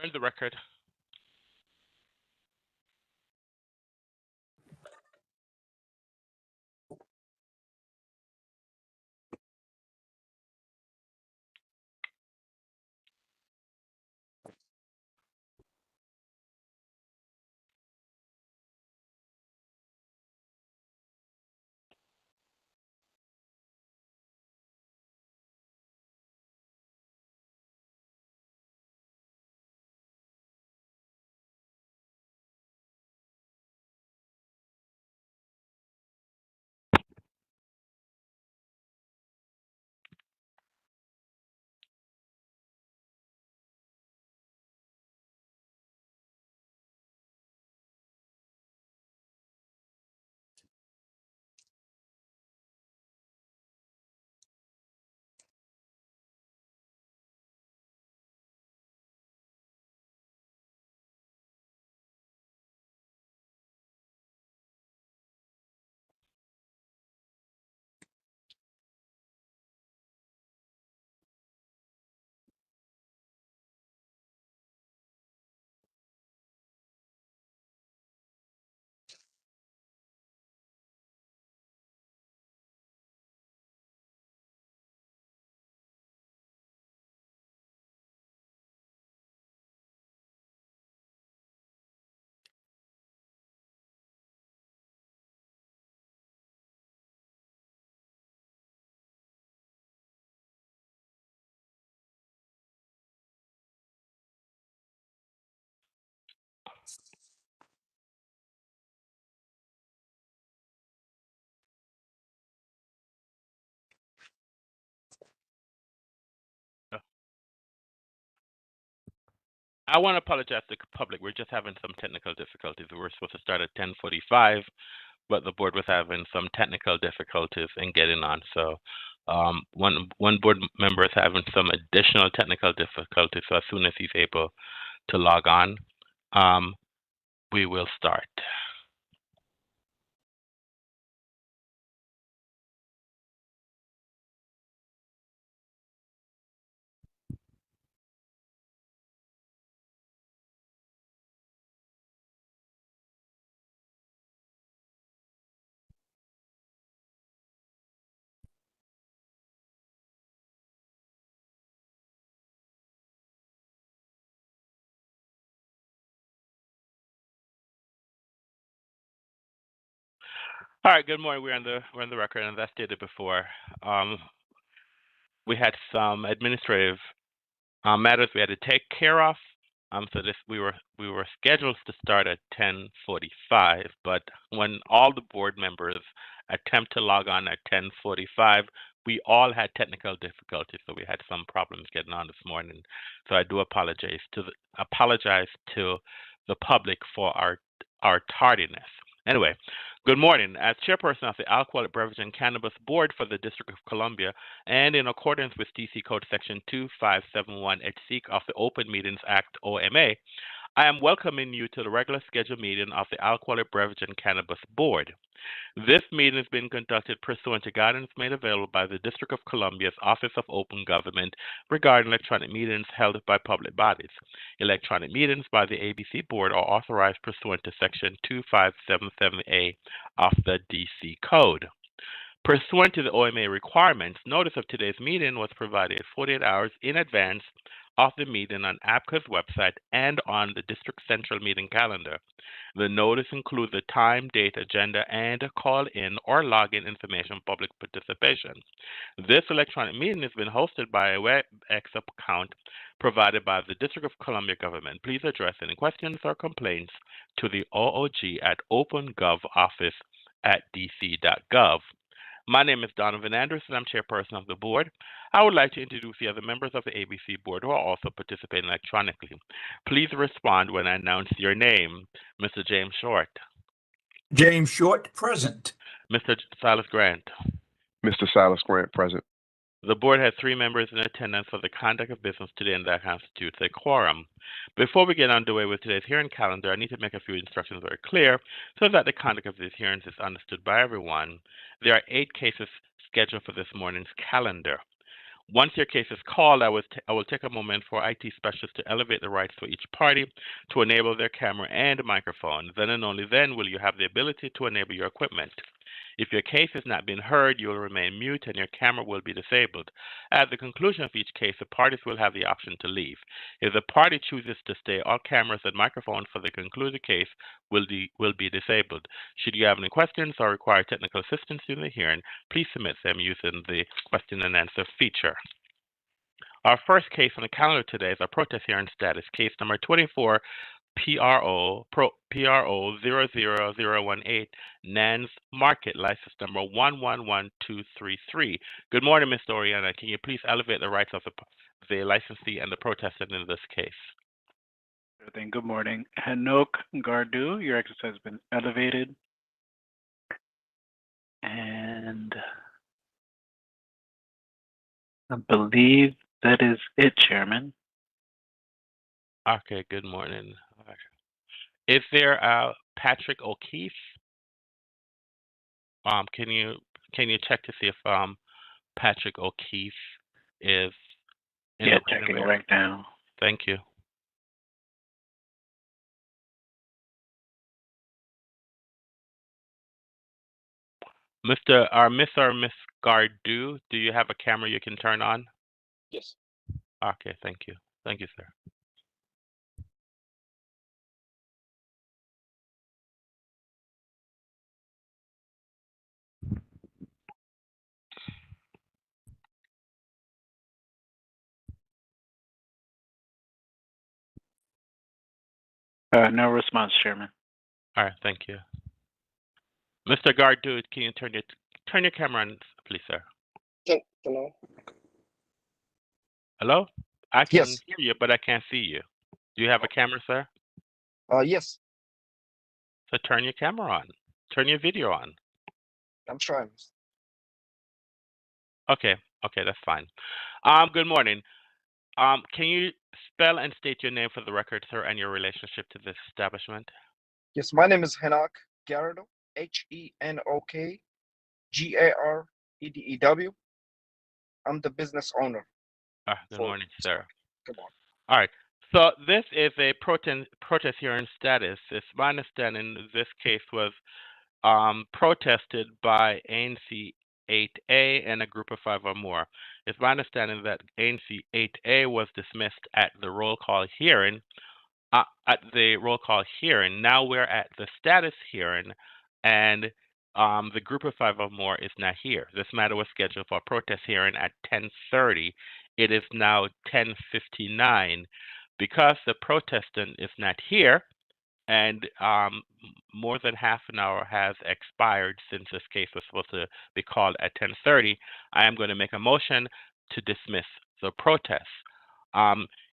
We're in the record. I want to apologize to the public. We're just having some technical difficulties. We were supposed to start at 10:45, but the board was having some technical difficulties in getting on. So one board member is having some additional technical difficulties. So as soon as he's able to log on, we will start. All right. Good morning. We're on the record, and as stated before, we had some administrative matters we had to take care of. So this we were scheduled to start at 10:45, but when all the board members attempt to log on at 10:45, we all had technical difficulties, so we had some problems getting on this morning. So I do apologize to the public for our tardiness. Anyway, good morning. As chairperson of the Alcoholic Beverage and Cannabis Board for the District of Columbia, and in accordance with DC Code Section 2571 HC of the Open Meetings Act, OMA, I am welcoming you to the regular scheduled meeting of the Alcoholic Beverage and Cannabis Board. This meeting is being conducted pursuant to guidance made available by the District of Columbia's Office of Open Government regarding electronic meetings held by public bodies. Electronic meetings by the ABC Board are authorized pursuant to Section 2577A of the DC Code. Pursuant to the OMA requirements, notice of today's meeting was provided 48 hours in advance of the meeting on ABCA's website and on the District Central meeting calendar. The notice includes the time, date, agenda, and call-in or login information for public participation. This electronic meeting has been hosted by a WebEx account provided by the District of Columbia government. Please address any questions or complaints to the OOG at opengovoffice@dc.gov. My name is Donovan Anderson. I'm chairperson of the board. I would like to introduce the other members of the ABC board who are also participating electronically. Please respond when I announce your name. Mr. James Short. James Short, present. Mr. Silas Grant. Mr. Silas Grant, present. The board has 3 members in attendance for the conduct of business today, and that constitutes a quorum. Before we get underway with today's hearing calendar, I need to make a few instructions very clear so that the conduct of these hearings is understood by everyone. There are 8 cases scheduled for this morning's calendar. Once your case is called, I will take a moment for IT specialists to elevate the rights for each party to enable their camera and microphone. Then and only then will you have the ability to enable your equipment. If your case is not being heard, you will remain mute and your camera will be disabled. At the conclusion of each case, the parties will have the option to leave. If the party chooses to stay, all cameras and microphones for the concluded case will be disabled. Should you have any questions or require technical assistance in the hearing, please submit them using the question and answer feature. Our first case on the calendar today is our protest hearing status, case number 24 PRO 00018, Nan's Market, license number 111233. Good morning, Ms. Oriana. Can you please elevate the rights of the licensee and the protestant in this case? Sure thing. Good morning. Hanok Gardu, your access has been elevated. And I believe that is it, Chairman. Okay, good morning. Is there Patrick O'Keefe? Can you check to see if Patrick O'Keefe is in the checking right now. Thank you. Miss or Miss Gardu, do you have a camera you can turn on? Yes. Okay, thank you. Thank you, sir. No response, Chairman. All right, thank you. Mr. Gardu, can you turn your camera on, please, sir? Hello. Hello? I can Yes. hear you, but I can't see you. Do you have a camera, sir? Yes. So turn your camera on. Turn your video on. I'm trying. Okay, that's fine. Good morning. Can you spell and state your name for the record, sir, and your relationship to this establishment? Yes, my name is Henok Garrido, Henok Garedew. I'm the business owner. Good morning, sir. Good morning. All right. So this is a protest hearing status. It's my understanding this case was protested by ANC 8A and a group of 5 or more. It's my understanding that ANC 8A was dismissed at the roll call hearing. Now we're at the status hearing, and the group of 5 or more is not here. This matter was scheduled for a protest hearing at 10:30. It is now 10:59. Because the protestant is not here, and more than half an hour has expired since this case was supposed to be called at 10:30, I am going to make a motion to dismiss the protest.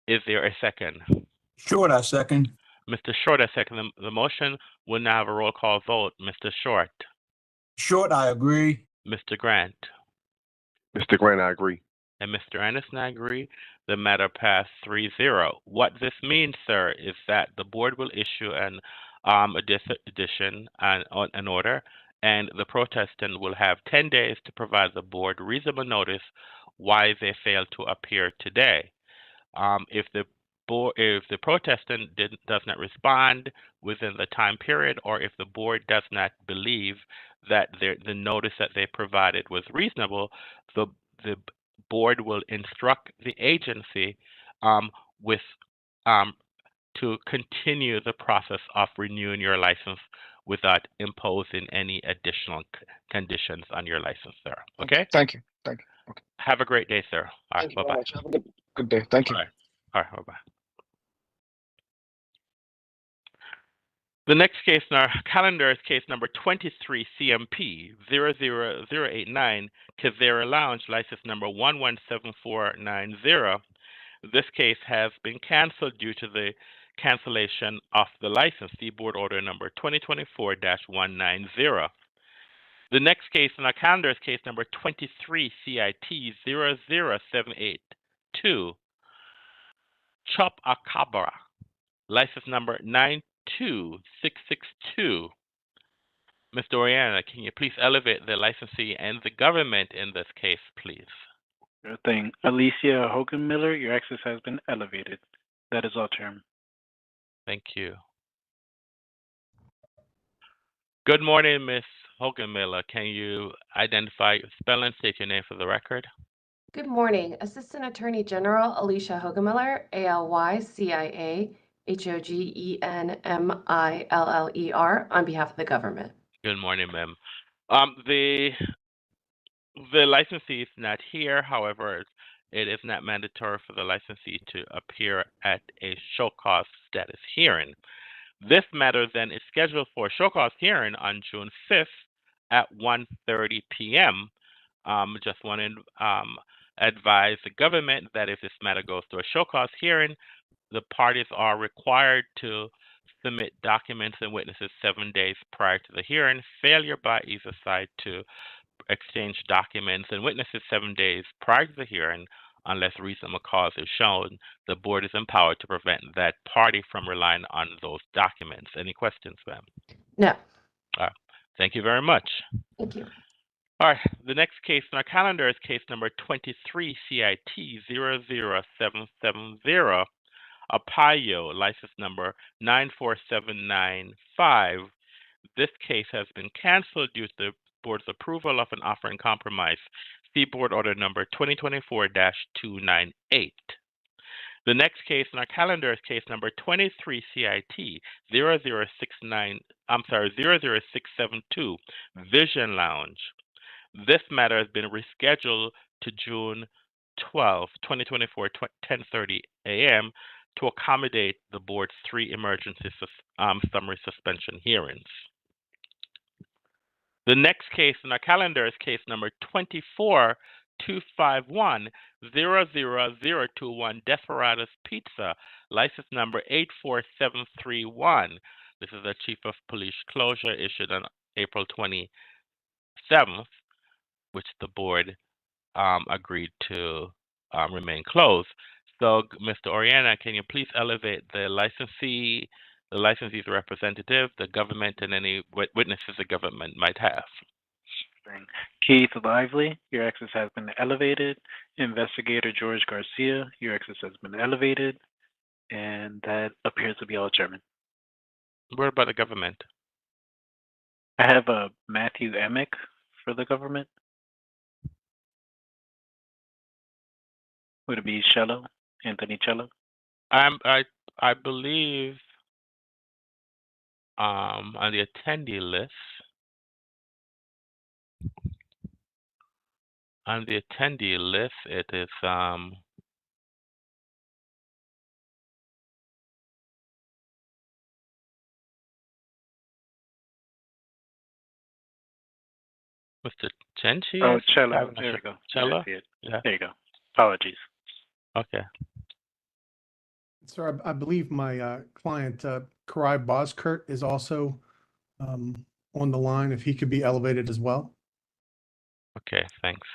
Is there a second? Short, I second. Mr. Short, I second the motion. We'll now have a roll call vote. Mr. Short. Short, I agree. Mr. Grant. Mr. Grant, I agree. And Mr. Anderson, I agree. The matter passed 3-0. What this means, sir, is that the board will issue an order, and the protestant will have 10 days to provide the board reasonable notice why they failed to appear today. If the protestant does not respond within the time period, or if the board does not believe that the notice that they provided was reasonable, the board will instruct the agency to continue the process of renewing your license without imposing any additional conditions on your license, sir. Okay? Thank you. Okay. Have a great day, sir. All right, Thank you very much. Have a good day. Thank you. All right, bye-bye. The next case in our calendar is case number 23 CMP 00089, Kazera Lounge, license number 117490. This case has been canceled due to the cancellation of the license, the board order number 2024-190. The next case in our calendar is case number 23 CIT 00782, Chop Akabra, license number 92662. Ms. Doriana, can you please elevate the licensee and the government in this case, please? Sure thing. Alicia Hogan-Miller, your access has been elevated. That is all, Chairman. Thank you. Good morning, Ms. Hogan-Miller. Can you identify, spell and state your name for the record? Good morning. Assistant Attorney General Alicia Hogemiller, ALYCIA HOGENMILLER, on behalf of the government. Good morning, ma'am. The licensee is not here. However, it is not mandatory for the licensee to appear at a show cause status hearing. This matter then is scheduled for a show cause hearing on June 5th at 1:30 p.m. Just want to advise the government that if this matter goes to a show cause hearing, the parties are required to submit documents and witnesses 7 days prior to the hearing. Failure by either side to exchange documents and witnesses 7 days prior to the hearing, unless reasonable cause is shown, the board is empowered to prevent that party from relying on those documents. Any questions, ma'am? No. All right. Thank you very much. Thank you. All right. The next case on our calendar is case number 23 CIT 00770, Apayo, license number 94795. This case has been canceled due to the board's approval of an offer in compromise. See board order number 2024-298. The next case on our calendar is case number 23 CIT 00672, Vision Lounge. This matter has been rescheduled to June 12, 2024, 10:30 a.m. to accommodate the board's 3 emergency summary suspension hearings. The next case on our calendar is case number 24251 00021, Desperados Pizza, license number 84731. This is a chief of police closure issued on April 27th, which the board agreed to remain closed. So, Mr. Oriana, can you please elevate the licensee's representative, the government, and any witnesses the government might have? Keith Lively, your access has been elevated. Investigator George Garcia, your access has been elevated. And that appears to be all, Chairman. What about the government? I have Matthew Emick for the government. Would it be Cello, Anthony Cello? I believe on the attendee list. On the attendee list, it is Mr. Chenchi? Oh, Cello. There we go. Cello? Yeah. There you go. Apologies. Okay. Sir, I believe my client, Karai Boskurt, is also on the line, if he could be elevated as well. Okay, thanks.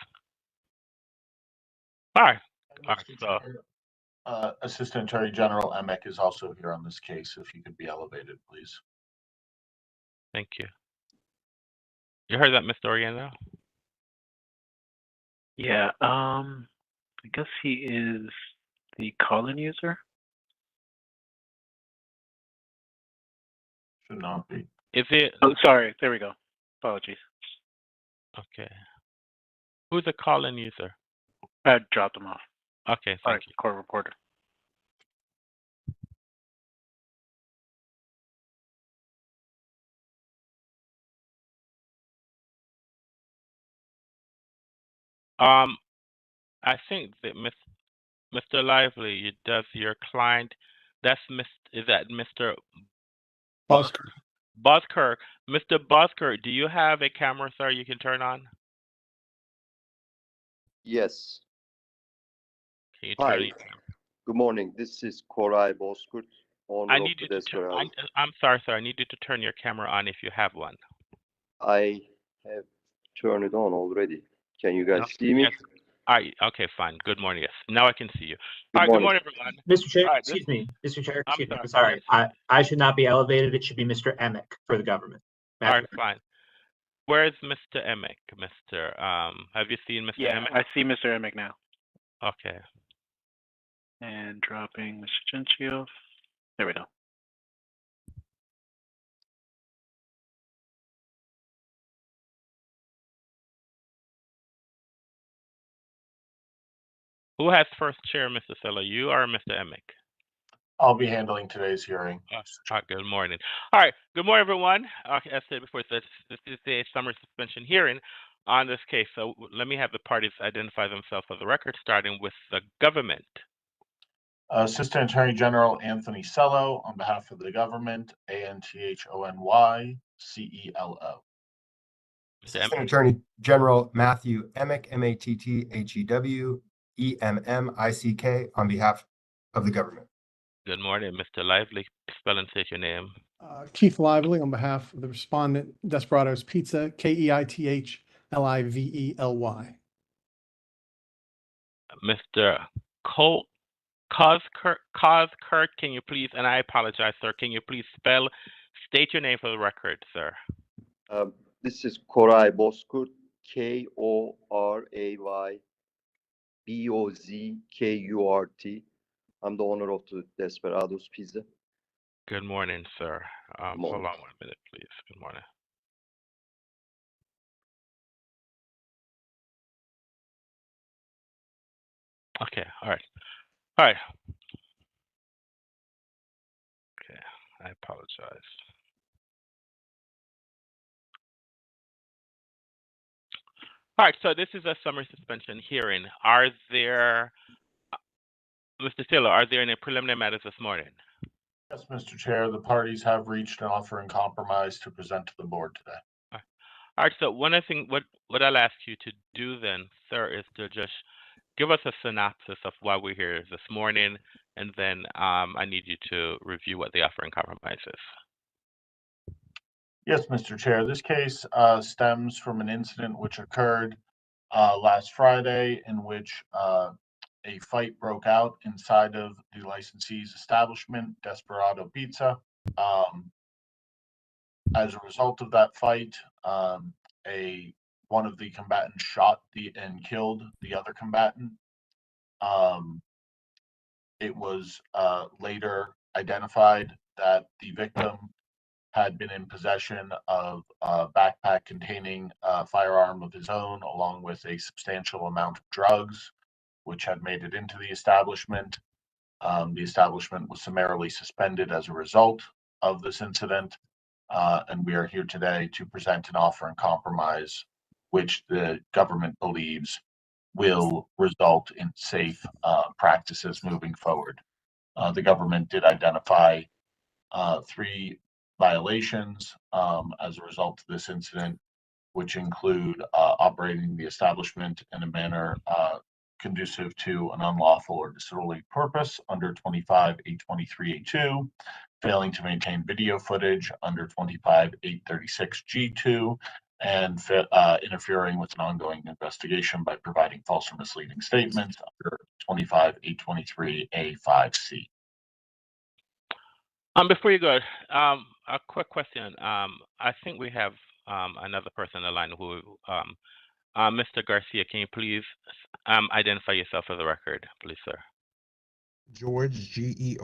All right. All right, so Assistant Attorney General Emick is also here on this case. If you could be elevated, please. thank you. You heard that, Mr. Oriana? Yeah. I guess he is the call-in user. Should not be. Is it? Oh, sorry. There we go. Apologies. Okay. Who's a call-in user? I dropped him off. Okay, All thank right, court reporter. you. I think that Mr. Lively, does your client, is that Mr. Boskurt. Boskurt? Mr. Boskurt, do you have a camera, sir, you can turn on? Yes. Can you Hi. turn your camera? Good morning. This is Koray Bozkurt, owner I of need the you to turn. Desperados. I'm sorry, sir. I need you to turn your camera on if you have one. I have turned it on already. Can you guys see me? Yes. All right. Okay, fine. Good morning. Yes. Now I can see you. Good All right. morning. Good morning, everyone. Mr. Chair, All right, excuse me, Mr. Chair, excuse me. sorry. I'm sorry. Yes. I should not be elevated. It should be Mr. Emick for the government. All right, fine. Where is Mr. Emick, Mr. Have you seen Mr. Yeah, Emick? I see Mr. Emick now. Okay. And dropping Mr. Gentry. There we go. Who has first chair, Mr. Silla, you or Mr. Emick? I'll be handling today's hearing. Good morning. All right. Good morning, everyone. As I said before, this is a summary suspension hearing on this case. So let me have the parties identify themselves for the record, starting with the government. Assistant Attorney General Anthony Cello on behalf of the government, ANTHONY CELO. Assistant Attorney General Matthew Emick, MATTHEW EMMICK, on behalf of the government. Good morning, Mr. Lively. Spell and state your name. Keith Lively on behalf of the respondent, Desperados Pizza, KEITHLIVELY. Mr. Coscurt, can you please, and I apologize, sir, can you please state your name for the record, sir? This is Koray Bozkurt, KORAY BOZKURT. I'm the owner of the Desperados Pizza. Good morning, sir. Hold on 1 minute, please. Good morning. Okay, all right. All right. Okay, I apologize. All right, so this is a summary suspension hearing. Are there, Mr. Silla, are there any preliminary matters this morning? Yes, Mr. Chair, the parties have reached an offer in compromise to present to the board today. All right, so one of the things, what I'll ask you to do then, sir, is to just give us a synopsis of why we're here this morning, and then I need you to review what the offer in compromise is. Yes, Mr. Chair, this case stems from an incident which occurred last Friday in which a fight broke out inside of the licensee's establishment, Desperado Pizza. As a result of that fight, one of the combatants shot and killed the other combatant. It was later identified that the victim had been in possession of a backpack containing a firearm of his own, along with a substantial amount of drugs, which had made it into the establishment. The establishment was summarily suspended as a result of this incident, and we are here today to present an offer in compromise, which the government believes will result in safe practices moving forward. The government did identify 3 violations as a result of this incident, which include operating the establishment in a manner conducive to an unlawful or disorderly purpose under 25-823-A2, failing to maintain video footage under 25-836-G2, and interfering with an ongoing investigation by providing false or misleading statements under 25-823-A5C. Before you go, a quick question. I think we have another person on the line who, Mr. Garcia, can you please identify yourself for the record, please, sir? George, George,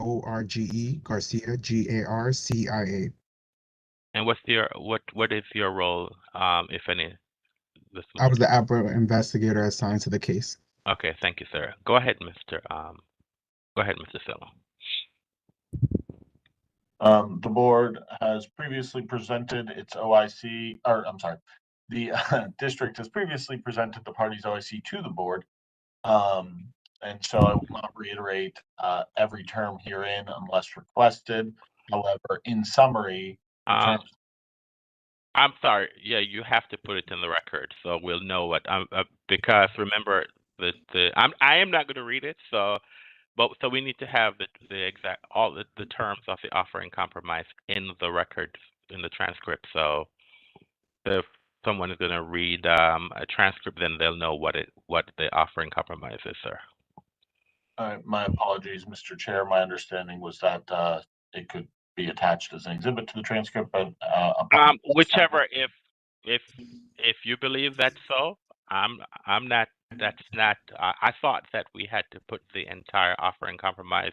Garcia, Garcia. And what is your role, if any, this I was morning? the ABCA investigator assigned to the case. Okay, thank you, sir. Go ahead, Mr. Silla. The board has previously presented its OIC, or I'm sorry, the district has previously presented the party's OIC to the board. And so I will not reiterate every term herein unless requested. However, in summary, I'm sorry. Yeah, you have to put it in the record so we'll know what. Because remember, I am not going to read it. So we need to have the exact all the terms of the offer in compromise in the record in the transcript. So if someone is going to read a transcript, then they'll know what the offer in compromise is, sir. My apologies, Mr. Chair. My understanding was that it could be attached as an exhibit to the transcript, but whichever. If you believe that's so, I'm not that's not, I thought that we had to put the entire offer and compromise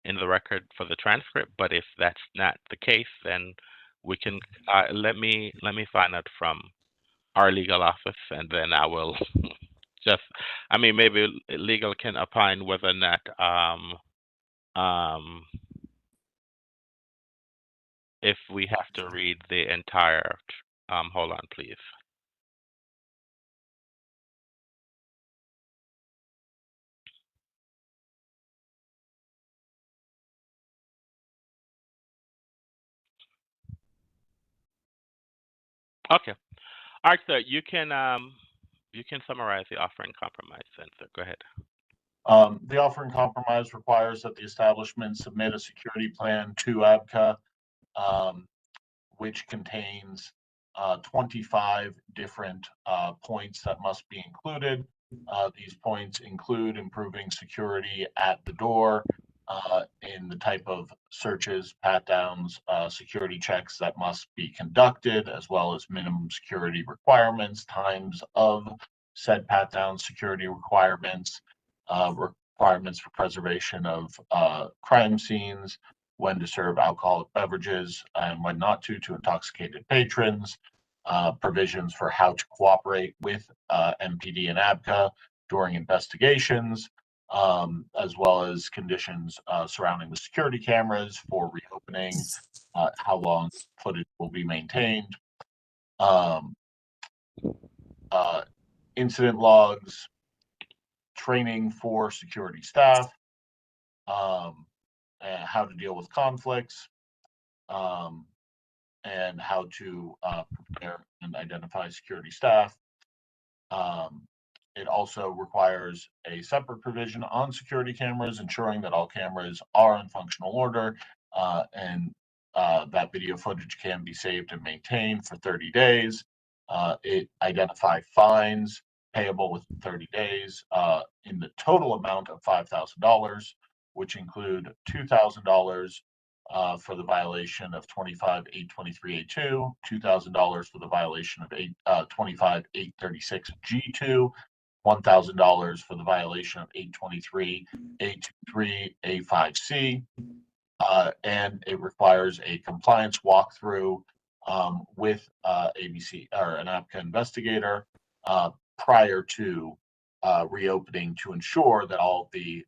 in the record for the transcript, but if that's not the case, then we can, let me find out from our legal office, and then I will just, I mean, maybe legal can opine whether or not, if we have to read the entire, hold on, please. Okay. All right, sir, you can summarize the offer and compromise then, sir. Go ahead. The offer and compromise requires that the establishment submit a security plan to ABCA, which contains 25 different points that must be included. These points include improving security at the door, in the type of searches, pat-downs, security checks that must be conducted, as well as minimum security requirements, times of said pat-down security requirements, requirements for preservation of crime scenes, when to serve alcoholic beverages and when not to intoxicated patrons, provisions for how to cooperate with MPD and ABCA during investigations, as well as conditions surrounding the security cameras for reopening, how long footage will be maintained, incident logs, training for security staff, and how to deal with conflicts, and how to prepare and identify security staff. It also requires a separate provision on security cameras, ensuring that all cameras are in functional order, and that video footage can be saved and maintained for 30 days. It identifies fines payable within 30 days in the total amount of $5,000, which include $2,000 for the violation of 25-823A2, $2,000 for the violation of 25-836G2, $1,000 for the violation of 823A23A5C, and it requires a compliance walkthrough with ABC or an ABCA investigator prior to reopening to ensure that all the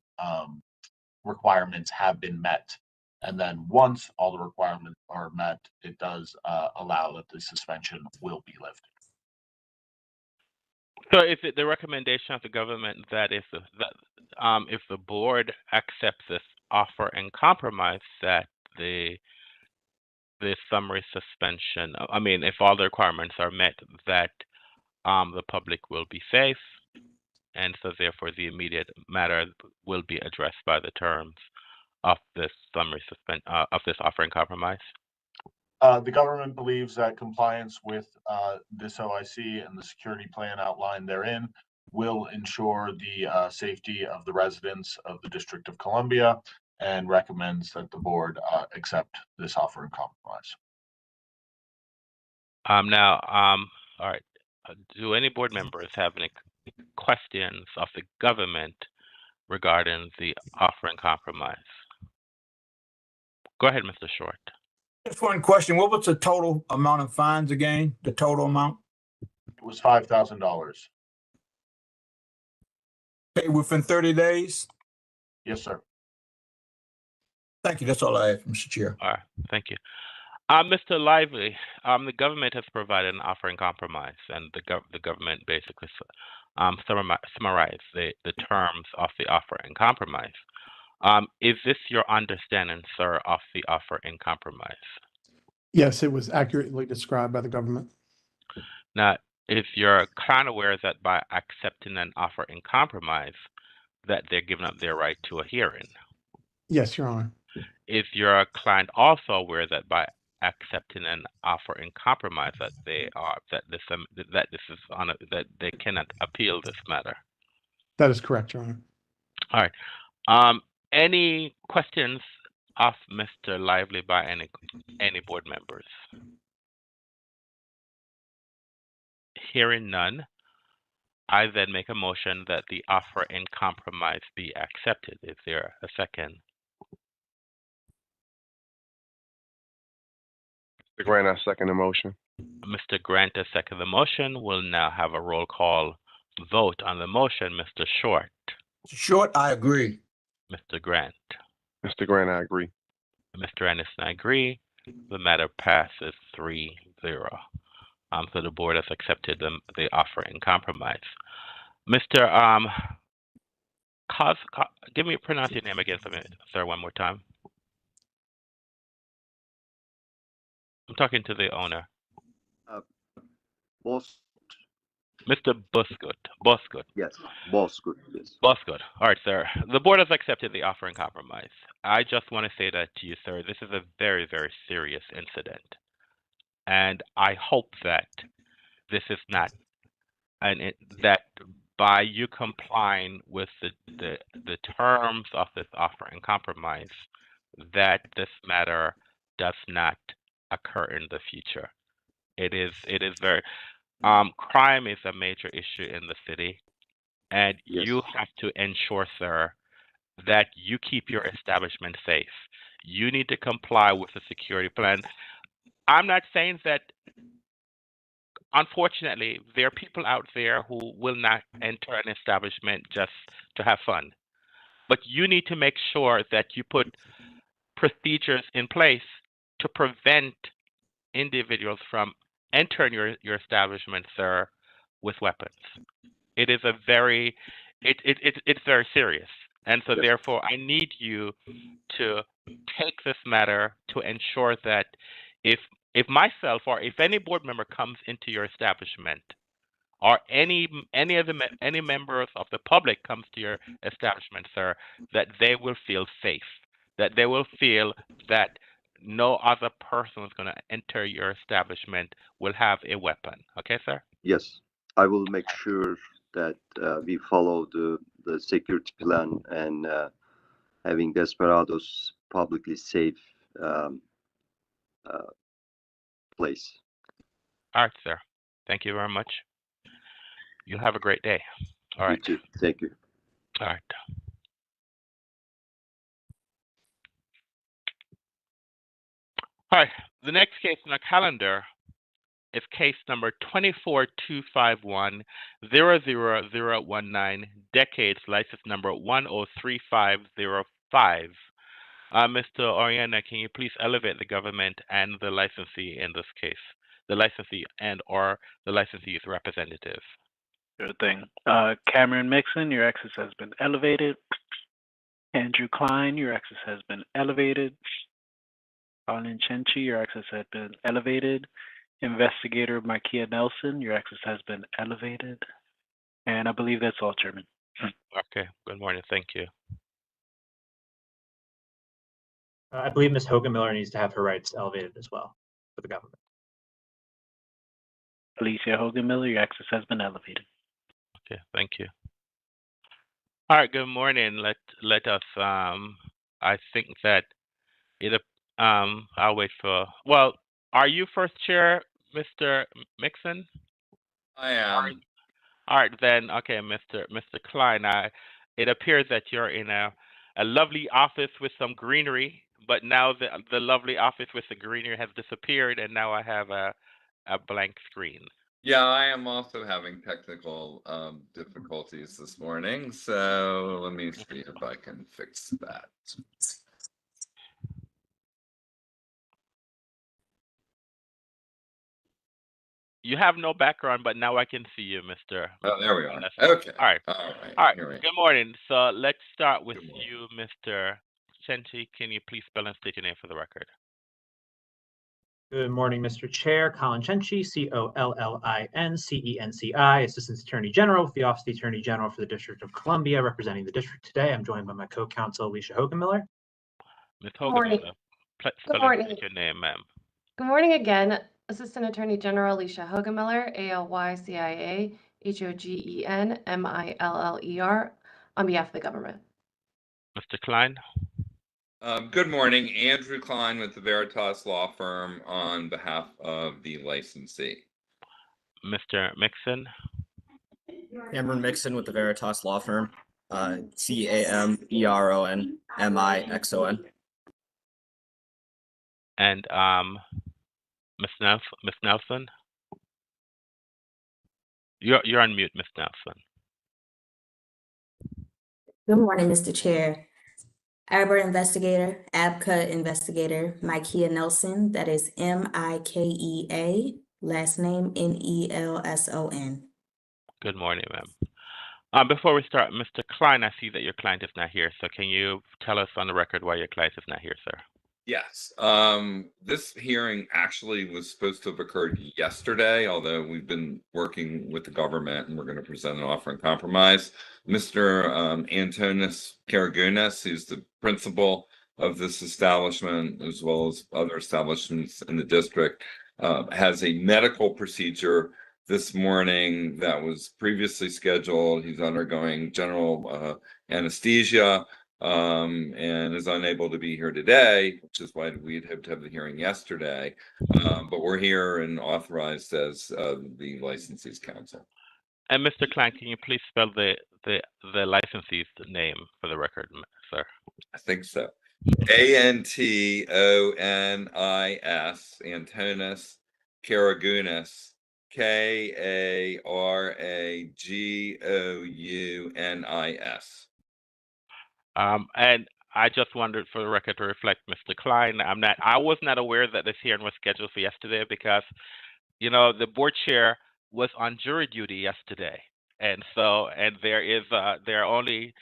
requirements have been met. And then once all the requirements are met, it does allow that the suspension will be lifted. So is it the recommendation of the government that if the board accepts this offer and compromise, that the summary suspension, I mean, if all the requirements are met, that the public will be safe, and so therefore the immediate matter will be addressed by the terms of this summary of this offer and compromise? The government believes that compliance with this OIC and the security plan outlined therein will ensure the safety of the residents of the District of Columbia, and recommends that the board accept this offer and compromise. Now, all right. Do any board members have any questions of the government regarding the offer and compromise? Go ahead, Mr. Short. Just one question. What was the total amount of fines again? The total amount? It was $5,000. Paid within 30 days? Yes, sir. Thank you. That's all I have, Mr. Chair. All right, thank you. Mr. Lively, the government has provided an offer and compromise, and the government basically summarized the terms of the offer and compromise. Is this your understanding, sir, of the offer and compromise? Yes, it was accurately described by the government. Now, is your client aware that by accepting an offer and compromise, that they're giving up their right to a hearing? Yes, Your Honor. Is your client also aware that by accepting an offer and compromise that that they cannot appeal this matter? That is correct, Your Honor. All right. Any questions of Mr. Lively by any board members? Hearing none, I then make a motion that the offer in compromise be accepted. Is there a second? Mr. Grant, I second the motion. Mr. Grant has seconded the motion. We'll now have a roll call vote on the motion. Mr. Short. Short, I agree. Mr. Grant. Mr. Grant, I agree. Mr. Anderson, I agree. The matter passes 3-0. So the board has accepted the offer in compromise. Mr. Give me pronounce your name again for me, sir, one more time. I'm talking to the owner. Boss, Mr. Bosgood. yes, boss, good, yes. Bosgood. All right, sir. The board has accepted the offer in compromise. I just want to say that to you, sir. This is a very, very serious incident. And I hope that this is not, that by you complying with the terms of this offer in compromise, that this matter does not occur in the future. It is very crime is a major issue in the city, and Yes. you have to ensure, sir, that you keep your establishment safe. You need to comply with the security plan. I'm not saying that, unfortunately, there are people out there who will not enter an establishment just to have fun. But you need to make sure that you put procedures in place to prevent individuals from entering your establishment, sir, with weapons. It is it's very serious. And so Yes. therefore I need you to take this matter to ensure that if myself or if any board member comes into your establishment, or any members of the public comes to your establishment, sir, that they will feel safe, that they will feel that no other person is going to enter your establishment will have a weapon. Okay, sir? Yes, I will make sure that we follow the security plan and having desperados publicly safe place. All right, sir. Thank you very much. You'll have a great day. All right. You too. Thank you. All right. All right. The next case on the calendar is case number 24021-00019, Decades, license number 103505. Mr. Oriana, can you please elevate the government and the licensee in this case? The licensee and/or the licensee's representative. Sure thing. Cameron Mixon, your access has been elevated. Andrew Klein, your access has been elevated. Colin Chenchi, your access has been elevated. Investigator Markia Nelson, your access has been elevated. And I believe that's all, Chairman. Okay, good morning. Thank you. I believe Ms. Hogan-Miller needs to have her rights elevated as well for the government. Alicia Hogan-Miller, your access has been elevated. Okay, thank you. All right, good morning. Let us, I think that I'll wait for, well, are you first chair, Mr. Mixon? I am. All right, then, okay, Mr. Klein, it appears that you're in a lovely office with some greenery, but now the lovely office with the greenery has disappeared, and now I have a blank screen. Yeah, I am also having technical difficulties this morning, so let me see if I can fix that. You have no background, but now I can see you, Mr. Oh, there we are. Okay. All right. All right. Here we Good morning. So let's start with you, Mr. Chenchi. Can you please spell and state your name for the record? Good morning, Mr. Chair. Colin Chenchi, COLLINCENCI, Assistant Attorney General with the Office of the Attorney General for the District of Columbia, representing the district today. I'm joined by my co-counsel, Alicia Hogan-Miller. Ms. Hogan-Miller, spell and state your name, ma'am. Good morning again. Assistant Attorney General Alicia Hogan-Miller, ALYCIA HOGENMILLER, on behalf of the government. Mr. Klein. Good morning, Andrew Klein with the Veritas Law Firm on behalf of the licensee. Mr. Mixon. Cameron Mixon with the Veritas Law Firm, CAMERONMIXON. And Miss Nelson? You're on mute, Miss Nelson. Good morning, Mr. Chair. Arbor investigator, ABCA investigator, Mikea Nelson, that is Mikea, last name Nelson. Good morning, ma'am. Before we start, Mr. Klein, I see that your client is not here. So can you tell us on the record why your client is not here, sir? Yes, this hearing actually was supposed to have occurred yesterday, although we've been working with the government and we're going to present an offer in compromise. Mr. Antonis Karagunas, who's the principal of this establishment, as well as other establishments in the district, has a medical procedure this morning that was previously scheduled. He's undergoing general anesthesia. And is unable to be here today, which is why we'd have to have the hearing yesterday. But we're here and authorized as the licensee's counsel. And Mr. Klein, can you please spell the licensee's name for the record, sir? I think so. Antonis, Antonis Karagunas, Karagounis. And I just wondered, for the record, to reflect, Mr. Klein, I was not aware that this hearing was scheduled for yesterday because, you know, the board chair was on jury duty yesterday, and there are only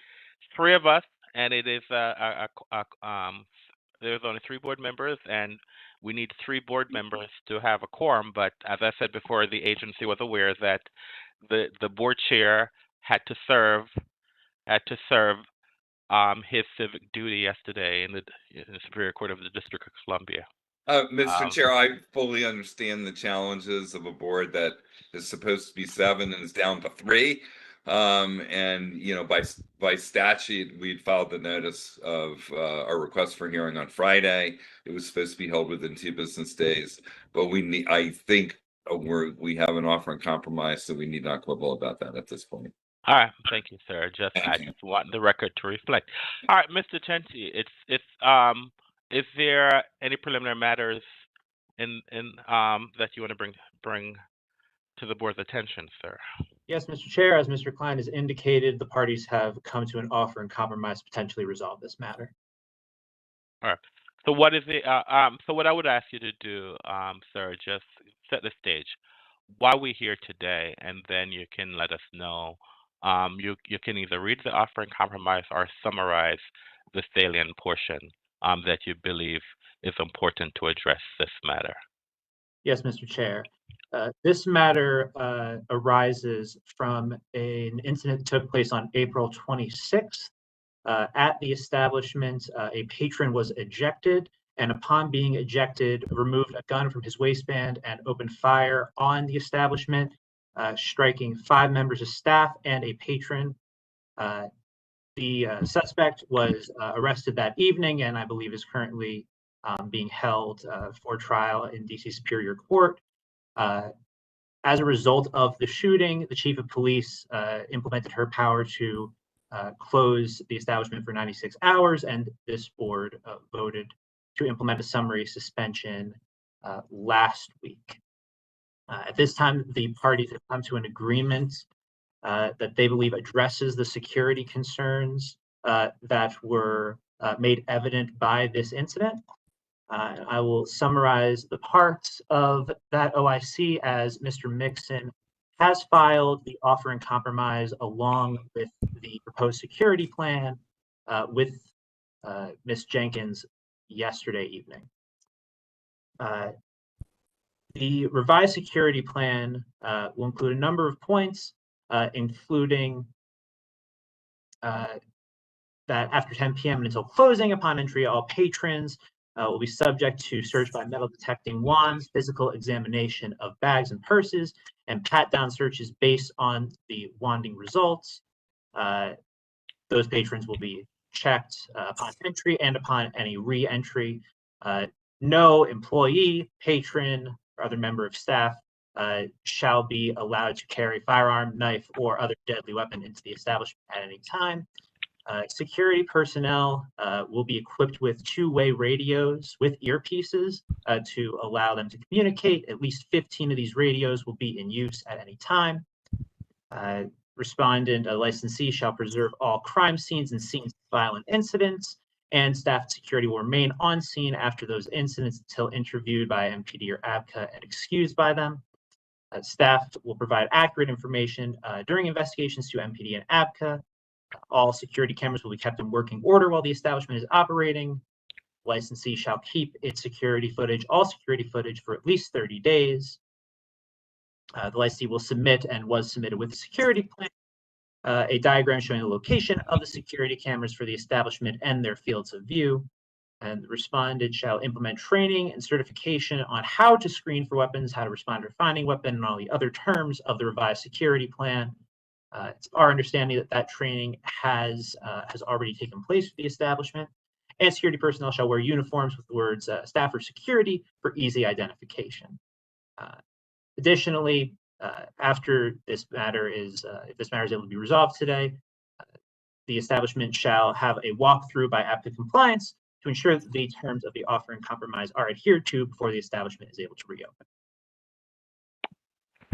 3 of us, and it is there's only 3 board members, and we need 3 board members to have a quorum. But as I said before, the agency was aware that the board chair had to serve his civic duty yesterday in the Superior Court of the District of Columbia. Mr. Chair, I fully understand the challenges of a board that is supposed to be 7 and is down to 3. And you know, by statute, we'd filed the notice of our request for hearing on Friday. It was supposed to be held within 2 business days, but I think we have an offer in compromise, so we need not quibble about that at this point. All right, thank you, sir. I just want the record to reflect. All right, Mr. Tenty, is there any preliminary matters in that you want to bring to the board's attention, sir? Yes, Mr. Chair, as Mr. Klein has indicated, the parties have come to an offer in compromise to potentially resolve this matter. All right. So what is it? So what I would ask you to do, sir, just set the stage. Why we're here today, and then you can let us know. You can either read the offer in compromise or summarize the salient portion that you believe is important to address this matter. Yes, Mr. Chair. This matter arises from an incident that took place on April 26th. At the establishment, a patron was ejected, and upon being ejected, removed a gun from his waistband and opened fire on the establishment, striking 5 members of staff and a patron. The suspect was arrested that evening, and I believe is currently being held for trial in DC Superior Court. As a result of the shooting, the chief of police implemented her power to close the establishment for 96 hours, and this board voted to implement a summary suspension last week. At this time, the parties have come to an agreement that they believe addresses the security concerns that were made evident by this incident. I will summarize the parts of that OIC as Mr. Mixon has filed the offer in compromise along with the proposed security plan with Ms. Jenkins yesterday evening. The revised security plan will include a number of points, including that after 10 p.m. and until closing, upon entry, all patrons will be subject to search by metal detecting wands, physical examination of bags and purses, and pat-down searches based on the wanding results. Those patrons will be checked upon entry and upon any re-entry. No employee, patron, or other member of staff shall be allowed to carry firearm, knife, or other deadly weapon into the establishment at any time. Security personnel will be equipped with two-way radios with earpieces to allow them to communicate. At least 15 of these radios will be in use at any time. Respondent licensee shall preserve all crime scenes and scenes of violent incidents, and staff security will remain on scene after those incidents until interviewed by MPD or ABCA and excused by them. Staff will provide accurate information during investigations to MPD and ABCA. All security cameras will be kept in working order while the establishment is operating. Licensee shall keep its all security footage for at least 30 days. The licensee will submit and was submitted with the security plan, a diagram showing the location of the security cameras for the establishment and their fields of view. And the respondent shall implement training and certification on how to screen for weapons, how to respond to a finding weapon, and all the other terms of the revised security plan. It's our understanding that that training has already taken place for the establishment, and security personnel shall wear uniforms with the words staff or security for easy identification. Additionally, after this matter if this matter is able to be resolved today, the establishment shall have a walkthrough by ABCA compliance to ensure that the terms of the offer and compromise are adhered to before the establishment is able to reopen.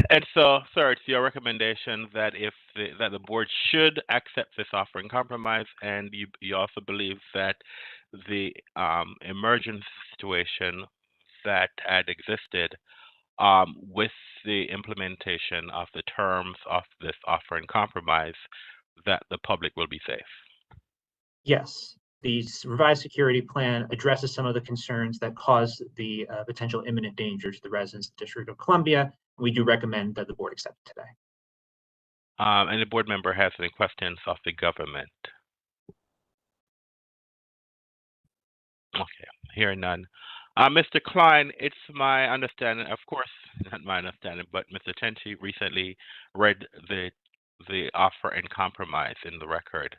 And so, sir, it's your recommendation that that the board should accept this offer and compromise, and you also believe that the emergency situation that had existed with the implementation of the terms of this offer and compromise, that the public will be safe. Yes, the revised security plan addresses some of the concerns that cause the potential imminent danger to the residents of the District of Columbia. We do recommend that the board accept it today. And the board member has any questions of the government? Okay, hearing none. Mr. Klein, it's my understanding, of course, not my understanding, but Mr. Tenchi recently read the offer and compromise in the record.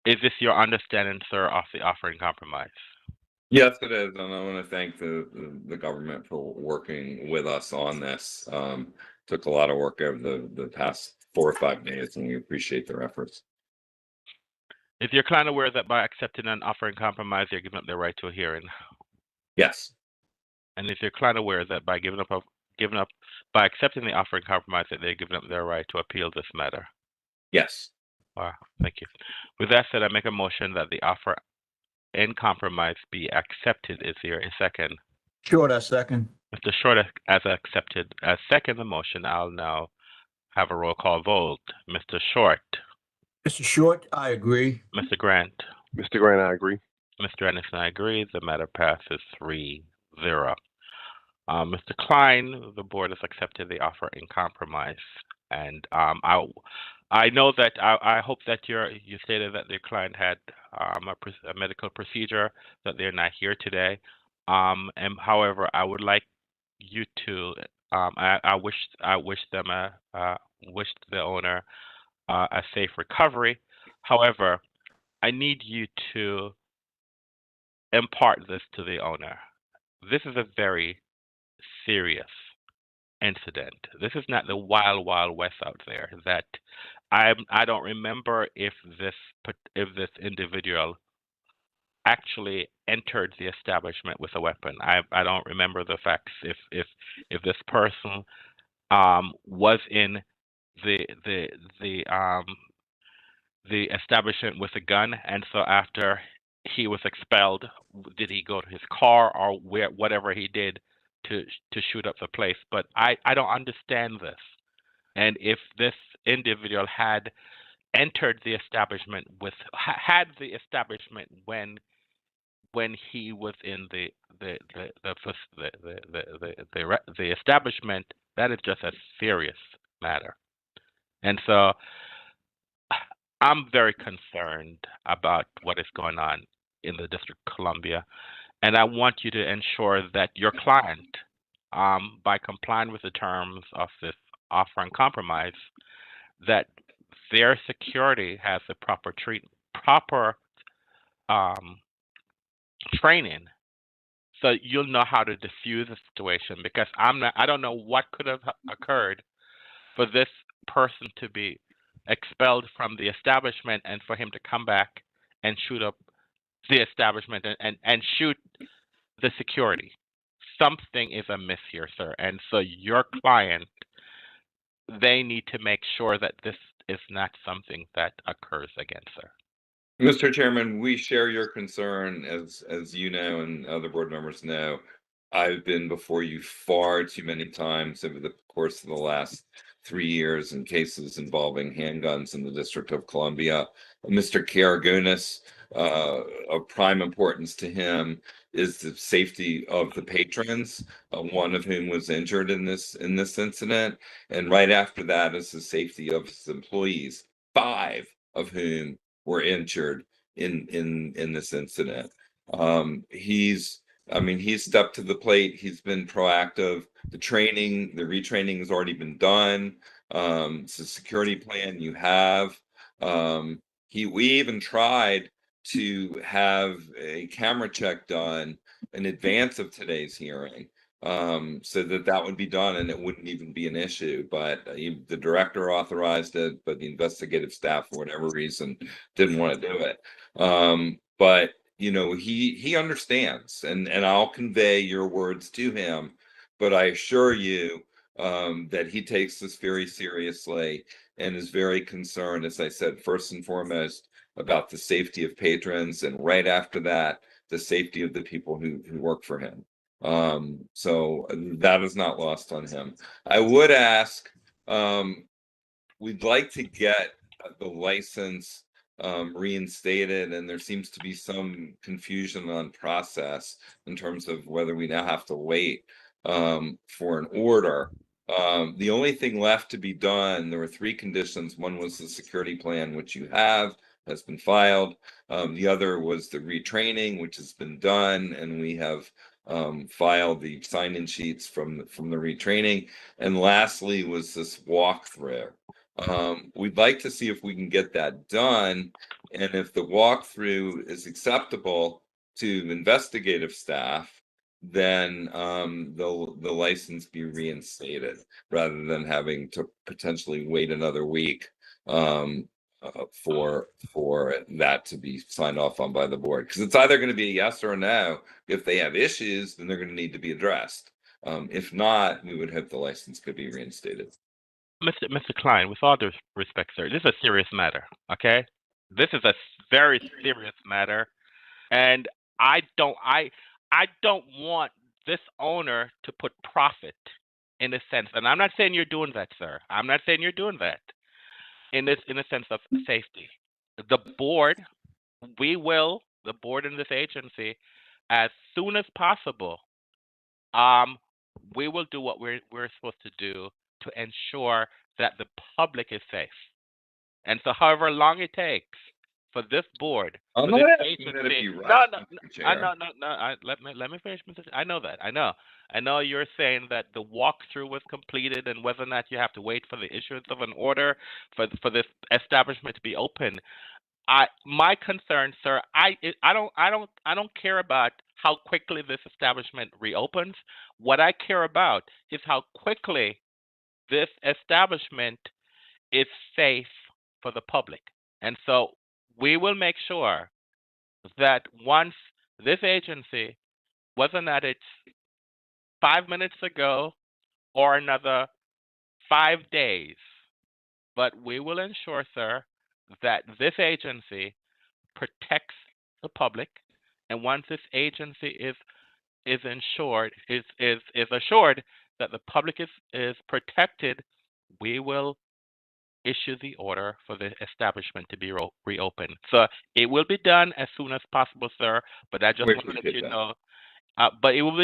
Is this your understanding, sir, of the offer and compromise? Yes, it is, and I want to thank the government for working with us on this. Took a lot of work over the past 4 or 5 days, and we appreciate their efforts. Is your client aware that by accepting an offer and compromise, they're giving up their right to a hearing? Yes. And is your client aware that by by accepting the offer and compromise, that they're giving up their right to appeal this matter? Yes. Thank you. With that said, I make a motion that the offer and compromise be accepted. Is there a second? Short, I second. Mr. Short has accepted. Second the motion. I'll now have a roll call vote. Mr. Short. Mr. Short, I agree. Mr. Grant. Mr. Grant, I agree. Mr. Anderson, I agree. The matter passes 3-0. Mr. Klein, the board has accepted the offer in compromise, and I know that I hope that you stated that your client had a medical procedure, that they're not here today. And however, I would like you to I wish the owner a safe recovery. However, I need you to impart this to the owner. This is a very serious incident. This is not the wild, wild west out there. That I don't remember if this individual actually entered the establishment with a weapon. I don't remember the facts. If this person was in the establishment with a gun, and so after he was expelled, did he go to his car or whatever he did to shoot up the place? But I don't understand this. And if this individual had entered the establishment had the establishment when he was in the establishment, that is just a serious matter. And so I'm very concerned about what is going on in the District of Columbia, and I want you to ensure that your client, by complying with the terms of this offer and compromise, that their security has the proper training so you'll know how to diffuse the situation, because I don't know what could have occurred for this person to be expelled from the establishment and for him to come back and shoot up the establishment and shoot the security. Something is amiss here, sir. And so your client, they need to make sure that this is not something that occurs again, sir. Mr. Chairman, we share your concern, as you know and other board members know. I've been before you far too many times over the course of the last 3 years in cases involving handguns in the District of Columbia. Mr. Karagunis, of prime importance to him is the safety of the patrons, one of whom was injured in this incident, and right after that is the safety of his employees, 5 of whom were injured in this incident. He's stepped to the plate. He's been proactive. The retraining has already been done. It's a security plan you have. We even tried to have a camera check done in advance of today's hearing, so that would be done and it wouldn't even be an issue. But the director authorized it, but the investigative staff, for whatever reason, didn't want to do it. But he understands, and I'll convey your words to him. But I assure you that he takes this very seriously and is very concerned, as I said, first and foremost, about the safety of patrons, and right after that, the safety of the people who work for him. So that is not lost on him. I would ask, we'd like to get the license reinstated, and there seems to be some confusion on process in terms of whether we now have to wait for an order. The only thing left to be done, there were 3 conditions. One was the security plan, which you have, has been filed. The other was the retraining, which has been done, and we have filed the sign-in sheets from the retraining. And lastly was this walkthrough. We'd like to see if we can get that done, and if the walkthrough is acceptable to investigative staff, then the license be reinstated rather than having to potentially wait another week for that to be signed off on by the board, because it's either going to be a yes or a no. If they have issues, then they're going to need to be addressed. If not, we would hope the license could be reinstated. Mr. Klein, with all due respect, sir, this is a serious matter, okay? This is a very serious matter, and I don't want this owner to put profit in a sense, and I'm not saying you're doing that, sir. I'm not saying you're doing that in a sense of safety. The board in this agency, as soon as possible, we will do what we're supposed to do to ensure that the public is safe. And so, however long it takes for this board, I'm for not this asking that agency, if you rush, Mr. Chair. let me finish, Mr. I know that. I know you're saying that the walkthrough was completed, and whether or not you have to wait for the issuance of an order for this establishment to be open. My concern, sir, I don't care about how quickly this establishment reopens. What I care about is how quickly this establishment is safe for the public. And so we will make sure that once this agency, whether or not it's 5 minutes ago or another 5 days, but we will ensure, sir, that this agency protects the public. And once this agency is assured that the public is protected, we will issue the order for the establishment to be reopened. So it will be done as soon as possible, sir. But I just want to let you know. But it will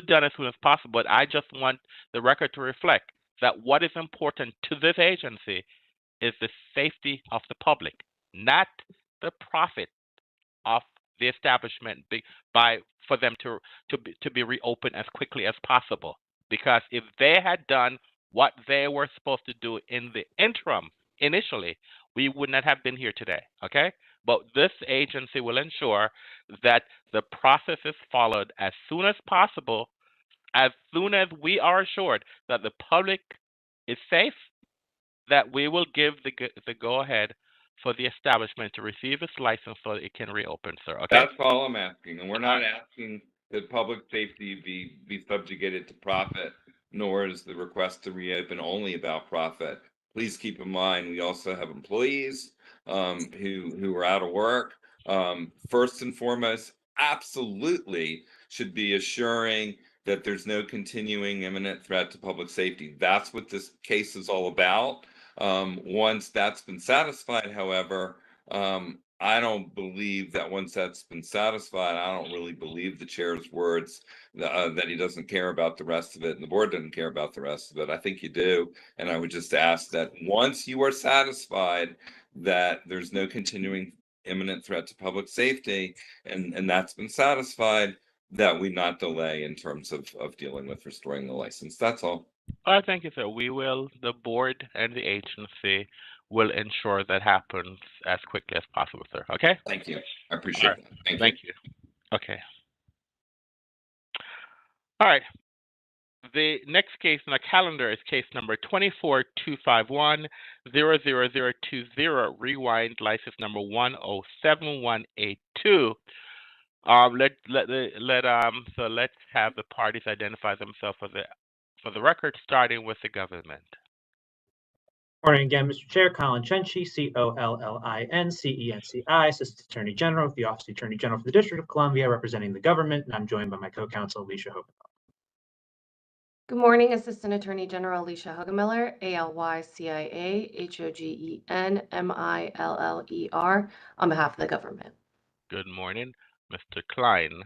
be done as soon as possible. But I just want the record to reflect that what is important to this agency is the safety of the public, not the profit of the establishment for them to be reopened as quickly as possible. Because if they had done what they were supposed to do in the interim initially, we would not have been here today. Okay, but this agency will ensure that the process is followed as soon as possible, as soon as we are assured that the public is safe, that we will give the go-ahead for the establishment to receive its license so that it can reopen, sir. Okay? That's all I'm asking, and we're not asking that public safety be subjugated to profit, nor is the request to reopen only about profit. Please keep in mind, we also have employees who are out of work. First and foremost, absolutely should be assuring that there's no continuing imminent threat to public safety. That's what this case is all about. Once that's been satisfied, however, I don't believe that once that's been satisfied, I don't really believe the chair's words that he doesn't care about the rest of it and the board doesn't care about the rest of it. I think you do. And I would just ask that once you are satisfied that there's no continuing imminent threat to public safety and that's been satisfied, that we not delay in terms of dealing with restoring the license. That's all. All right, thank you, sir. The board and the agency will ensure that happens as quickly as possible, sir. Okay? Thank you. I appreciate that. Thank you. Okay. All right. The next case on the calendar is case number 24-251-00020, Rewind, license number 107-182. So let's have the parties identify themselves for the record, starting with the government. Morning again, Mr. Chair. Colin Cenci, COLLINCENCI, Assistant Attorney General with the Office of the Attorney General for the District of Columbia, representing the government, and I'm joined by my co-counsel, Alicia Hogan. Good morning, Assistant Attorney General Alicia Hugemiller, ALYCIA HOGENMILLER, on behalf of the government. Good morning, Mr. Klein.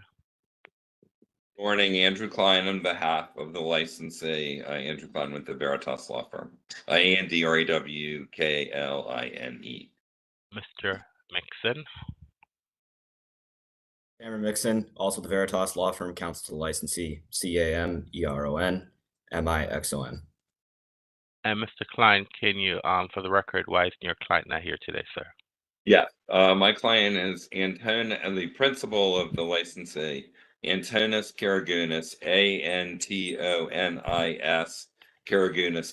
Morning, Andrew Klein on behalf of the licensee, Andrew Klein with the Veritas Law Firm, ANDREWKLINE. Mr. Mixon. Cameron Mixon, also the Veritas Law Firm, counsel to the licensee, CAMERON MIXON. And Mr. Klein, can you, for the record, why is your client not here today, sir? Yeah, my client is the principal of the licensee, Antonis Karagunis, ANTONIS, Karagunis,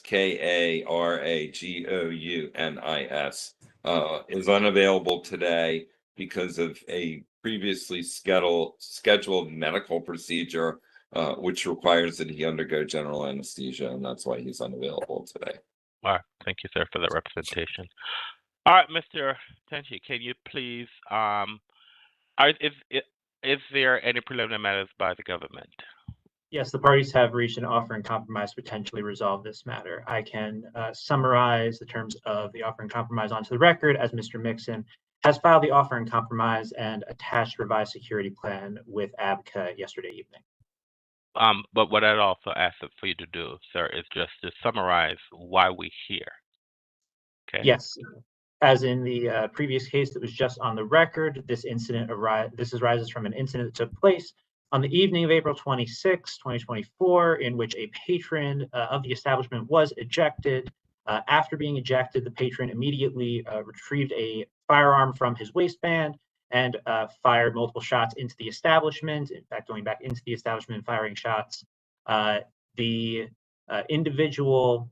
KARAGOUNIS, is unavailable today because of a previously scheduled medical procedure, which requires that he undergo general anesthesia, and that's why he's unavailable today. All right, thank you, sir, for that representation. All right, Mr. Tenchi, can you please, is there any preliminary matters by the government? Yes, the parties have reached an offer in compromise to potentially resolve this matter. I can summarize the terms of the offer in compromise onto the record, as Mr. Mixon has filed the offer in compromise and attached revised security plan with ABCA yesterday evening. But what I'd also ask for you to do, sir, is just to summarize why we're here. Okay. Yes. As in the previous case that was just on the record, this arises from an incident that took place on the evening of April 26, 2024, in which a patron of the establishment was ejected. After being ejected, the patron immediately retrieved a firearm from his waistband and fired multiple shots into the establishment. In fact, going back into the establishment and firing shots, the individual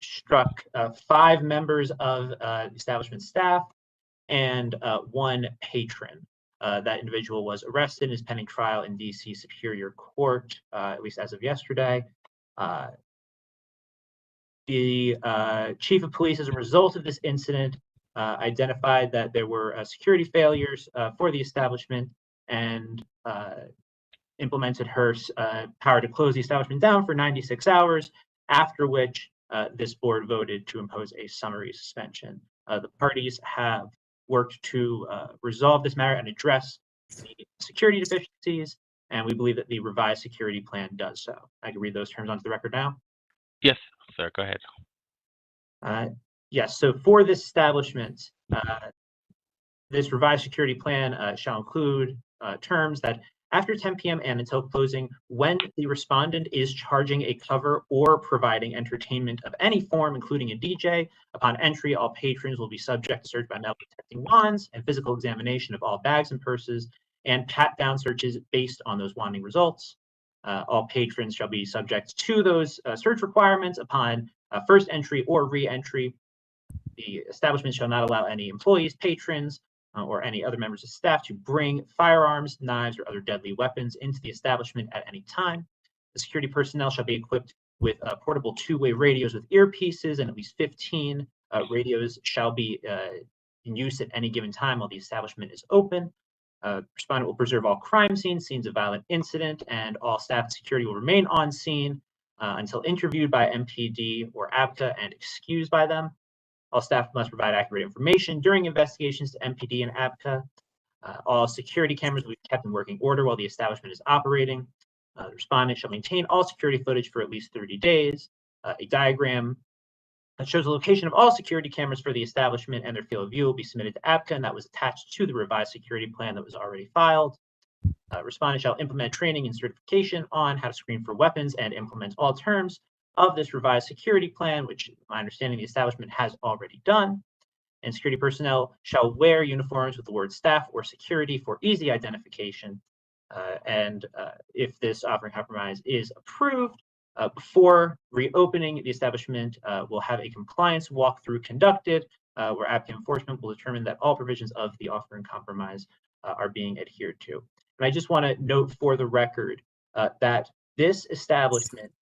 struck 5 members of the establishment staff and 1 patron. That individual was arrested and is pending trial in DC Superior Court, at least as of yesterday. The chief of police, as a result of this incident, identified that there were security failures for the establishment and implemented her power to close the establishment down for 96 hours, after which this board voted to impose a summary suspension. The parties have worked to resolve this matter and address the security deficiencies, and we believe that the revised security plan does so. I can read those terms onto the record now. Yes, sir, go ahead. Yes, so for this establishment, this revised security plan shall include terms that after 10 p.m. and until closing when the respondent is charging a cover or providing entertainment of any form, including a DJ. Upon entry, all patrons will be subject to search by metal detecting wands and physical examination of all bags and purses and pat-down searches based on those wanding results. All patrons shall be subject to those search requirements upon first entry or re-entry. The establishment shall not allow any employees, patrons, or any other members of staff to bring firearms, knives, or other deadly weapons into the establishment at any time. The security personnel shall be equipped with portable two-way radios with earpieces, and at least 15 radios shall be in use at any given time while the establishment is open. Respondent will preserve all crime scenes, scenes of violent incident, and all staff and security will remain on scene until interviewed by MPD or ABCA and excused by them. All staff must provide accurate information during investigations to MPD and ABCA. All security cameras will be kept in working order while the establishment is operating. The respondent shall maintain all security footage for at least 30 days. A diagram that shows the location of all security cameras for the establishment and their field of view will be submitted to ABCA, and that was attached to the revised security plan that was already filed. Respondent shall implement training and certification on how to screen for weapons and implement all terms of this revised security plan, which my understanding the establishment has already done. And security personnel shall wear uniforms with the word staff or security for easy identification. If this offering compromise is approved, before reopening the establishment, will have a compliance walkthrough conducted where ABCA enforcement will determine that all provisions of the offering compromise are being adhered to. And I just want to note for the record that this establishment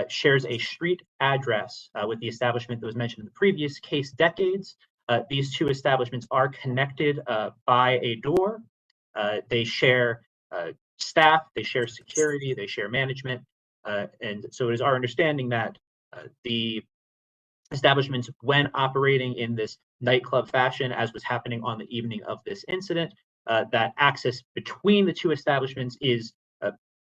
shares a street address with the establishment that was mentioned in the previous case, Decades. These two establishments are connected by a door. They share staff, they share security, they share management. And so it is our understanding that the establishments, when operating in this nightclub fashion, as was happening on the evening of this incident, that access between the two establishments is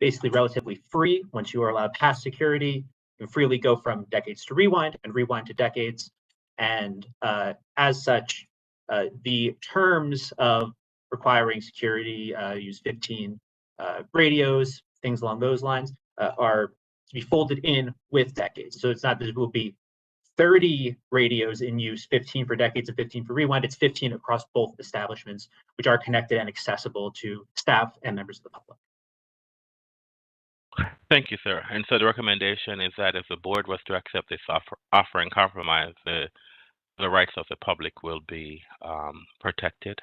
basically relatively free. Once you are allowed past security, you can freely go from Decades to Rewind and Rewind to Decades. And as such, the terms of requiring security, use 15 radios, things along those lines, are to be folded in with Decades. So it's not that it will be 30 radios in use, 15 for Decades and 15 for Rewind. It's 15 across both establishments, which are connected and accessible to staff and members of the public. Thank you, sir. And so the recommendation is that if the board was to accept this offer and compromise, the rights of the public will be protected.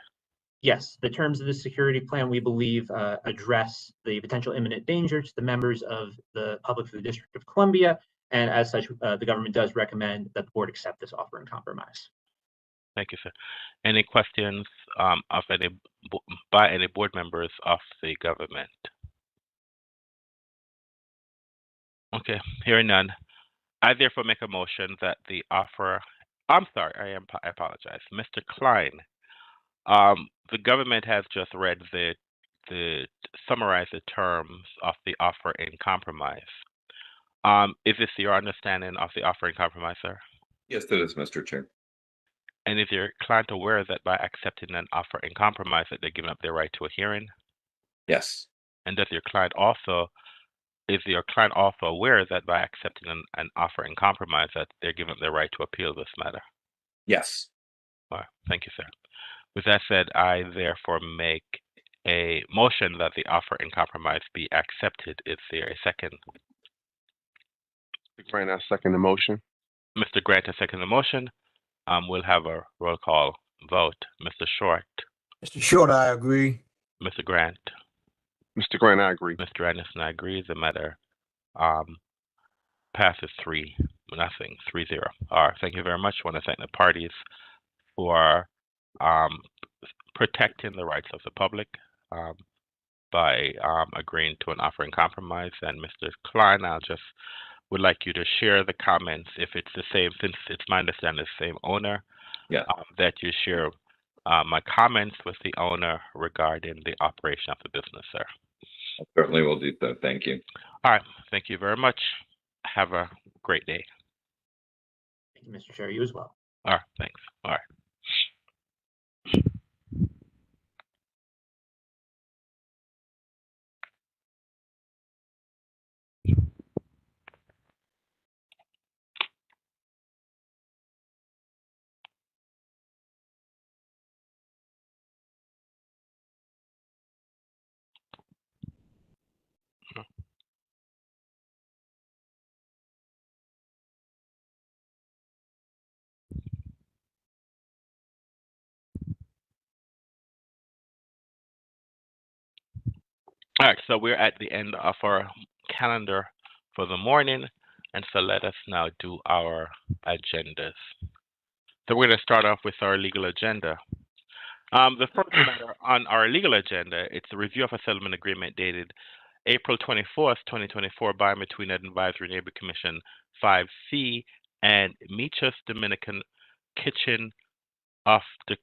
Yes, the terms of the security plan, we believe, address the potential imminent danger to the members of the public for the District of Columbia. And as such, the government does recommend that the board accept this offer and compromise. Thank you, sir. Any questions by any board members of the government? Okay, hearing none. I therefore make a motion that the offer. I'm sorry, I apologize, Mr. Klein. The government has just read the summarize the terms of the offer in compromise. Is this your understanding of the offer in compromise, sir? Yes, it is, Mr. Chair. And is your client aware that by accepting an offer in compromise that they're giving up their right to a hearing? Yes. And is your client also aware that by accepting an offer in compromise that they're giving up their right to appeal this matter? Yes. All right. Thank you, sir. With that said, I therefore make a motion that the offer in compromise be accepted. Is there a second? Mr. Grant, I second the motion. Mr. Grant has seconded the motion. We'll have a roll call vote. Mr. Short. Mr. Short, I agree. Mr. Grant. Mr. Grant, I agree. Mr. Anderson, I agree. The matter passes 3-0. All right. Thank you very much. I want to thank the parties for protecting the rights of the public by agreeing to an offer in compromise. And Mr. Klein, I just would like you to share the comments, if it's the same, since it's my understanding the same owner, that you share my comments with the owner regarding the operation of the business, sir. I certainly will do so. Thank you. All right. Thank you very much. Have a great day. Thank you, Mr. Chair. You as well. All right. Thanks. All right. All right, so we're at the end of our calendar for the morning, and so let us now do our agendas. So we're going to start off with our legal agenda. The first matter on our legal agenda, it's a review of a settlement agreement dated April 24th, 2024 by and between Advisory Neighborhood Commission 5C and Michas Dominican Kitchen of the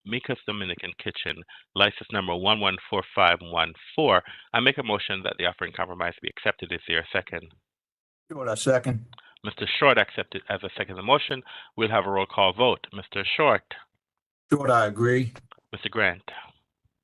Michas Dominican Kitchen, license number 114514. I make a motion that the offering compromise be accepted. Is there a second? Short, I second. Mr. Short accepted as a second the motion. We'll have a roll call vote. Mr. Short. Short, I agree. Mr. Grant.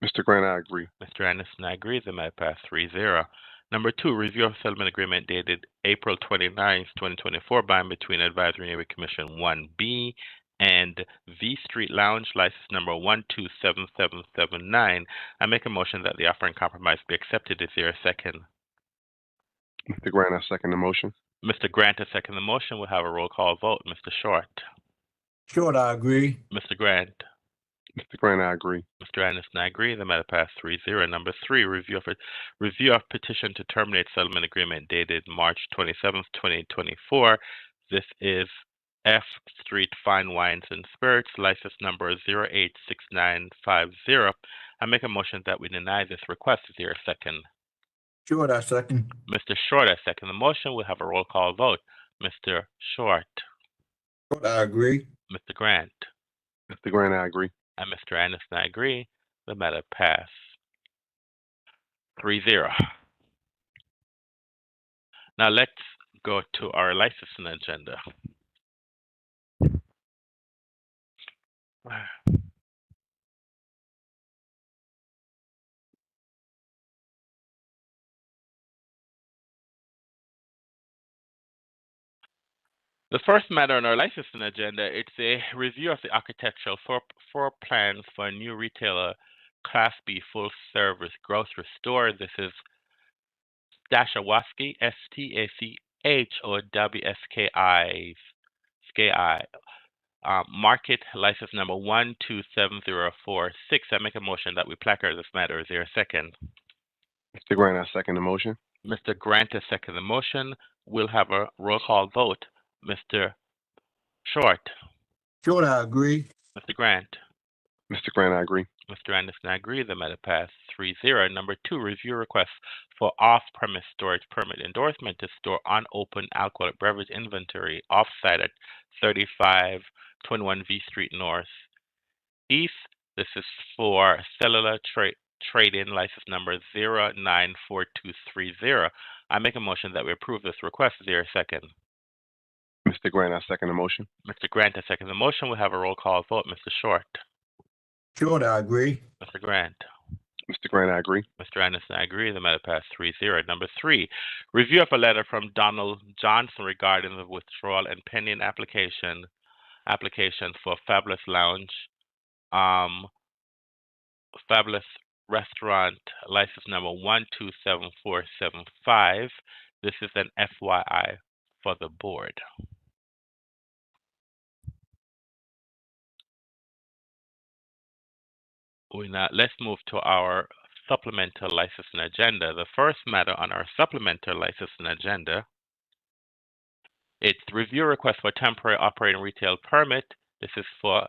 Mr. Grant, I agree. Mr. Anderson, I agree. The matter passed 3-0. Number 2, review of settlement agreement dated April 29th, 2024 by and between Advisory Neighborhood Commission 1B and V Street Lounge, license number 127779. I make a motion that the offer and compromise be accepted. Is there a second? Mr. Grant, I second the motion. Mr. Grant, I second the motion. We'll have a roll call vote. Mr. Short. Short, I agree. Mr. Grant. Mr. Grant, I agree. Mr. Anderson, I agree. The matter passed 3-0. Number 3, review of petition to terminate settlement agreement dated March 27th, 2024. This is F Street Fine Wines and Spirits, license number 086950. I make a motion that we deny this request. Is there a second? Short, I second. Mr. Short, I second the motion. We'll have a roll call vote. Mr. Short. Short, I agree. Mr. Grant. Mr. Grant, I agree. And Mr. Anderson, I agree. The matter passed 3-0. Now let's go to our licensing agenda. The first matter on our licensing agenda, it's a review of the architectural floor plans for a new retailer Class B full-service grocery store. This is Stashawaski, STACHOWSKI, market license number 127046. I make a motion that we placard this matter. Is there a second? Mr. Grant, I second the motion. Mr. Grant has seconded the motion. We'll have a roll call vote. Mr. Short. Short, I agree. Mr. Grant. Mr. Grant, I agree. Mr. Anderson, I agree. The matter passed 3-0. Number 2, review request for off-premise storage permit endorsement to store unopened alcoholic beverage inventory off-site at 3521 V Street North East. This is for cellular trade-in license number 094230. I make a motion that we approve this request. Is there a second? Mr. Grant, I second the motion. Mr. Grant, I second the motion. We'll have a roll call vote. Mr. Short. Short, I agree. Mr. Grant. Mr. Grant, I agree. Mr. Anderson, I agree. The matter passed 3-0. Number 3, review of a letter from Donald Johnson regarding the withdrawal and pending application for Fabulous Lounge, Fabulous Restaurant, license number 127475. This is an FYI for the board. Let's move to our supplemental licensing agenda. The first matter on our supplemental licensing agenda, it's review request for temporary operating retail permit. This is for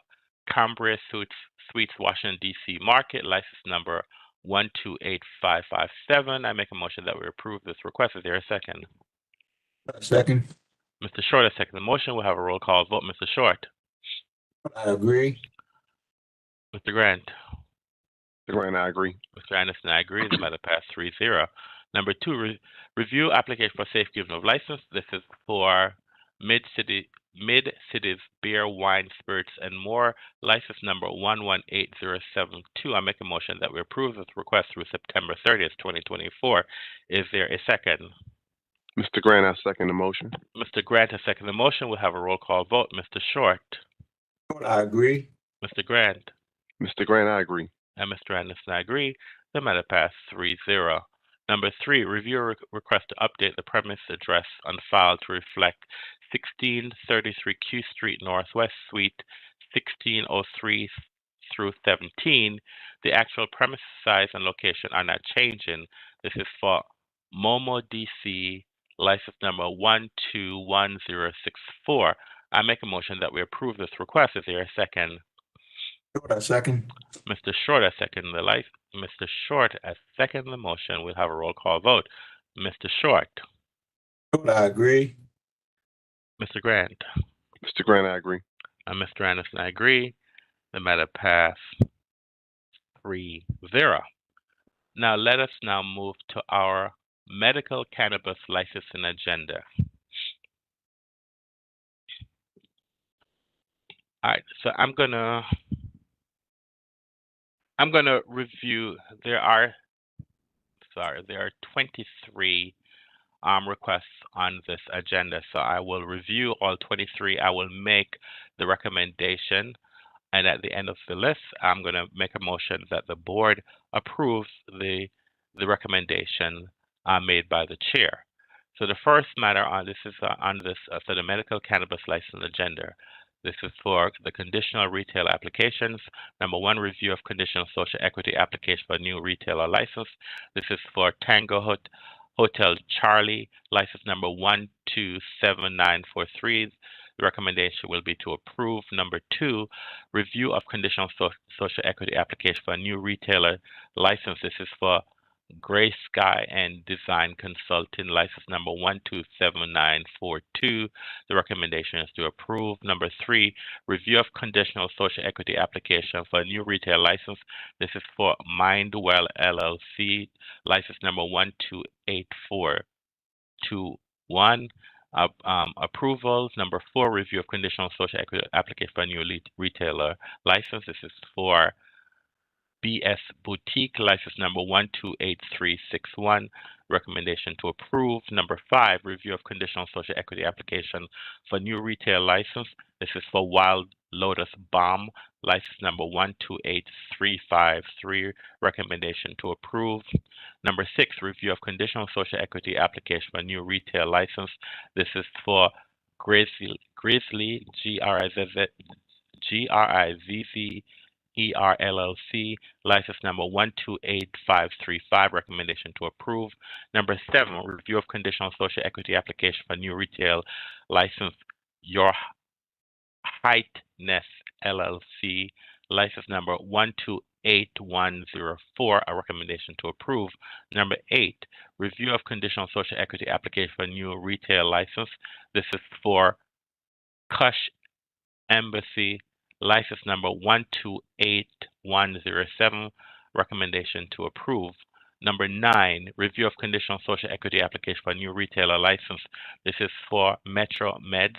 Cambria Suites, Washington, D.C. Market, license number 128557. I make a motion that we approve this request. Is there a second? Second. Mr. Short has seconded the motion. We'll have a roll call vote. Mr. Short. I agree. Mr. Grant. Mr. Grant, I agree. Mr. Anderson, I agree. The matter passed 3-0. Number 2, review application for safe giving of license. This is for Mid-Cities Beer, Wine, Spirits, and More, license number 118072. I make a motion that we approve this request through September 30th, 2024. Is there a second? Mr. Grant, I second the motion. Mr. Grant has seconded the motion. We'll have a roll call vote. Mr. Short. Short, I agree. Mr. Grant. Mr. Grant, I agree. And Mr. Anderson, I agree. The matter passed 3-0. Number 3, review request to update the premise address on file to reflect 1633 Q Street Northwest Suite 1603 through 17 The actual premise size and location are not changing. This is for Momo DC, license number 121064. I make a motion that we approve this request. Is there a second? Second. Mr. Short has seconded the Mr. Short has seconded the motion. We'll have a roll call vote. Mr. Short. I agree. Mr. Grant. Mr. Grant, I agree. Mr. Anderson, I agree. The matter passed 3-0. Now let us now move to our medical cannabis licensing agenda. All right, so I'm gonna review. There are 23 requests on this agenda. So I will review all 23. I will make the recommendation, and at the end of the list, I'm going to make a motion that the board approves the recommendation made by the chair. So the first matter on this is for the medical cannabis license agenda. This is for the conditional retail applications. Number 1, review of conditional social equity application for a new retailer license. This is for Tango Hotel Charlie, license number 127943. The recommendation will be to approve. Number 2, review of conditional social equity application for a new retailer license. This is for Gray Sky and Design Consulting, license number 127942. The recommendation is to approve. Number 3, review of conditional social equity application for a new retail license. This is for Mindwell LLC, license number 128421. Approvals. Number 4, review of conditional social equity application for a new retailer license. This is for BS Boutique, license number 128361. Recommendation to approve. Number 5, review of conditional social equity application for new retail license. This is for Wild Lotus Balm, license number 128353. Recommendation to approve. Number 6, review of conditional social equity application for new retail license. This is for Grizzly GRIZZ LLC, license number 128535. Recommendation to approve. Number 7, review of conditional social equity application for new retail license. Your Heightness LLC, license number 128104. A recommendation to approve. Number 8, review of conditional social equity application for new retail license. This is for Kush Embassy, license number 128107. Recommendation to approve. Number 9, review of conditional social equity application for a new retailer license. This is for Metro Meds,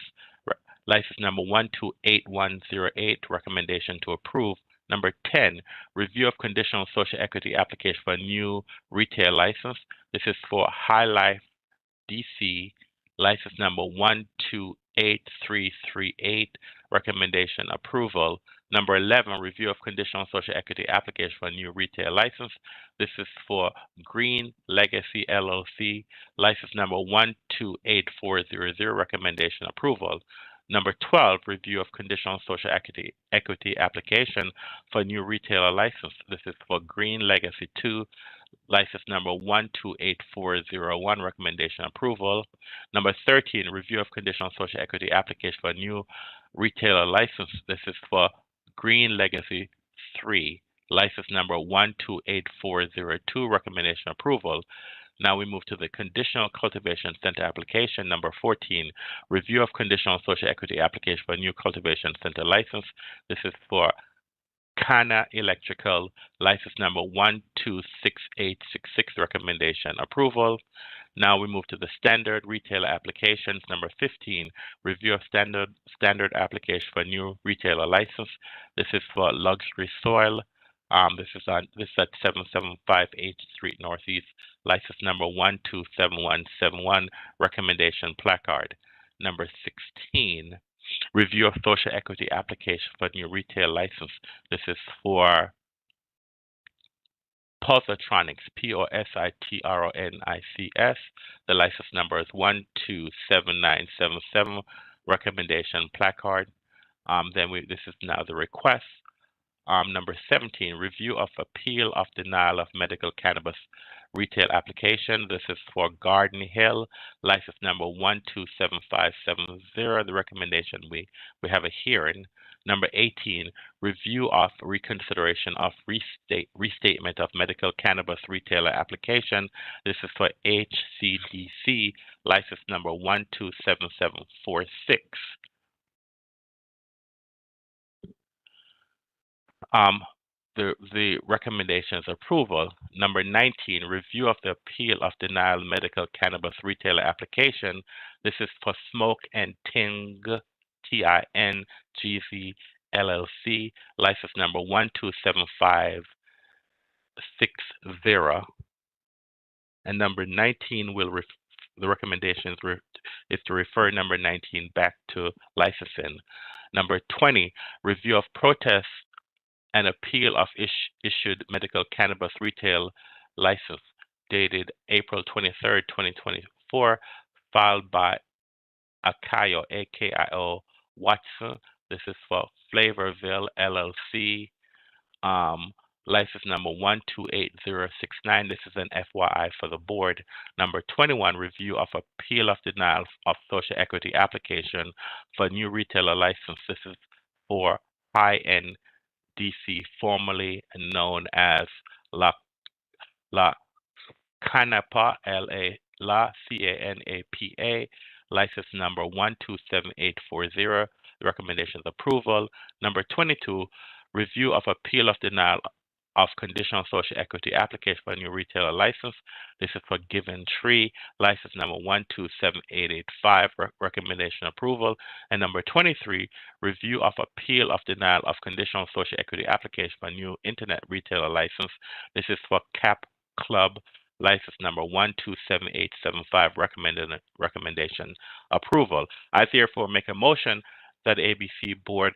license number 128108. Recommendation to approve. Number 10, review of conditional social equity application for a new retail license. This is for High Life DC, license number 128338. Recommendation approval. Number 11, review of conditional social equity application for a new retail license. This is for Green Legacy LLC, license number 128400. Recommendation approval. Number 12, review of conditional social equity application for a new retailer license. This is for Green Legacy 2, license number 128401. Recommendation approval. Number 13, review of conditional social equity application for a new retailer license. This is for Green Legacy 3, license number 128402. Recommendation approval. Now we move to the conditional cultivation center application. Number 14, review of conditional social equity application for a new cultivation center license. This is for Kana Electrical, license number 126866. Recommendation approval. Now we move to the standard retailer applications. Number 15, review of standard application for a new retailer license. This is for Luxury Soil. This is at 775 H Street Northeast, license number 127171. Recommendation placard. Number 16, review of social equity application for new retail license. This is for Positronics, Positronics. The license number is 127977. Recommendation placard. This is now the request Number 17, review of appeal of denial of medical cannabis retail application. This is for Garden Hill, license number 127570. The recommendation, we have a hearing. Number 18, review of reconsideration of restatement of medical cannabis retailer application. This is for HCDC, license number 127746. The recommendation is approval. Number 19, review of the appeal of denial medical cannabis retailer application. This is for Smoke and Ting, TINGZ LLC, license number 127560. And number 19 the recommendation is to refer number 19 back to licensing. Number 20, review of protest and appeal of issued medical cannabis retail license dated April 23rd, 2024, filed by AKIO, AKIO Watson. This is for Flavorville LLC, license number 128069. This is an FYI for the board. Number 21, review of appeal of denial of social equity application for new retailer license. This is for High-End DC, formerly known as La Canapa, La CANAPA, license number 127840. The recommendation is approval. Number 22, review of appeal of denial of conditional social equity application for a new retailer license. This is for Given Tree, license number 127885, recommendation approval. And number 23, review of appeal of denial of conditional social equity application for a new internet retailer license. This is for Cap Club, license number 127875, recommendation approval. I therefore make a motion that ABC board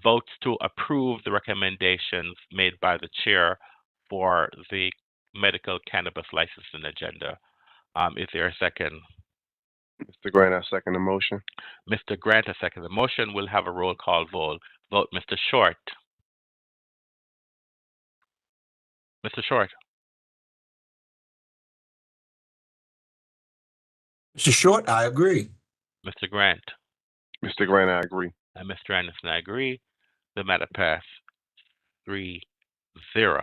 votes to approve the recommendations made by the chair for the medical cannabis licensing agenda. Is there a second? Mr. Grant, I second the motion. Mr. Grant, I second the motion. We'll have a roll call vote. Mr. Short. Mr. Short. Mr. Short, I agree. Mr. Grant. Mr. Grant, I agree. And Mr. Anderson, I agree. The matter passed 3-0. All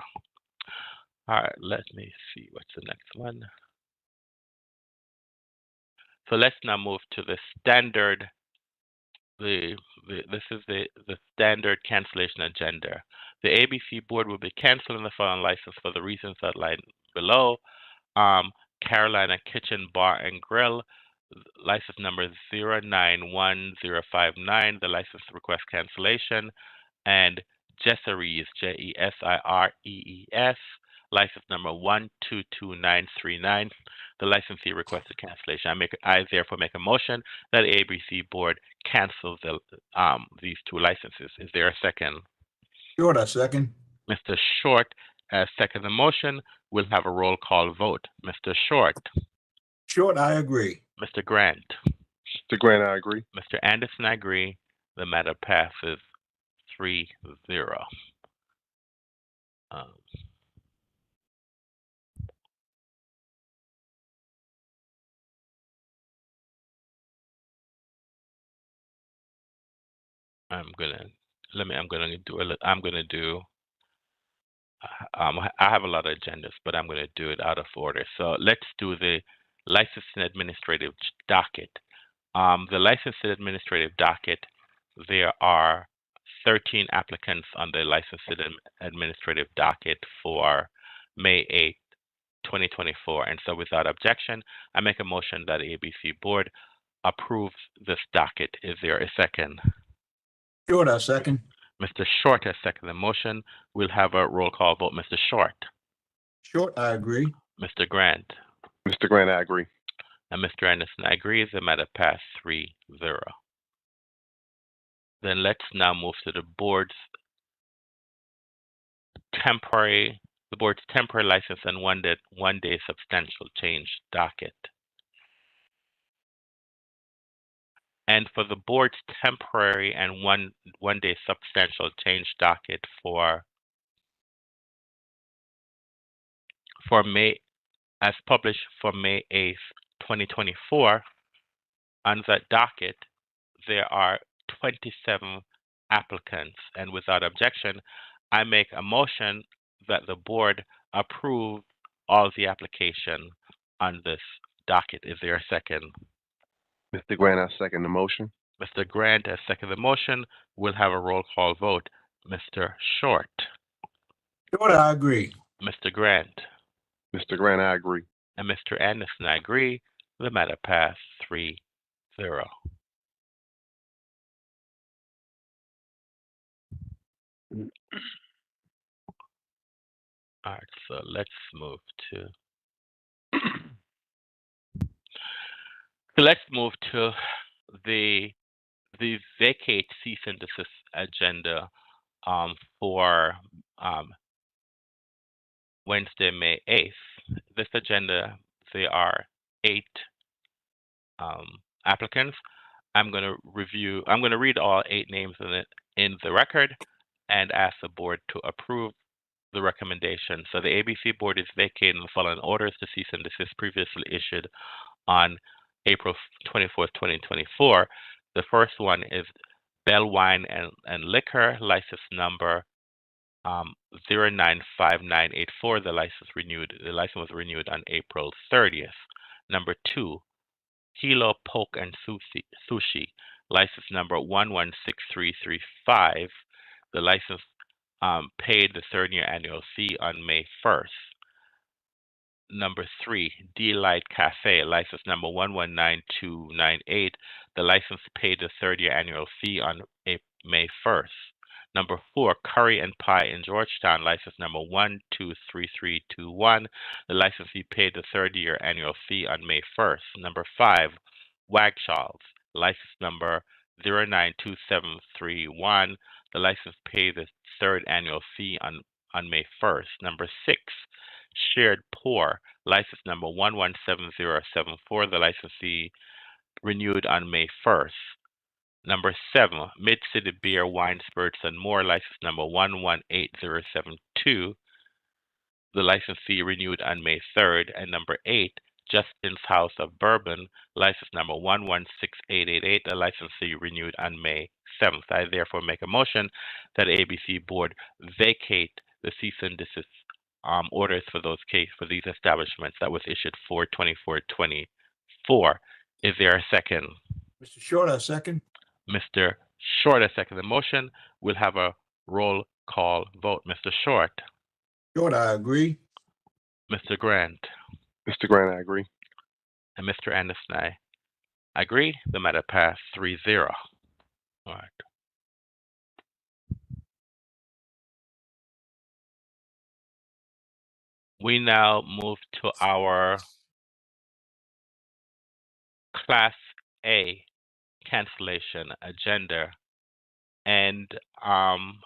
right, let me see what's the next one. So let's now move to the standard. This is the standard cancellation agenda. The ABC board will be canceling the following license for the reasons outlined below. Carolina Kitchen Bar and Grill, license number 091059, the license request cancellation, and Jesseries, JESIREES, license number 122939, the licensee requested cancellation. I therefore make a motion that the ABC board cancels these two licenses. Is there a second? Short, I second. Mr. Short second the motion. We'll have a roll call vote. Mr. Short. Short, I agree. Mr. Grant. Mr. Grant, I agree. Mr. Anderson, I agree. The matter passes 3-0. I have a lot of agendas, but I'm going to do it out of order. So let's do the licensing administrative docket. The licensing administrative docket, there are 13 applicants on the licensing administrative docket for May 8th, 2024. And so without objection, I make a motion that the ABC board approves this docket. Is there a second? Short, I second. Mr. Short has seconded the motion. We'll have a roll call vote. Mr. Short. Short, I agree. Mr. Grant. Mr. Grant, I agree. And Mr. Anderson, I agree. The matter passed 3-0. Then let's now move to the board's temporary license and one-day substantial change docket. And for the board's temporary and one-day substantial change docket for May, as published for May 8th, 2024, on that docket, there are 27 applicants, and without objection, I make a motion that the board approve all the application on this docket. Is there a second? Mr. Grant, I second the motion. Mr. Grant has seconded the motion. We'll have a roll call vote. Mr. Short. Short, I agree. Mr. Grant. Mr. Grant, I agree. And Mr. Anderson, I agree. The matter passed 3-0. All right, so let's move to the vacate cease and desist agenda for Wednesday, May 8th. This agenda, there are 8 applicants. I'm going to read all 8 names in the record and ask the board to approve the recommendation. So the ABC board is vacating the following orders to cease and desist previously issued on April 24th, 2024. The first one is Bell Wine and Liquor, license number 095984. The license was renewed on April 30th. Number 2, Kilo Poke and Sushi, license number 116335. The license paid the 3rd-year annual fee on May 1st. Number 3, D-Light Cafe, license number 119298. The license paid the 3rd-year annual fee on May 1st. Number 4, Curry and Pie in Georgetown, license number 123321. The license fee paid the 3rd-year annual fee on May 1st. Number 5, Wagshaw's, license number 092731. The license paid the 3rd annual fee on May 1st. Number 6, Shared Pour, license number 117074. The license fee renewed on May 1st. Number 7, Mid-City Beer, Wine, Spirits, and More, license number 118072. The license fee renewed on May 3rd. And number 8, Justin's House of Bourbon, license number 116888. The license fee renewed on May 7th. I therefore make a motion that ABC Board vacate the cease and desist orders for these establishments that was issued 4/24/24. Is there a second? Mr. Short, I second. Mr. Short has seconded the motion. We'll have a roll call vote. Mr. Short. Short, I agree. Mr. Grant. Mr. Grant, I agree. And Mr. Anderson, I agree. The matter passed 3-0. All right. We now move to our Class A cancellation agenda, and I'm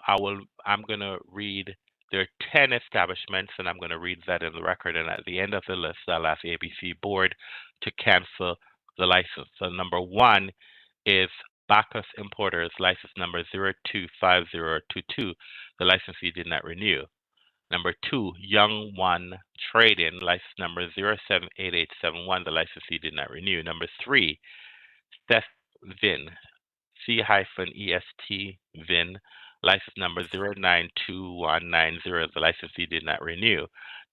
going to read. There are 10 establishments, and I'm going to read that in the record. And at the end of the list, I'll ask the ABC Board to cancel the license. So number 1 is Bacchus Importers, license number 025022. The license fee did not renew. Number 2, Young One Trade-In, license number 078871. The license fee did not renew. Number 3, Seth Vin, C-EST Vin, license number 092190. The license fee did not renew.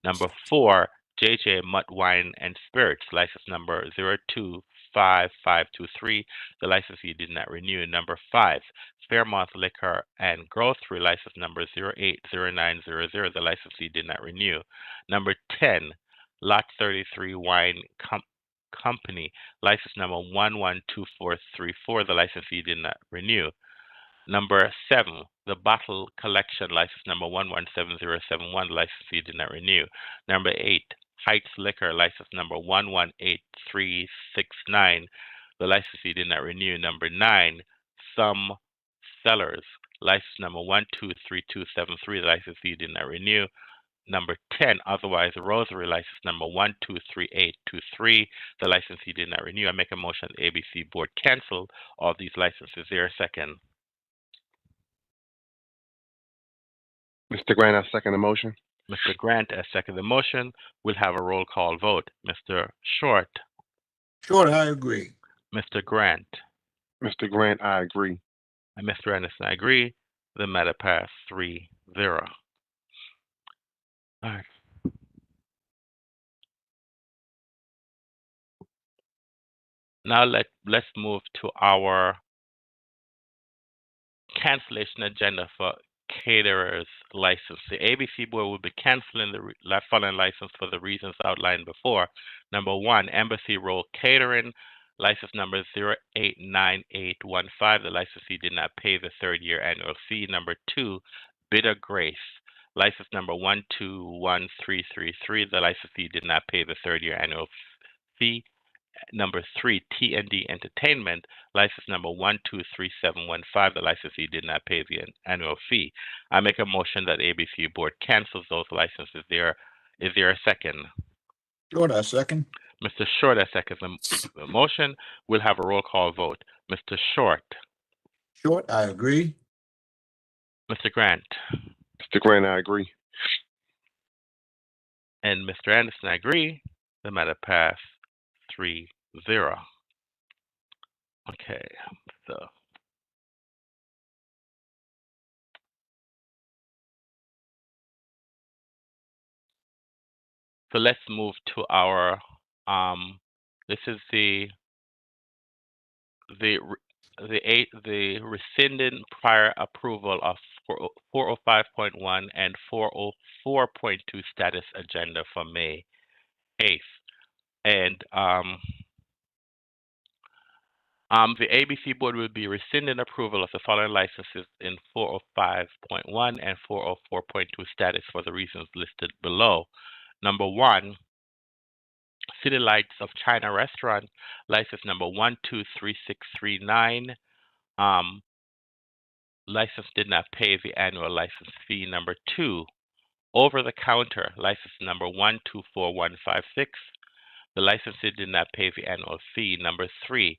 Number 4, JJ Mutt Wine and Spirits, license number 025523. The license fee did not renew. Number 5, Fairmount Liquor and Grocery, license number 080900. The license fee did not renew. Number 10, Lot 33 Wine Company, license number 112434. The license fee did not renew. Number 7, The Bottle Collection, license number 117071. The license fee did not renew. Number 8, Heights Liquor, license number 118369. The license fee did not renew. Number 9, Some Sellers, license number 123273. The license fee did not renew. Number 10, otherwise Rosary, license number 123823. The licensee did not renew. I make a motion the ABC board cancel all these licenses. Is there a second? Mr. Grant, I second the motion. Mr. Grant has seconded the motion. We'll have a roll call vote. Mr. Short. Short, I agree. Mr. Grant. Mr. Grant, I agree. And Mr. Anderson, I agree. The matter passed 3-0. All right. Now let's move to our cancellation agenda for caterers license. The ABC board will be canceling the following license for the reasons outlined before. Number 1, Embassy Roll Catering, license number 089815. The licensee did not pay the third-year annual fee. Number 2, Bitter Grace, license number 121333. The licensee did not pay the third-year annual fee. Number 3, T&D Entertainment, license number 123715. The licensee did not pay the annual fee. I make a motion that ABC board cancels those licenses. Is there a second? Short, I second. Mr. Short, I second the motion. We'll have a roll call vote. Mr. Short. Short, I agree. Mr. Grant. Mr. Grant, I agree. And Mr. Anderson, I agree. The matter passed 3-0. Okay, so let's move to our this is the rescinded prior approval of 405.1 and 404.2 status agenda for May 8th. And the ABC board will be rescinding approval of the following licenses in 405.1 and 404.2 status for the reasons listed below. Number 1, City Lights of China Restaurant, license number 123639. License did not pay the annual license fee. Number 2, Over the Counter, license number 124156. The licensee did not pay the annual fee. Number 3,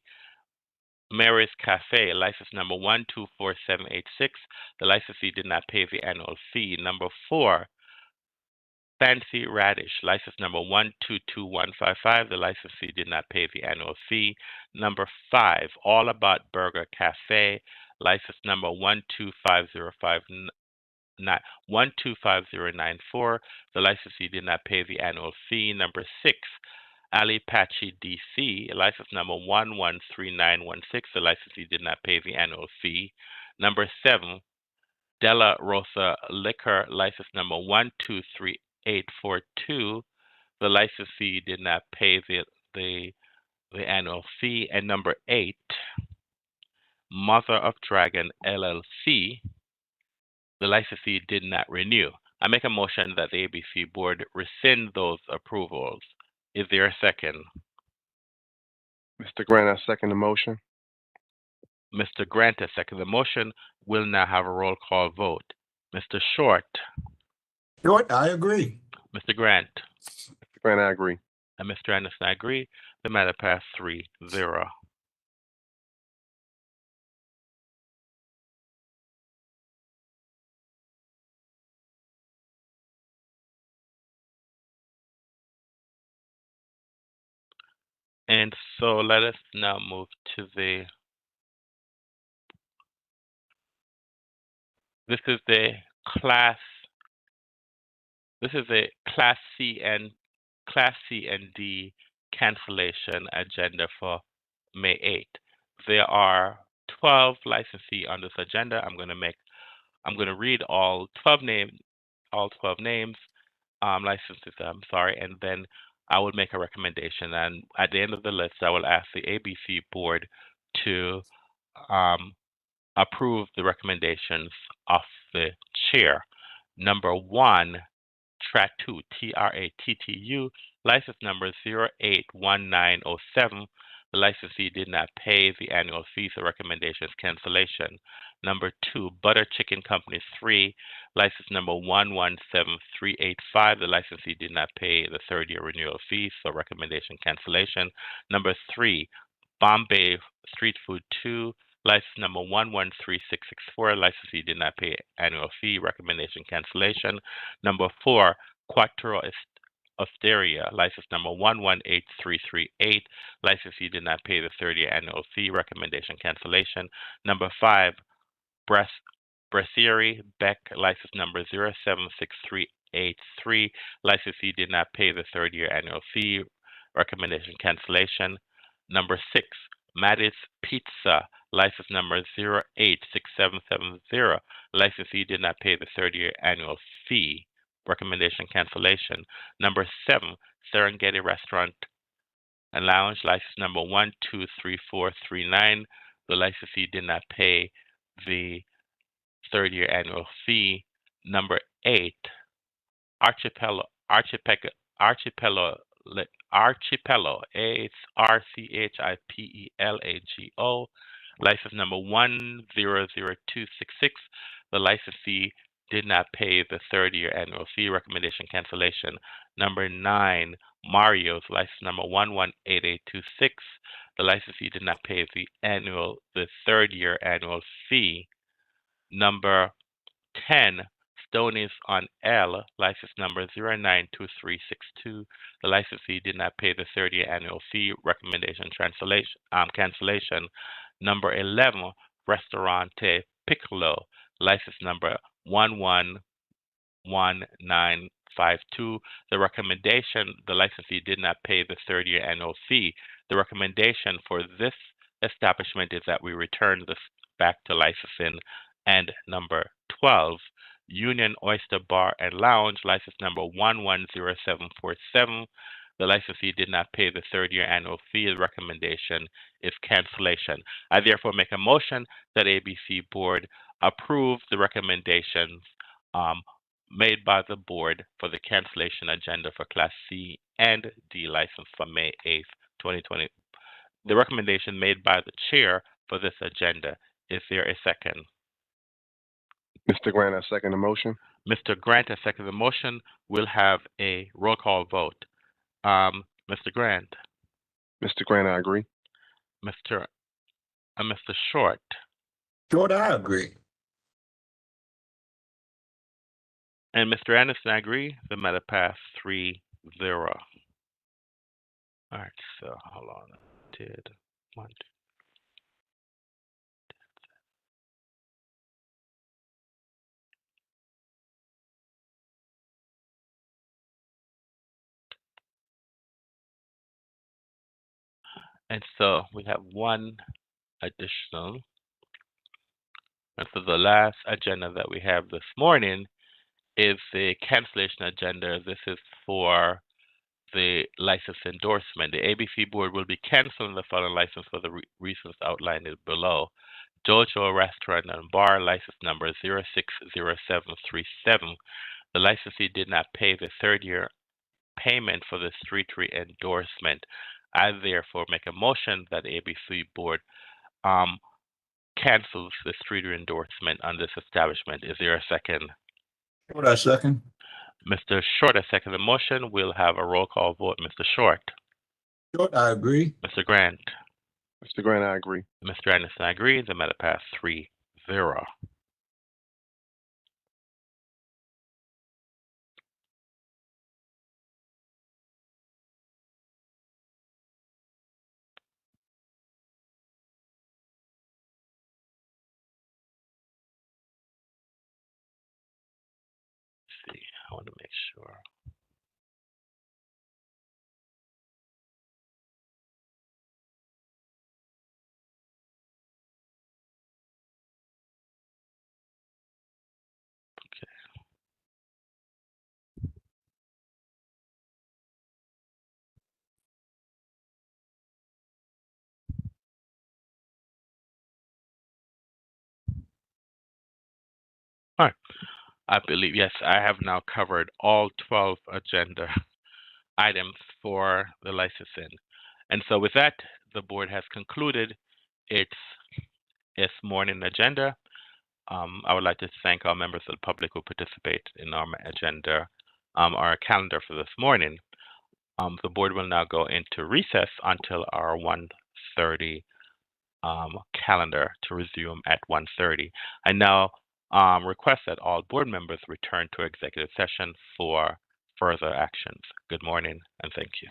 Mary's Cafe, license number 124786. The licensee did not pay the annual fee. Number 4, Fancy Radish, license number 122155. The licensee did not pay the annual fee. Number 5, All About Burger Cafe, license number 125094. The licensee did not pay the annual fee. Number 6, Ali Pachi DC, license number 113916. The licensee did not pay the annual fee. Number 7, Della Rosa Liquor, license number 123842. The licensee did not pay the annual fee. And number 8, Mother of Dragon LLC. The licensee did not renew. I make a motion that the ABC board rescind those approvals. Is there a second? Mr. Grant, I second the motion. Mr. Grant has seconded the motion. We'll now have a roll call vote. Mr. Short. Short, I agree. Mr. Grant. Mr. Grant, I agree. And Mr. Anderson, I agree. The matter passed 3-0. And so let us now move to this is a Class C and D cancellation agenda for May 8th. There are 12 licensees on this agenda. I'm going to read all 12 names, licenses, and then I will make a recommendation. And at the end of the list, I will ask the ABC board to approve the recommendations of the chair. Number 1, Tratu, TRATTU, license number 081907. The licensee did not pay the annual fee, so recommendation is cancellation. Number 2, Butter Chicken Company 3, license number 117385. The licensee did not pay the third-year renewal fee, so recommendation cancellation. Number 3, Bombay Street Food 2, license number 113664. Licensee did not pay annual fee, recommendation cancellation. Number 4, Quattro Osteria, license number 118338. Licensee did not pay the 30-year annual fee, recommendation cancellation. Number 5, Brasserie Beck, license number 076383. Licensee did not pay the third-year annual fee, recommendation cancellation. Number 6, Maddie's Pizza, license number 086770. Licensee did not pay the third-year annual fee, recommendation cancellation. Number 7, Serengeti Restaurant and Lounge, license number 123439. The licensee did not pay the third-year annual fee. Number 8, Archipelago, it's Archipelago, license number 100266. The licensee did not pay the third-year annual fee, recommendation cancellation. Number 9, Mario's, license number 118826. The licensee did not pay the third-year annual fee. Number 10, Stoney's on L, license number 092362. The licensee did not pay the 30-year annual fee, recommendation cancellation. Number 11, Restaurante Piccolo, license number 111952. The licensee did not pay the third-year annual fee. The recommendation for this establishment is that we return this back to licensing. And number 12, Union Oyster Bar and Lounge, license number 110747. The licensee did not pay the third-year annual fee. The recommendation is cancellation. I therefore make a motion that ABC Board approve the recommendations made by the Board for the cancellation agenda for Class C and D license for May 8th, 2020. The recommendation made by the Chair for this agenda. Is there a second? Mr. Grant, I second the motion. Mr. Grant has seconded the motion. We'll have a roll call vote. Mr. Grant. Mr. Grant, I agree. Mr. Short. Short, I agree. And Mr. Anderson, I agree. The matter passed 3-0. All right, so hold on. Did 1, 2. And so we have one additional. And so the last agenda that we have this morning is the cancellation agenda. This is for the license endorsement. The ABC Board will be canceling the following license for the reasons outlined below. Jojo Restaurant and Bar, license number 060737. The licensee did not pay the third-year payment for the street re-endorsement. I therefore make a motion that the ABC Board cancels the street re-endorsement on this establishment. Is there a second? Short, I second. Mr. Short has seconded the motion. We'll have a roll call vote. Mr. Short. Short, I agree. Mr. Grant. Mr. Grant, I agree. Mr. Anderson, I agree. The matter passed 3-0. See, I want to make sure. All right. I believe, yes, I have now covered all 12 agenda items for the licensing. And so with that, the board has concluded its morning agenda. I would like to thank all members of the public who participate in our agenda, our calendar for this morning. The board will now go into recess until our 1:30 calendar to resume at 1:30. I now request that all board members return to executive session for further actions. Good morning and thank you.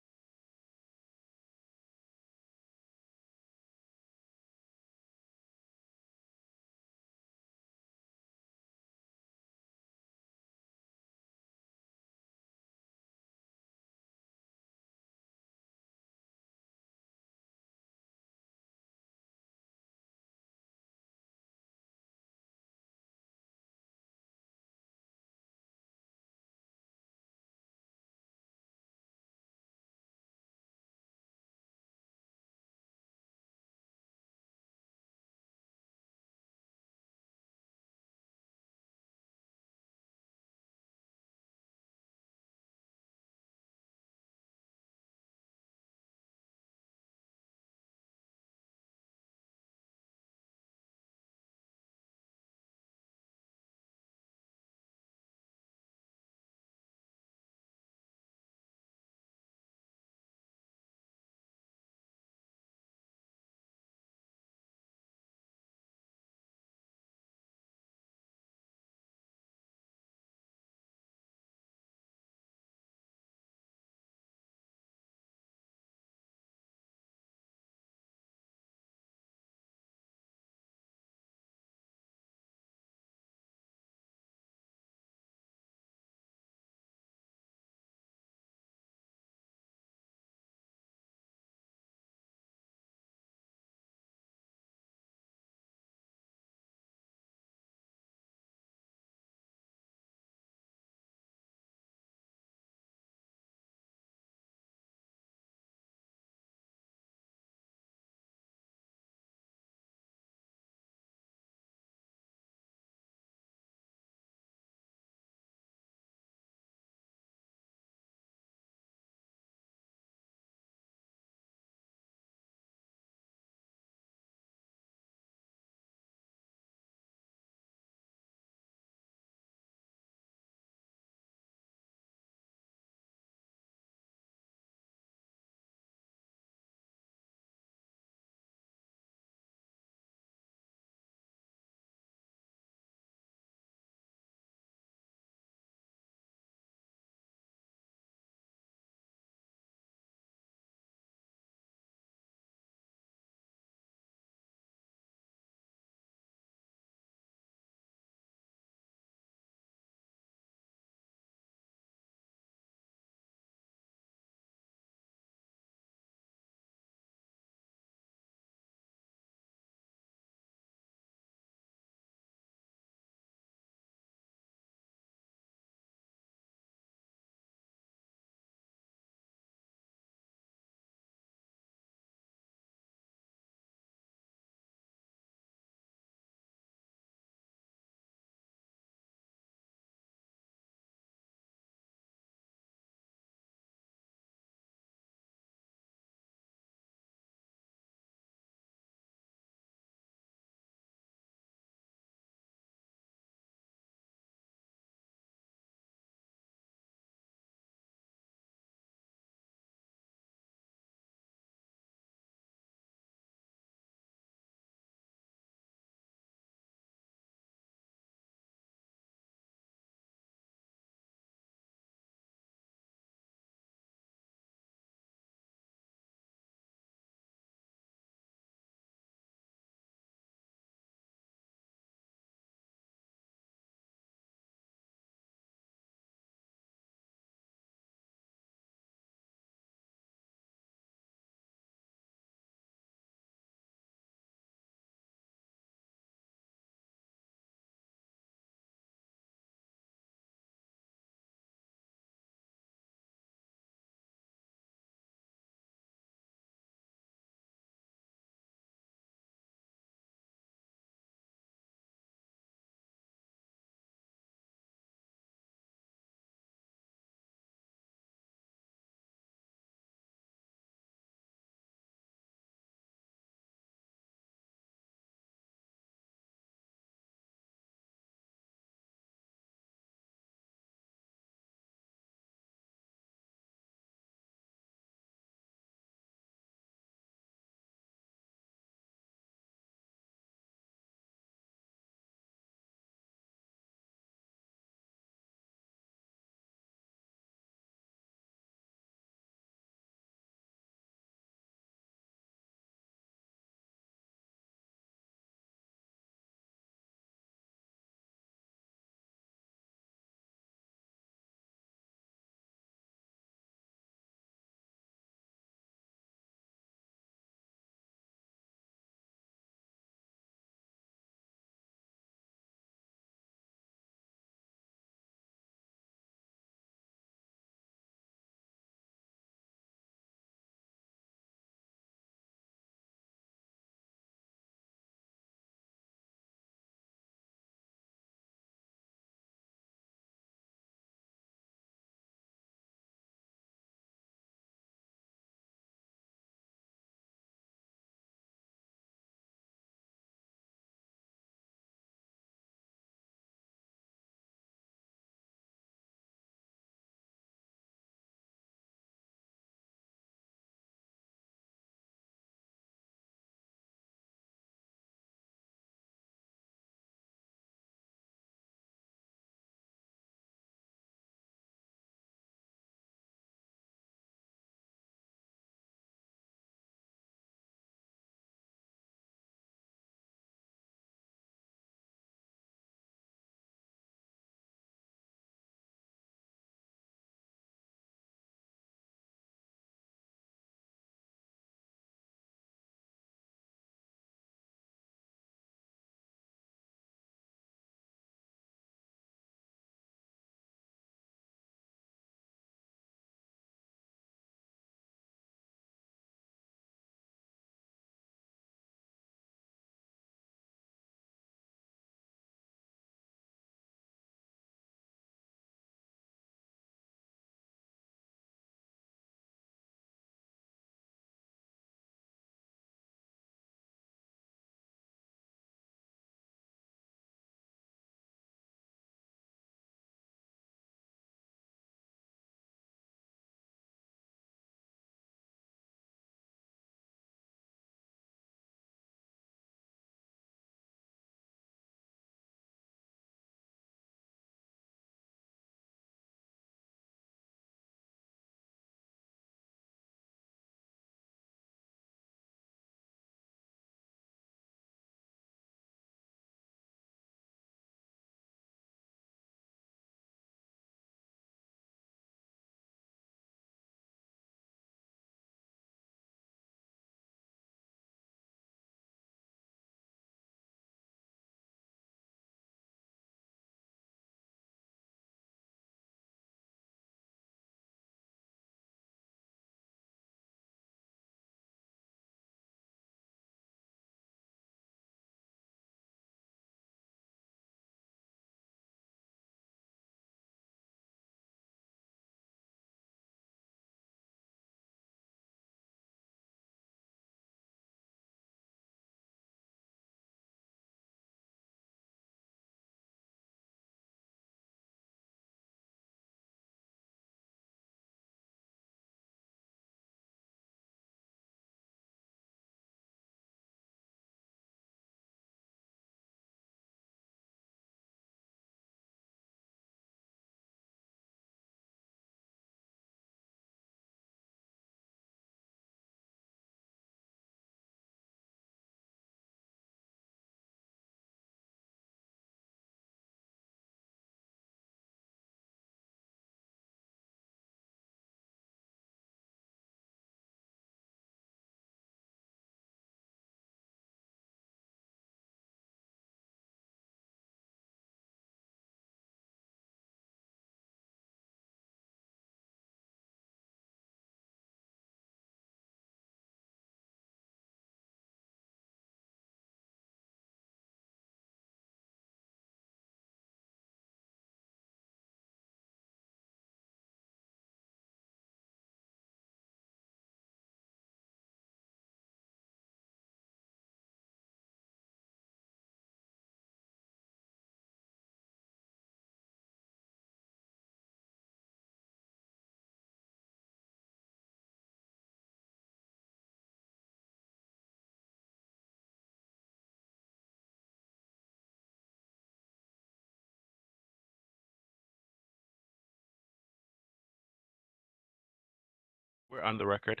We're on the record.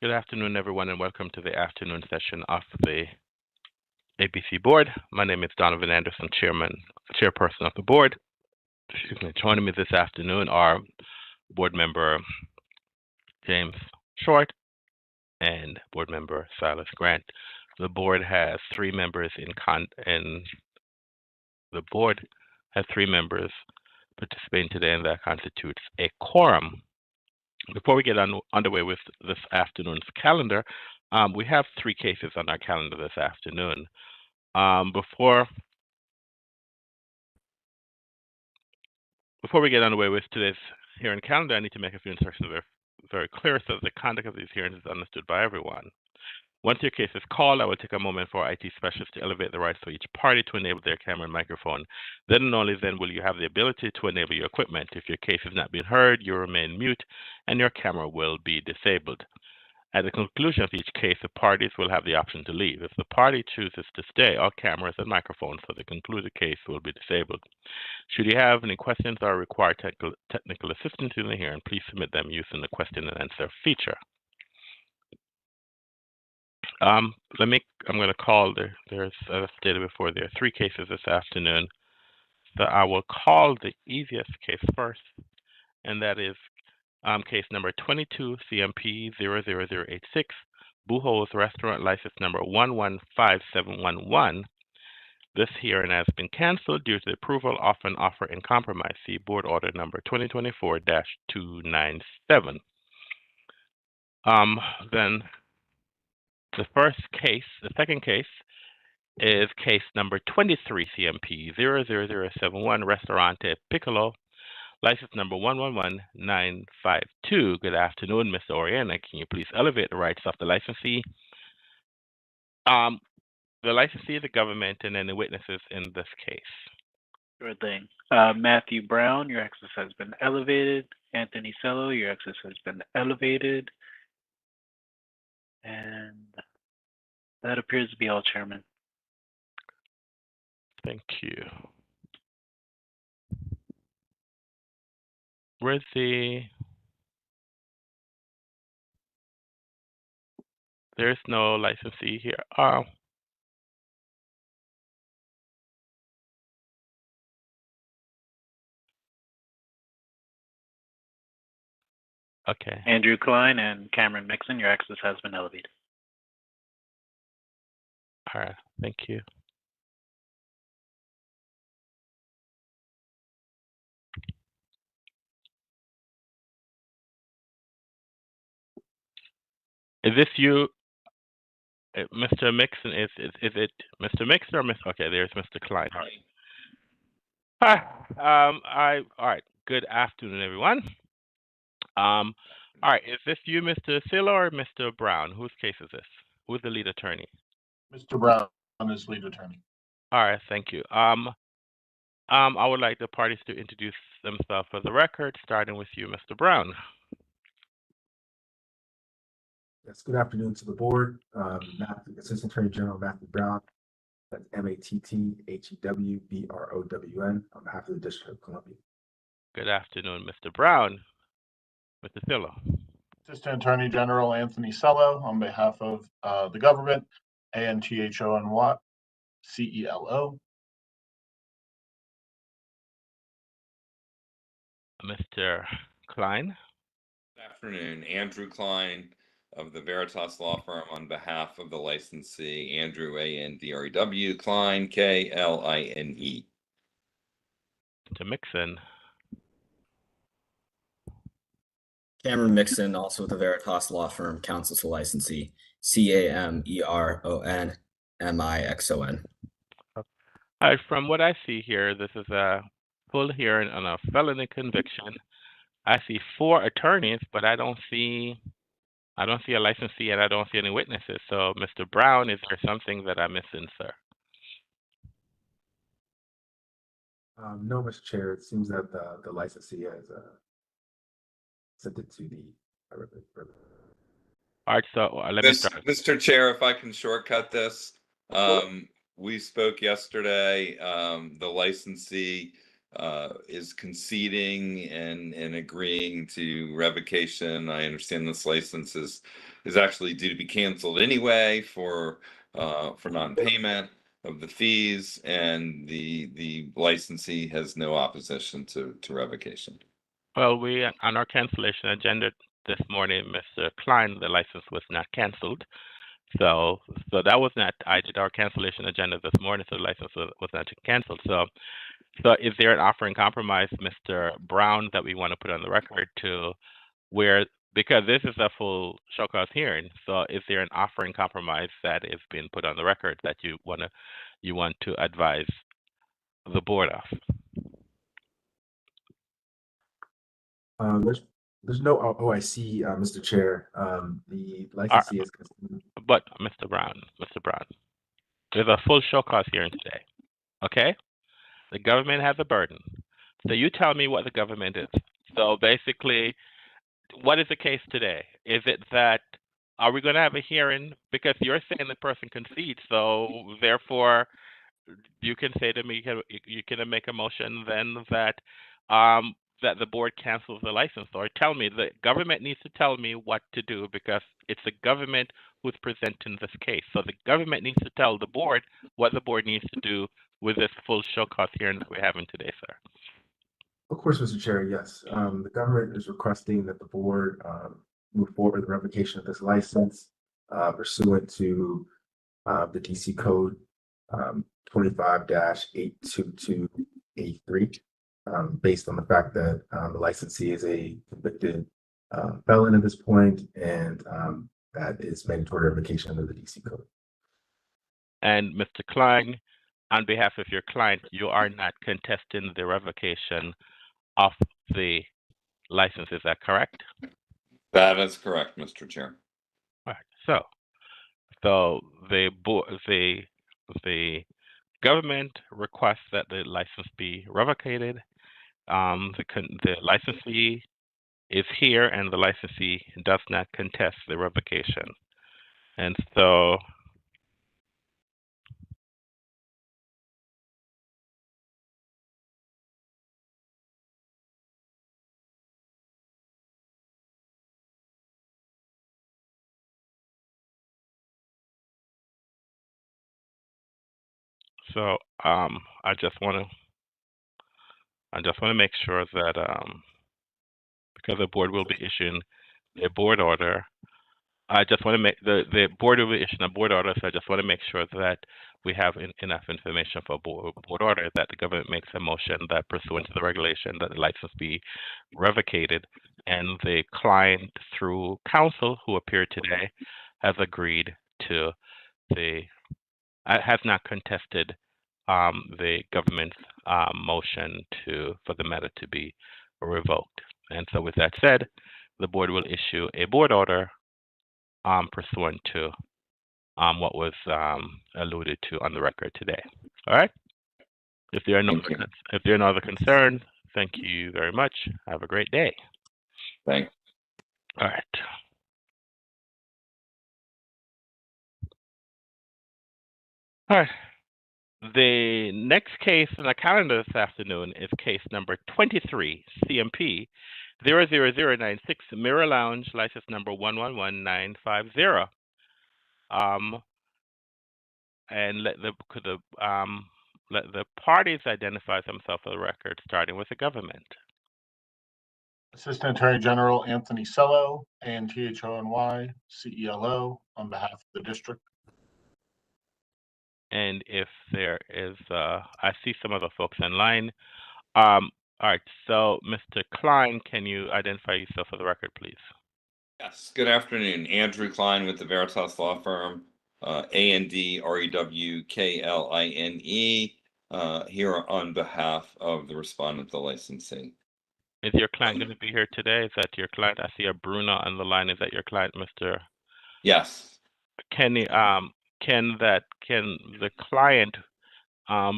Good afternoon, everyone, and welcome to the afternoon session of the ABC board. My name is Donovan Anderson, chairperson of the board. Excuse me. Joining me this afternoon are board member James Short and board member Silas Grant. The board has three members participating today, and that constitutes a quorum. Before we get underway with this afternoon's calendar, we have three cases on our calendar this afternoon. Before we get underway with today's hearing calendar, I need to make a few instructions very clear so that the conduct of these hearings is understood by everyone. Once your case is called, I will take a moment for IT specialists to elevate the rights for each party to enable their camera and microphone. Then and only then will you have the ability to enable your equipment. If your case is not being heard, you remain mute and your camera will be disabled. At the conclusion of each case, the parties will have the option to leave. If the party chooses to stay, all cameras and microphones for the concluded case will be disabled. Should you have any questions or require technical assistance in the hearing, please submit them using the question and answer feature. I'm going to call, there's, as stated before, there are three cases this afternoon. So I will call the easiest case first, and that is case number 22 CMP 00086, Bujo's Restaurant License number 115711. This hearing has been canceled due to the approval of an offer in compromise. See Board Order number 2024-297. Then the second case is case number 23 CMP 00071, Restaurante Piccolo, license number 111952. Good afternoon, Mr. Oriana. Can you please elevate the rights of the licensee, the government, and any witnesses in this case? Sure thing. Matthew Brown, your access has been elevated. Anthony Cello, your access has been elevated. And that appears to be all, Chairman. Thank you. Where's there's no licensee here. Okay. Andrew Klein and Cameron Mixon, your access has been elevated. All right. Thank you. Is this you, Mr. Mixon? Is it Mr. Mixon or Mr.? Okay, there's Mr. Klein. Hi. All right. Good afternoon, everyone. All right. Is this you, Mr. Silla, or Mr. Brown? Whose case is this? Who's the lead attorney? Mr. Brown is lead attorney. All right. Thank you. I would like the parties to introduce themselves for the record, starting with you, Mr. Brown. Yes, good afternoon to the board. Assistant Attorney General Matthew Brown, that's MATTHEWBROWN, on behalf of the District of Columbia. Good afternoon, Mr. Brown. Mr. Thillo. Assistant Attorney General Anthony Cello, on behalf of the government, ANTHONY CELO. Mr. Klein. Good afternoon, Andrew Klein of the Veritas Law Firm, on behalf of the licensee Andrew ANDREW Klein, KLINE. Mr. Mixon. Cameron Mixon, also with the Veritas Law Firm, counsel to licensee CAMERON MIXON. All right, from what I see here, this is a full hearing on a felony conviction. I see 4 attorneys, but I don't see a licensee and I don't see any witnesses. So, Mr. Brown, is there something that I'm missing, sir? No, Mr. Chair. It seems that the licensee has sent it to the. All right, so let me start. Mr. Chair, if I can shortcut this, we spoke yesterday. The licensee is conceding and agreeing to revocation. I understand this license is actually due to be canceled anyway for non-payment of the fees, and the licensee has no opposition to revocation. Well, we on our cancellation agenda this morning, Mr. Klein, the license was not canceled. So that was not, I did our cancellation agenda this morning, so the license was not canceled. So is there an offer in compromise, Mr. Brown, that we want to put on the record to where, because this is a full show cause hearing, so is there an offer in compromise that is being put on the record that you want to advise the board of? There's no OIC, Mr. Chair. The licensee is. But Mr. Brown, there's a full show cause hearing today. Okay? The government has a burden. So you tell me what the government is. So basically, what is the case today? Is it that, are we going to have a hearing? Because you're saying the person concedes, so therefore you can say to me, you can make a motion then that that the board cancels the license, or tell me, the government needs to tell me what to do because it's the government who's presenting this case. So the government needs to tell the board what the board needs to do with this full show cause hearing that we're having today, sir. Of course, Mr. Chair, yes. The government is requesting that the board move forward with the revocation of this license pursuant to the DC Code 25-822A3, based on the fact that the licensee is a convicted felon at this point, and that is mandatory revocation under the DC Code. And Mr. Klein, on behalf of your client, you are not contesting the revocation of the license. Is that correct? That is correct, Mr. Chair. All right. So the government requests that the license be revocated. The licensee is here, and the licensee does not contest the revocation. And so I just want to make sure that because the board will be issuing a board order, I just want to make the board will be issuing a board order. So I just want to make sure that we have enough information for board order, that the government makes a motion that pursuant to the regulation that the license be revocated, and the client through counsel who appeared today has agreed to has not contested the government's motion for the matter to be revoked. And so with that said, the board will issue a board order pursuant to what was alluded to on the record today. All right? If there are no other concerns, thank you very much. Have a great day. Thanks. All right. All right. The next case on the calendar this afternoon is case number 23, CMP 00096, Mirror Lounge, license number 111950. And let the parties identify themselves for the record, starting with the government. Assistant Attorney General Anthony Cello, ANTHONY, CELO, on behalf of the district. And if there is, I see some other folks in line. All right, so Mr. Klein, can you identify yourself for the record, please? Yes, good afternoon. Andrew Klein with the Veritas Law Firm, ANDREWKLINE, here on behalf of the respondent, the licensee. Is your client going to be here today? Is that your client? I see a Bruno on the line. Is that your client, Mr.? Yes. Can the client,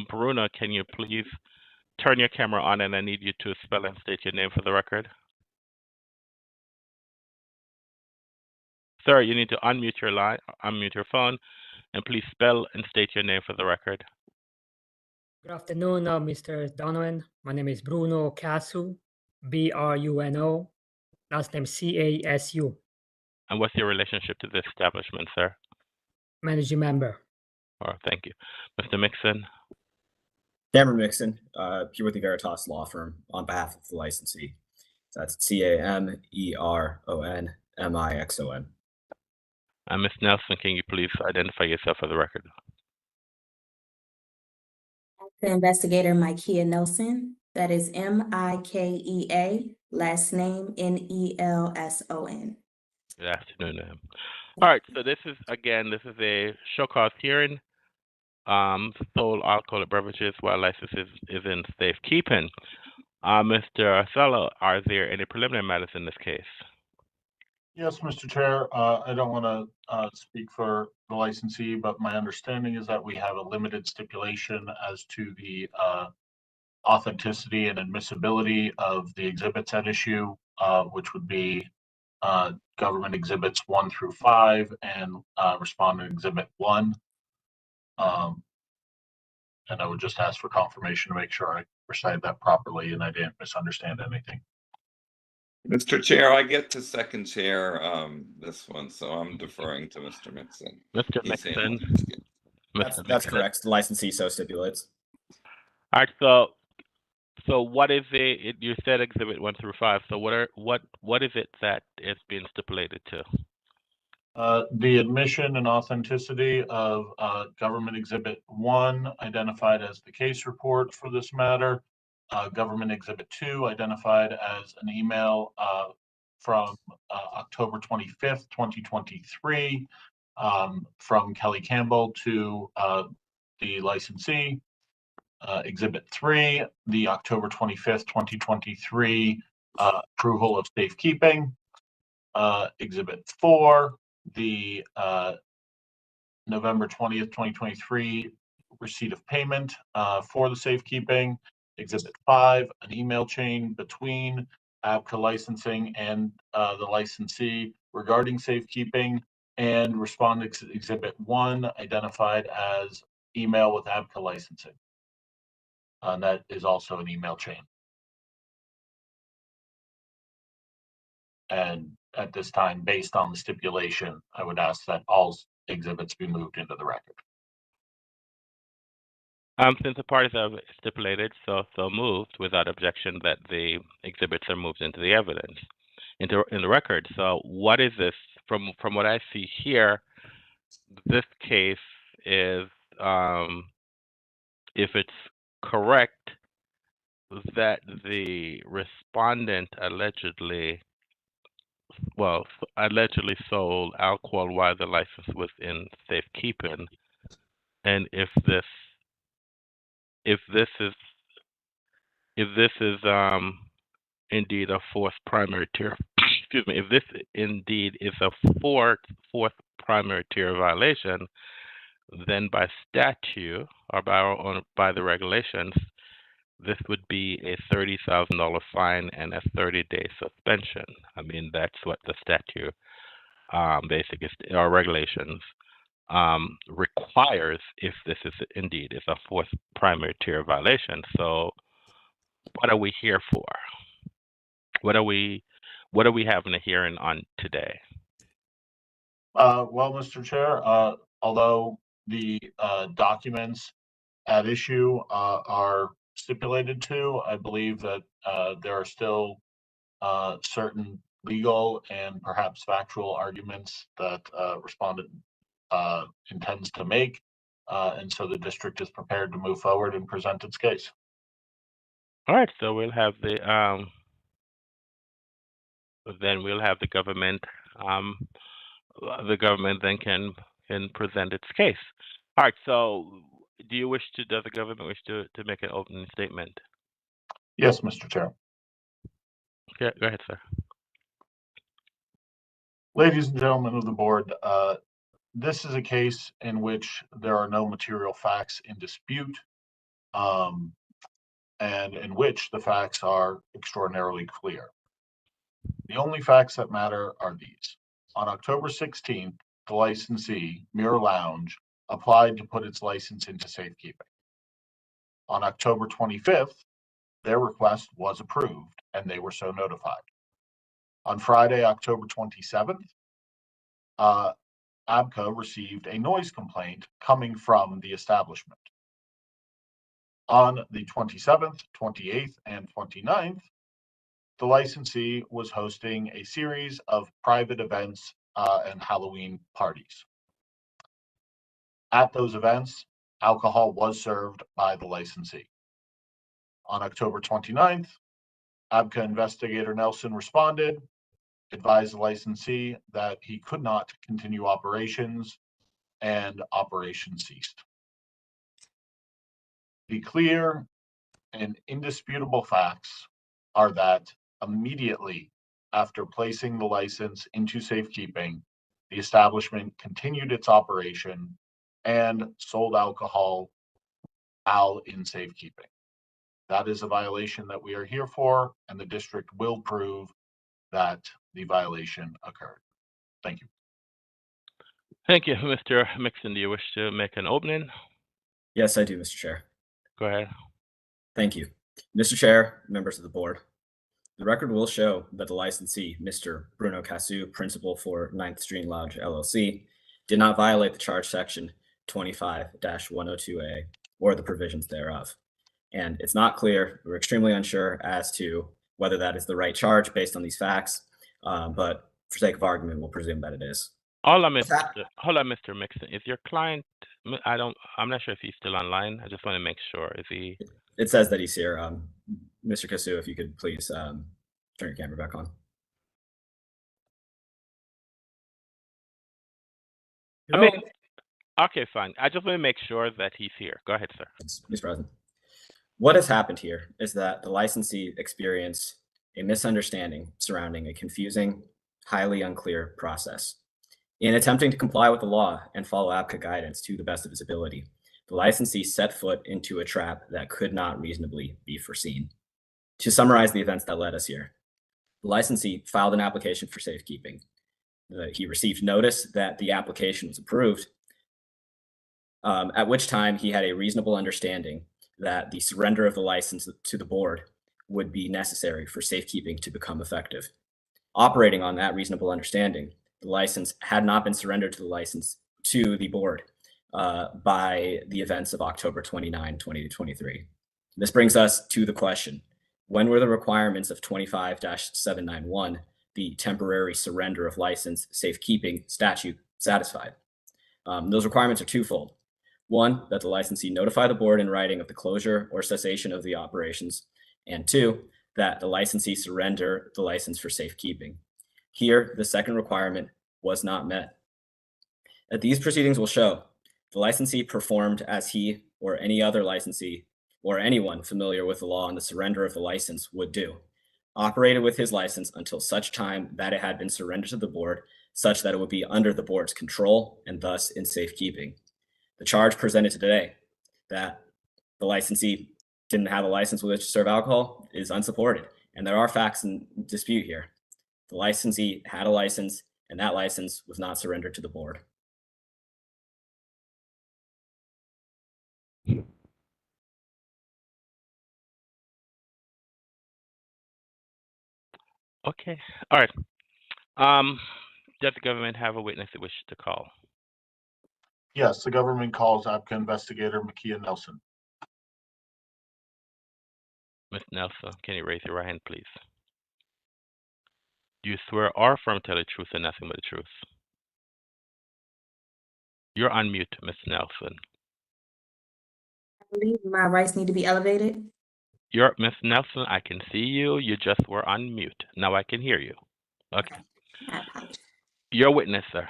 Bruno, can you please turn your camera on, and I need you to spell and state your name for the record? Sir, you need to unmute your line, unmute your phone, And please spell and state your name for the record. Good afternoon, Mr. Donovan. My name is Bruno Casu, Bruno, last name Casu, And what's your relationship to this establishment, sir? managing member. All right, thank you. Mr. Mixon? Cameron Mixon, here with the Veritas Law Firm on behalf of the licensee. So that's CAMERON MIXON. Ms. Nelson, can you please identify yourself for the record? The investigator, Mikea Nelson, that is MIKEA, last name NELSON. Good afternoon, ma'am. All right, so this is a show cause hearing. Sole alcoholic beverages while license is in safekeeping. Mr. Othello, are there any preliminary matters in this case? Yes, Mr. Chair. I don't want to speak for the licensee, but my understanding is that we have a limited stipulation as to the authenticity and admissibility of the exhibits at issue, which would be government exhibits 1 through 5 and respondent exhibit 1. And I would just ask for confirmation to make sure I recited that properly and I didn't misunderstand anything. Mr. Chair, I get to second chair this one, so I'm deferring to Mr. Mixon. Mr. He's Mixon. handling this. That's correct. The licensee so stipulates. All right, so what is it? You said exhibit 1 through 5. So what is it that is being stipulated to? The admission and authenticity of government exhibit 1 identified as the case report for this matter. Government exhibit 2 identified as an email from October 25th, 2023 from Kelly Campbell to the licensee. Exhibit 3, the October 25th, 2023 approval of safekeeping. Exhibit 4, the November 20th, 2023 receipt of payment for the safekeeping. Exhibit 5, an email chain between ABCA licensing and the licensee regarding safekeeping, and respondent exhibit 1 identified as email with ABCA licensing. And that is also an email chain. And at this time, based on the stipulation, I would ask that all exhibits be moved into the record. Since the parties have stipulated, so moved without objection that the exhibits are moved into the evidence, in the record. So what is this? From what I see here, this case is, if it's correct, that the respondent allegedly sold alcohol while the license was in safekeeping, and if this is indeed a fourth primary tier, excuse me, if this indeed is a fourth primary tier violation, then by statute or by the regulations, this would be a $30,000 fine and a 30-day suspension. I mean, that's what the statute, basically, our regulations requires if this is indeed a fourth primary tier violation. So, what are we here for? What are we having a hearing on today? Well, Mr. Chair, although the documents at issue are stipulated to, I believe that there are still certain legal and perhaps factual arguments that respondent intends to make, and so the district is prepared to move forward and present its case. All right, so we'll have the government. The government then can present its case. All right. So, does the government wish to make an opening statement? Yes, Mr. Chair. Okay, go ahead, sir. Ladies and gentlemen of the board, this is a case in which there are no material facts in dispute, and in which the facts are extraordinarily clear. The only facts that matter are these. On October 16th, the licensee, Mirror Lounge, applied to put its license into safekeeping. On October 25th, their request was approved and they were so notified. On Friday, October 27th, ABCA received a noise complaint coming from the establishment. On the 27th, 28th, and 29th, the licensee was hosting a series of private events and Halloween parties. At those events, alcohol was served by the licensee. On October 29th, ABCA investigator Nelson responded, advised the licensee that he could not continue operations, and operations ceased. The clear and indisputable facts are that immediately after placing the license into safekeeping, the establishment continued its operation and sold alcohol while in safekeeping. That is a violation that we are here for, and the district will prove that the violation occurred. Thank you. Thank you, Mr. Mixon. Do you wish to make an opening? Yes, I do, Mr. Chair. Go ahead. Thank you. Mr. Chair, members of the board, the record will show that the licensee, Mr. Bruno Casu, principal for 9th Street Lounge LLC, did not violate the charge section 25-102A or the provisions thereof. And it's not clear, we're extremely unsure as to whether that is the right charge based on these facts, but for sake of argument, we'll presume that it is. Hold on, Mr. Mixon. Is your client, I'm not sure if he's still online. I just want to make sure. Is he? It says that he's here. Mr. Casu, if you could please turn your camera back on. I mean, okay, fine. I just want to make sure that he's here. Go ahead, sir. Mr. President. What has happened here is that the licensee experienced a misunderstanding surrounding a confusing, highly unclear process. In attempting to comply with the law and follow ABCA guidance to the best of his ability, the licensee set foot into a trap that could not reasonably be foreseen. To summarize the events that led us here, the licensee filed an application for safekeeping. He received notice that the application was approved, at which time he had a reasonable understanding that the surrender of the license to the board would be necessary for safekeeping to become effective. Operating on that reasonable understanding, the license had not been surrendered to the board by the events of October 29, 2023. This brings us to the question, when were the requirements of 25-791, the temporary surrender of license safekeeping statute, satisfied? Those requirements are twofold. One, that the licensee notify the board in writing of the closure or cessation of the operations, and two, that the licensee surrender the license for safekeeping. Here, the second requirement was not met. As these proceedings will show, the licensee performed as he or any other licensee or anyone familiar with the law and the surrender of the license would do, operated with his license until such time that it had been surrendered to the board, such that it would be under the board's control and thus in safekeeping. The charge presented today that the licensee didn't have a license with which to serve alcohol is unsupported, and there are facts in dispute here. The licensee had a license, and that license was not surrendered to the board. Okay. All right. Does the government have a witness it wishes to call? Yes, the government calls ABCA investigator Makia Nelson. Ms. Nelson, can you raise your right hand, please? Do you swear or affirm to tell the truth and nothing but the truth? You're on mute, Ms. Nelson. I believe my rights need to be elevated. You're Ms. Nelson, I can see you. You just were on mute. Now I can hear you. Okay. I apologize. Your witness, sir.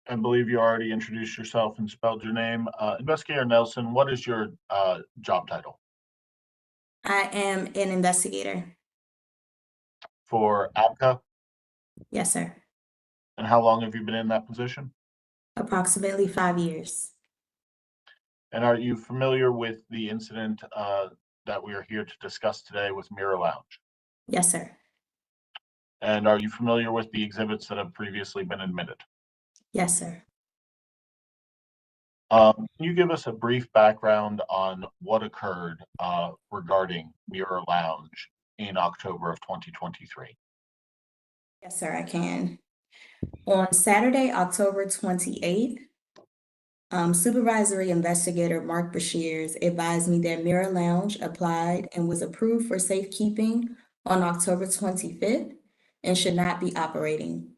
I believe you already introduced yourself and spelled your name. Investigator Nelson, what is your job title? I am an investigator. For ABCA? Yes, sir. And how long have you been in that position? Approximately 5 years. And are you familiar with the incident that we are here to discuss today with Mirror Lounge? Yes, sir. And are you familiar with the exhibits that have previously been admitted? Yes, sir. Can you give us a brief background on what occurred regarding Mirror Lounge in October of 2023? Yes, sir, I can. On Saturday, October 28th, Supervisory Investigator Mark Bashirs advised me that Mirror Lounge applied and was approved for safekeeping on October 25th and should not be operating.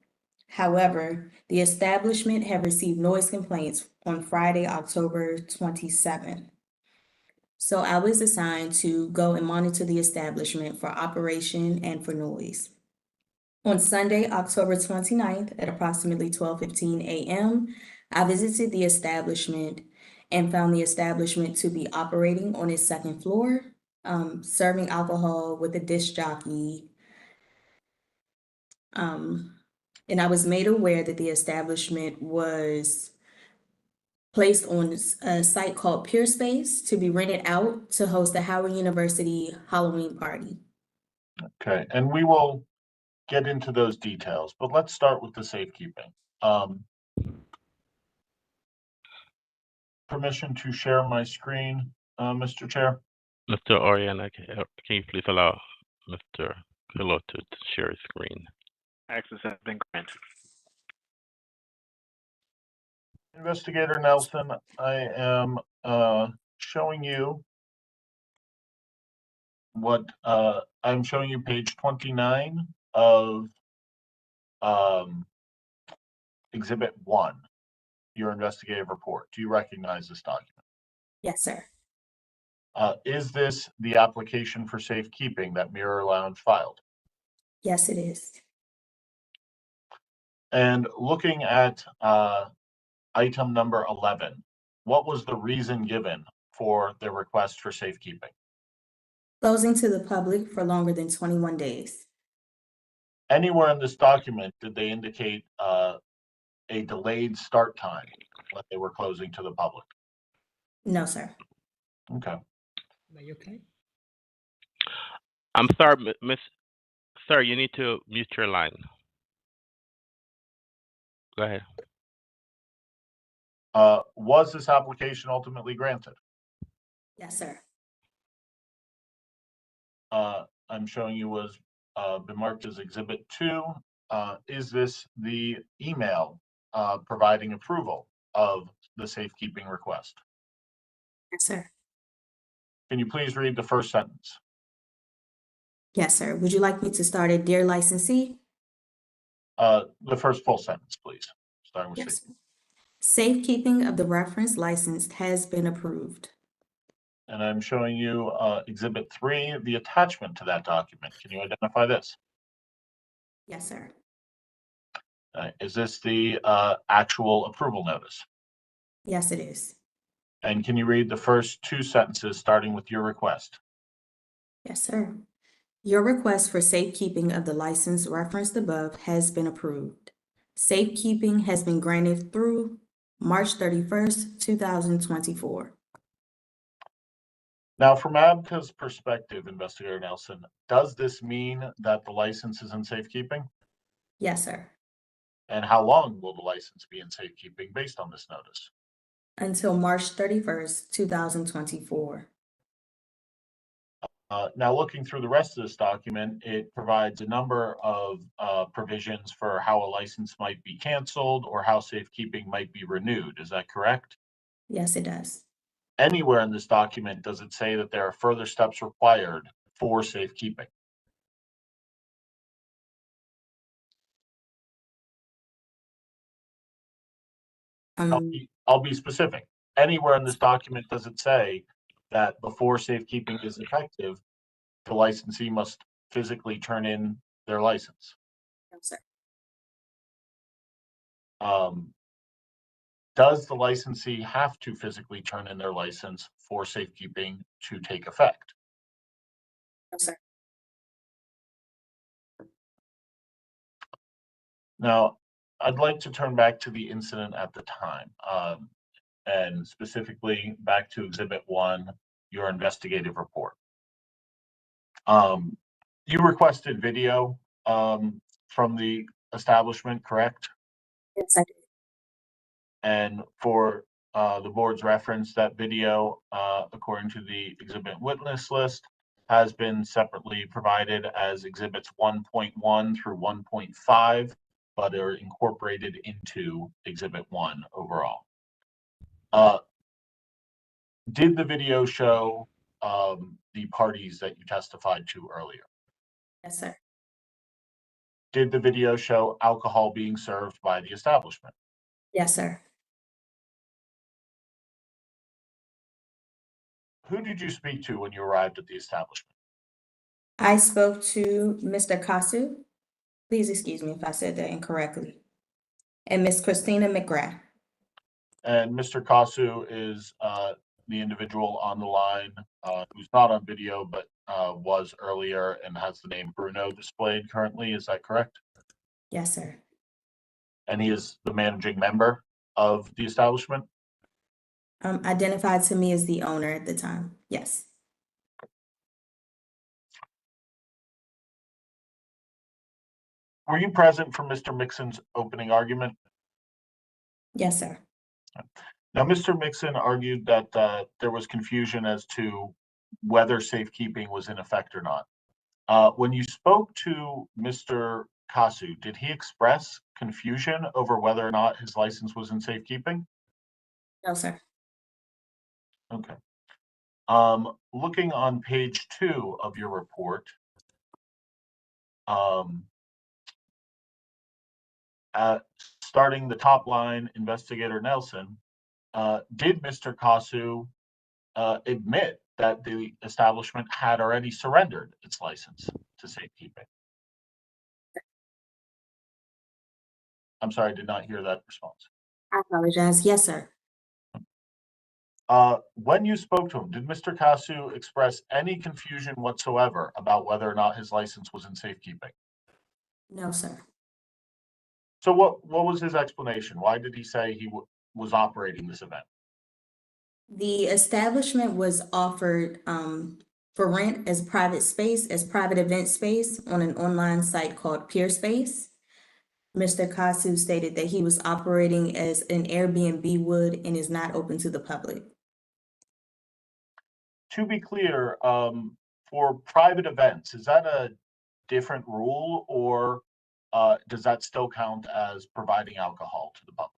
However, the establishment had received noise complaints on Friday, October 27th. So I was assigned to go and monitor the establishment for operation and for noise. On Sunday, October 29th at approximately 12:15 a.m., I visited the establishment and found the establishment to be operating on its second floor, serving alcohol with a disc jockey. And I was made aware that the establishment was placed on a site called Peer Space to be rented out to host the Howard University Halloween party. Okay, and we will get into those details, but let's start with the safekeeping. Permission to share my screen, Mr. Chair? Mr. Oriana, can you please allow Mr. Pillow to share his screen? Access has been granted. Investigator Nelson, I am showing you what I'm showing you page 29 of Exhibit 1, your investigative report. Do you recognize this document? Yes, sir. Is this the application for safekeeping that Mirror Lounge filed? Yes, it is. And looking at item number 11, what was the reason given for the request for safekeeping? Closing to the public for longer than 21 days. Anywhere in this document did they indicate a delayed start time when they were closing to the public? No, sir. Okay. Are you okay? I'm sorry, Sir, you need to mute your line. Go ahead. Was this application ultimately granted? Yes, sir. I'm showing you was been marked as Exhibit 2. Is this the email providing approval of the safekeeping request? Yes, sir. Can you please read the first sentence? Yes, sir. Would you like me to start at Dear Licensee? The first full sentence, please, starting with Yes. C. Safekeeping of the reference license has been approved. And I'm showing you Exhibit 3, the attachment to that document. Can you identify this? Yes, sir. Is this the actual approval notice? Yes, it is. And can you read the first two sentences starting with your request? Yes, sir. Your request for safekeeping of the license referenced above has been approved. Safekeeping has been granted through March 31st, 2024. Now, from ABCA's perspective, Investigator Nelson, does this mean that the license is in safekeeping? Yes, sir. And how long will the license be in safekeeping based on this notice? Until March 31st, 2024. Now, looking through the rest of this document, it provides a number of provisions for how a license might be canceled or how safekeeping might be renewed. Is that correct? Yes, it does. Anywhere in this document does it say that there are further steps required for safekeeping? I'll be specific. Anywhere in this document does it say that before safekeeping is effective, the licensee must physically turn in their license? No, sir. Does the licensee have to physically turn in their license for safekeeping to take effect? No, sir. Now, I'd like to turn back to the incident at the time, and specifically back to Exhibit 1, your investigative report. You requested video from the establishment, correct? Yes, I did. And for the board's reference, that video, according to the exhibit witness list, has been separately provided as exhibits 1.1 through 1.5, but are incorporated into exhibit 1 overall. Did the video show the parties that you testified to earlier? Yes, sir. Did the video show alcohol being served by the establishment? Yes, sir. Who did you speak to when you arrived at the establishment? I spoke to Mr. Kasu. Please excuse me if I said that incorrectly. And Miss Christina McGrath. And Mr. Kasu is the individual on the line who's not on video, but was earlier and has the name Bruno displayed currently. Is that correct? Yes, sir. And he is the managing member of the establishment? Identified to me as the owner at the time. Yes. Were you present for Mr. Mixon's opening argument? Yes, sir. Now, Mr. Mixon argued that there was confusion as to whether safekeeping was in effect or not. When you spoke to Mr. Kasu, did he express confusion over whether or not his license was in safekeeping? No, sir. Okay. Looking on page 2 of your report, starting the top line, Investigator Nelson, did Mr. Kasu admit that the establishment had already surrendered its license to safekeeping? I'm sorry, I did not hear that response. I apologize. Yes, sir. When you spoke to him, did Mr. Kasu express any confusion whatsoever about whether or not his license was in safekeeping? No, sir. So what was his explanation? Why did he say he was operating this event? The establishment was offered for rent as private space, as private event space on an online site called Peerspace. Mr. Kasu stated that he was operating as an Airbnb would and is not open to the public. To be clear, for private events, is that a different rule, or does that still count as providing alcohol to the public?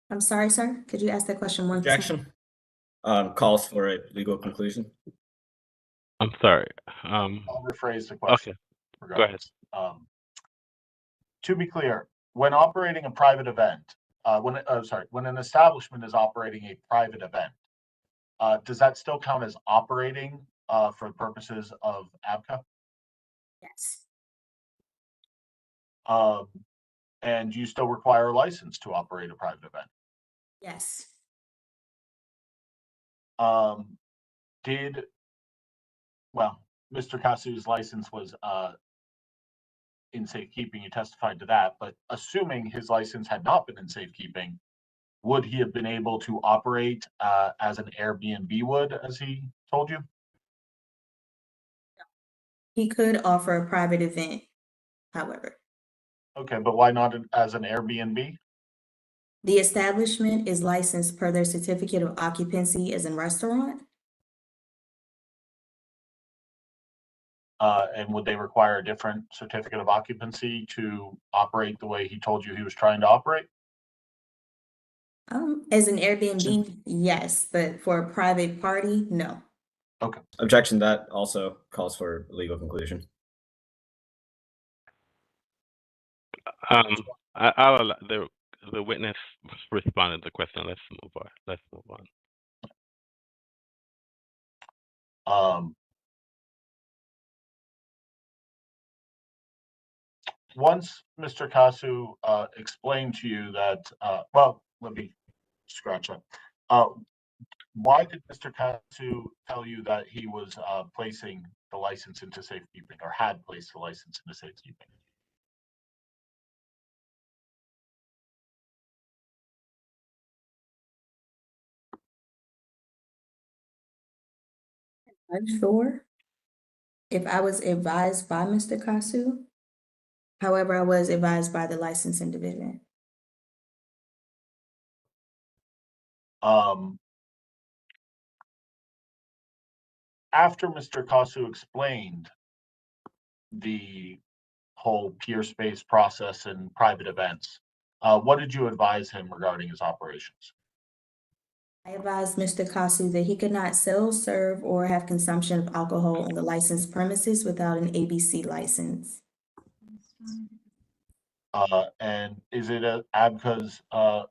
I'm sorry, sir. Could you ask that question once? Objection. Calls for a legal conclusion. I'm sorry. I'll rephrase the question. Okay. Go ahead. To be clear, when operating a private event, when an establishment is operating a private event, does that still count as operating for purposes of ABCA? Yes. And you still require a license to operate a private event? Yes. Mr. Kasu's license was in safekeeping, you testified to that, but assuming his license had not been in safekeeping, would he have been able to operate as an Airbnb would, as he told you? He could offer a private event, however. Okay, but why not as an Airbnb? The establishment is licensed per their certificate of occupancy as a restaurant. And would they require a different certificate of occupancy to operate the way he told you he was trying to operate? As an Airbnb, yes, but for a private party, no. Okay. Objection. That also calls for legal conclusion. I'll allow the witness responded to the question. Let's move on. Once Mr. Kasu explained to you that, let me scratch that. Why did Mr. Kasu tell you that he was placing the license into safekeeping, or had placed the license into safekeeping? I'm sure if I was advised by Mr. Kasu, However, I was advised by the licensing division. After Mr. Kasu explained the whole peer space process and private events, what did you advise him regarding his operations? I advised Mr. Kasu that he could not sell, serve, or have consumption of alcohol on the licensed premises without an ABC license. And is it ABCA's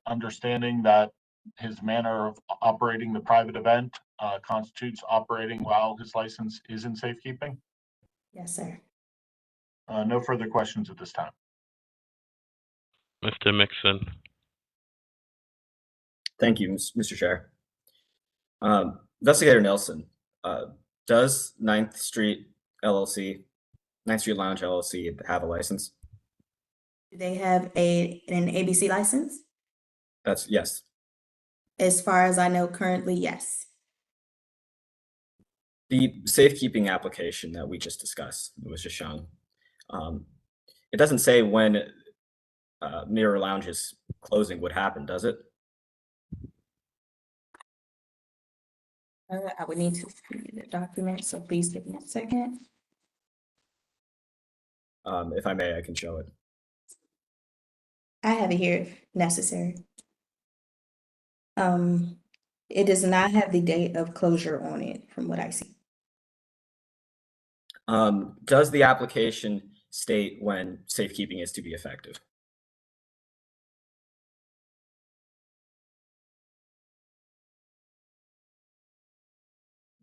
understanding that his manner of operating the private event constitutes operating while his license is in safekeeping? Yes, sir. No further questions at this time. Mr. Mixon. Thank you, Mr. Chair. Investigator Nelson, does 9th Street LLC, 9th Street Lounge LLC have a license? Do they have an ABC license? That's yes. As far as I know, currently, yes. The safekeeping application that we just discussed, it was just shown. It doesn't say when Mirror Lounge's closing would happen, does it? I would need to read the document, so please give me a second. If I may, I can show it. I have it here if necessary. It does not have the date of closure on it from what I see. Does the application state when safekeeping is to be effective?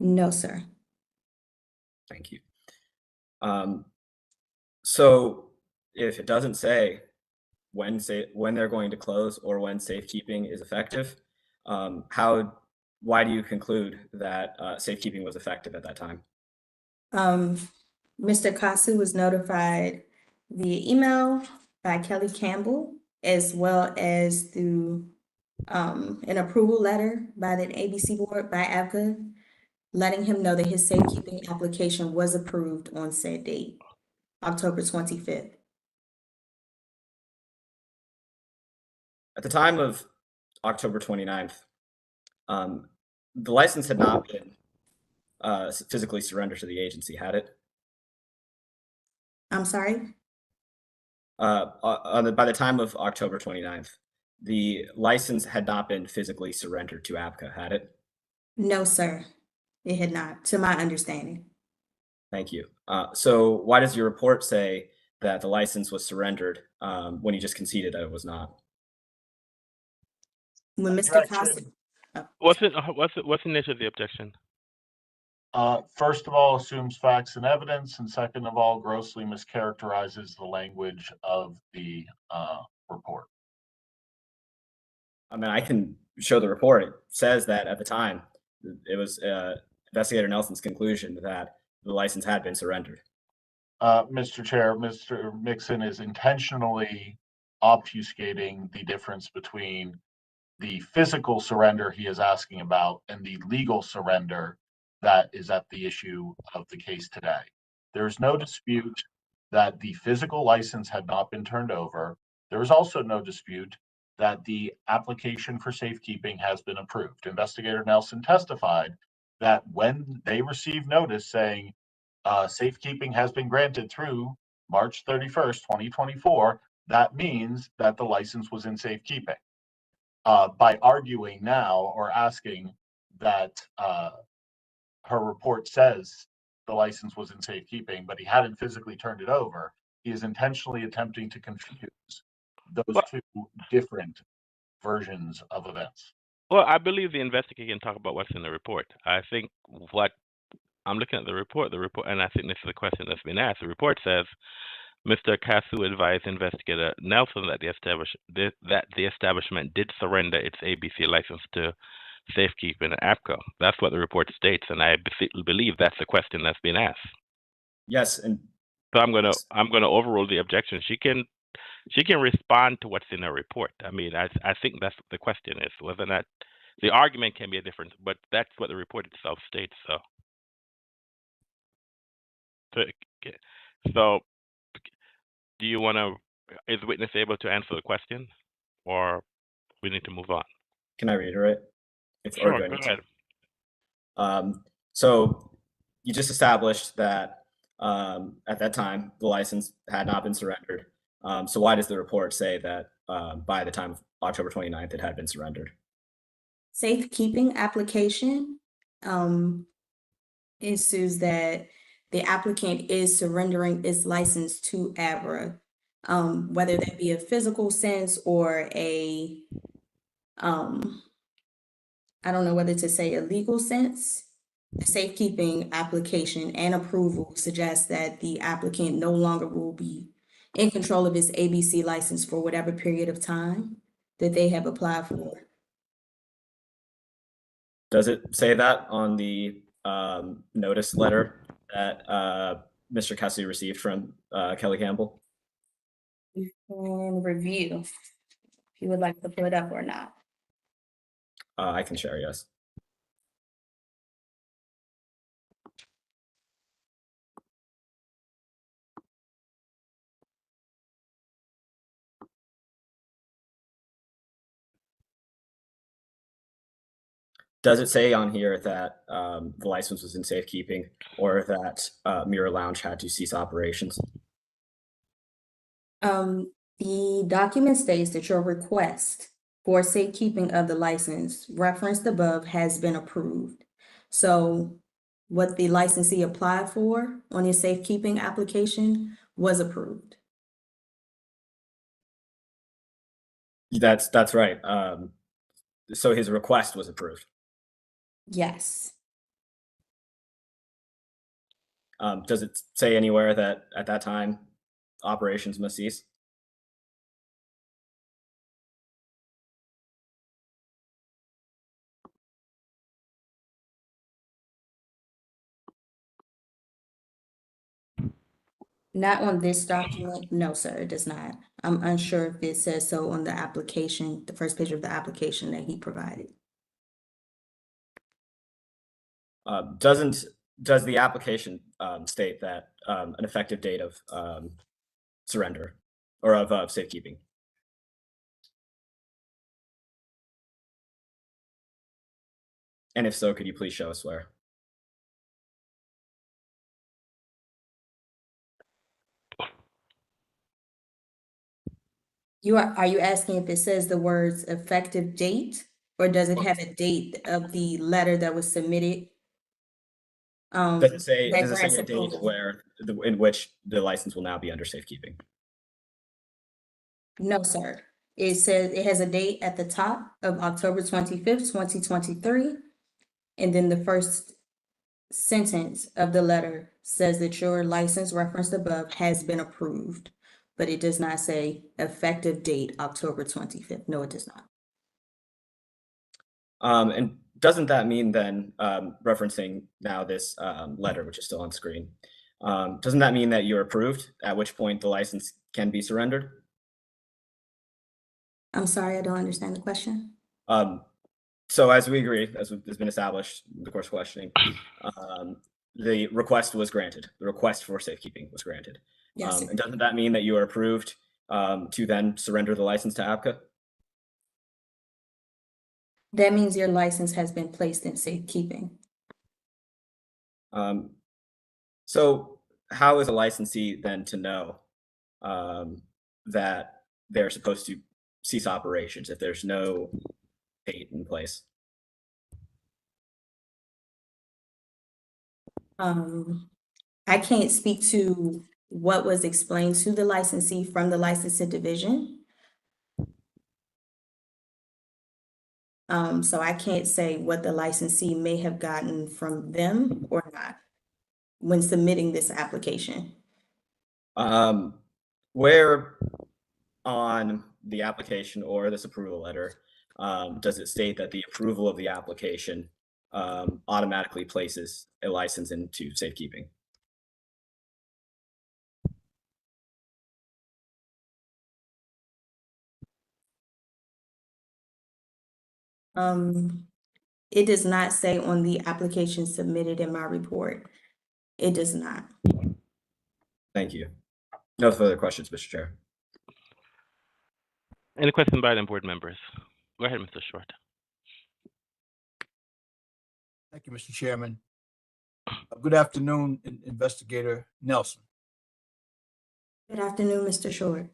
No, sir. Thank you. So if it doesn't say when they're going to close or when safekeeping is effective, why do you conclude that safekeeping was effective at that time? Mr. Kasu was notified via email by Kelly Campbell, as well as through an approval letter by the ABC board by ABCA, letting him know that his safekeeping application was approved on said date, October 25th. At the time of October 29th, the license had not been physically surrendered to the agency, had it? I'm sorry? By the time of October 29th, the license had not been physically surrendered to ABCA, had it? No, sir. It had not, to my understanding. Thank you. So why does your report say that the license was surrendered when you just conceded that it was not? When Mr. Kasu, What's the nature of the objection? First of all, assumes facts and evidence, and second of all, grossly mischaracterizes the language of the report. I mean, I can show the report. It says that at the time, it was Investigator Nelson's conclusion that the license had been surrendered. Mr. Chair, Mr. Mixon is intentionally obfuscating the difference between the physical surrender he is asking about and the legal surrender that is at the issue of the case today. There is no dispute that the physical license had not been turned over. There is also no dispute that the application for safekeeping has been approved. Investigator Nelson testified that when they received notice saying safekeeping has been granted through March 31st, 2024, that means that the license was in safekeeping. By arguing now or asking that her report says the license was in safekeeping, but he hadn't physically turned it over, he is intentionally attempting to confuse those two different versions of events. Well, I believe the investigator can talk about what's in the report. I think what I'm looking at the report, and I think this is a question that's been asked. The report says Mr. Kasu advised Investigator Nelson that the establishment did surrender its ABC license to safekeeping and ABCA. That's what the report states, and I believe that's the question that's been asked. Yes, and so I'm gonna overrule the objection. She can respond to what's in her report. I mean, I think that's what the question is. Whether or not the argument can be a difference, but that's what the report itself states. So Do you want to, is the witness able to answer the question, or we need to move on? Can I reiterate? Sure, go ahead. So you just established that at that time, the license had not been surrendered. So why does the report say that by the time of October 29th, it had been surrendered? Safekeeping application ensues that the applicant is surrendering its license to ABRA, whether that be a physical sense or a, I don't know whether to say a legal sense. The safekeeping application and approval suggests that the applicant no longer will be in control of his ABC license for whatever period of time that they have applied for. Does it say that on the notice letter that Mr. Cassidy received from Kelly Campbell? You can review if you would like to pull it up or not. I can share, yes. Does it say on here that the license was in safekeeping or that Mirror Lounge had to cease operations? The document states that your request for safekeeping of the license referenced above has been approved. So what the licensee applied for on his safekeeping application was approved. That's right. So his request was approved. Yes. Does it say anywhere that at that time operations must cease? Not on this document. No, sir, it does not. I'm unsure if it says so on the application, the first page of the application that he provided. Does the application state that an effective date of surrender or of safekeeping? And if so, could you please show us where? Are you asking if it says the words effective date, or does it have a date of the letter that was submitted? Does it say that a grants date approval? where in which the license will now be under safekeeping? No, sir. It says it has a date at the top of October 25th, 2023. And then the first sentence of the letter says that your license referenced above has been approved, but it does not say effective date October 25th. No, it does not. And doesn't that mean then, referencing now this letter, which is still on screen, doesn't that mean that you're approved, at which point the license can be surrendered? I'm sorry, I don't understand the question. So as we agree, as has been established in the course of questioning, the request was granted. The request for safekeeping was granted. Yes, sir. And doesn't that mean that you are approved to then surrender the license to ABCA? That means your license has been placed in safekeeping. So how is a licensee then to know that they're supposed to cease operations if there's no date in place? I can't speak to what was explained to the licensee from the licensing division. So I can't say what the licensee may have gotten from them or not when submitting this application. Where on the application or this approval letter does it state that the approval of the application automatically places a license into safekeeping? It does not say on the application submitted in my report. It does not. Thank you. No further questions, Mr. Chair. Any questions by the board members? Go ahead, Mr. Short. Thank you, Mr. Chairman. Good afternoon, Investigator Nelson. Good afternoon, Mr. Short.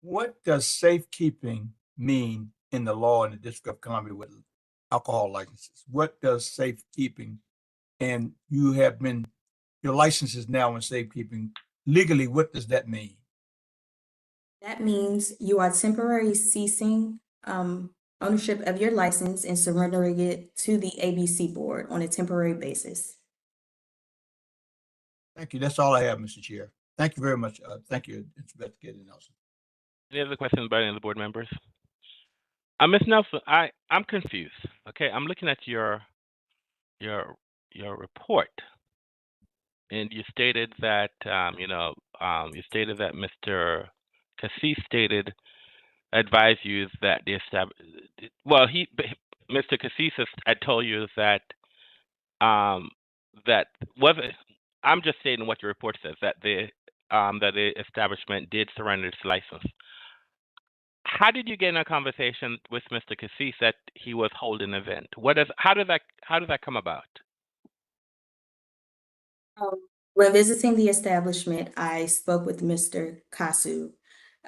What does safekeeping mean in the law in the District of Columbia with alcohol licenses? What does safekeeping, and you have been, your license is now in safekeeping. Legally, what does that mean? That means you are temporarily ceasing ownership of your license and surrendering it to the ABC board on a temporary basis. Thank you. That's all I have, Mr. Chair. Thank you very much. Thank you, Investigator Nelson. Any other questions by any of the board members? Ms. Nelson, I'm confused. Okay, I'm looking at your report, and you stated that you stated that Mr. Cassis advised you that Mr. Cassis had told you that that whether I'm just stating what your report says, that the establishment did surrender its license. How did you get in a conversation with Mr. Cassis that he was holding an event? How did that come about? When visiting the establishment, I spoke with Mr. Kasu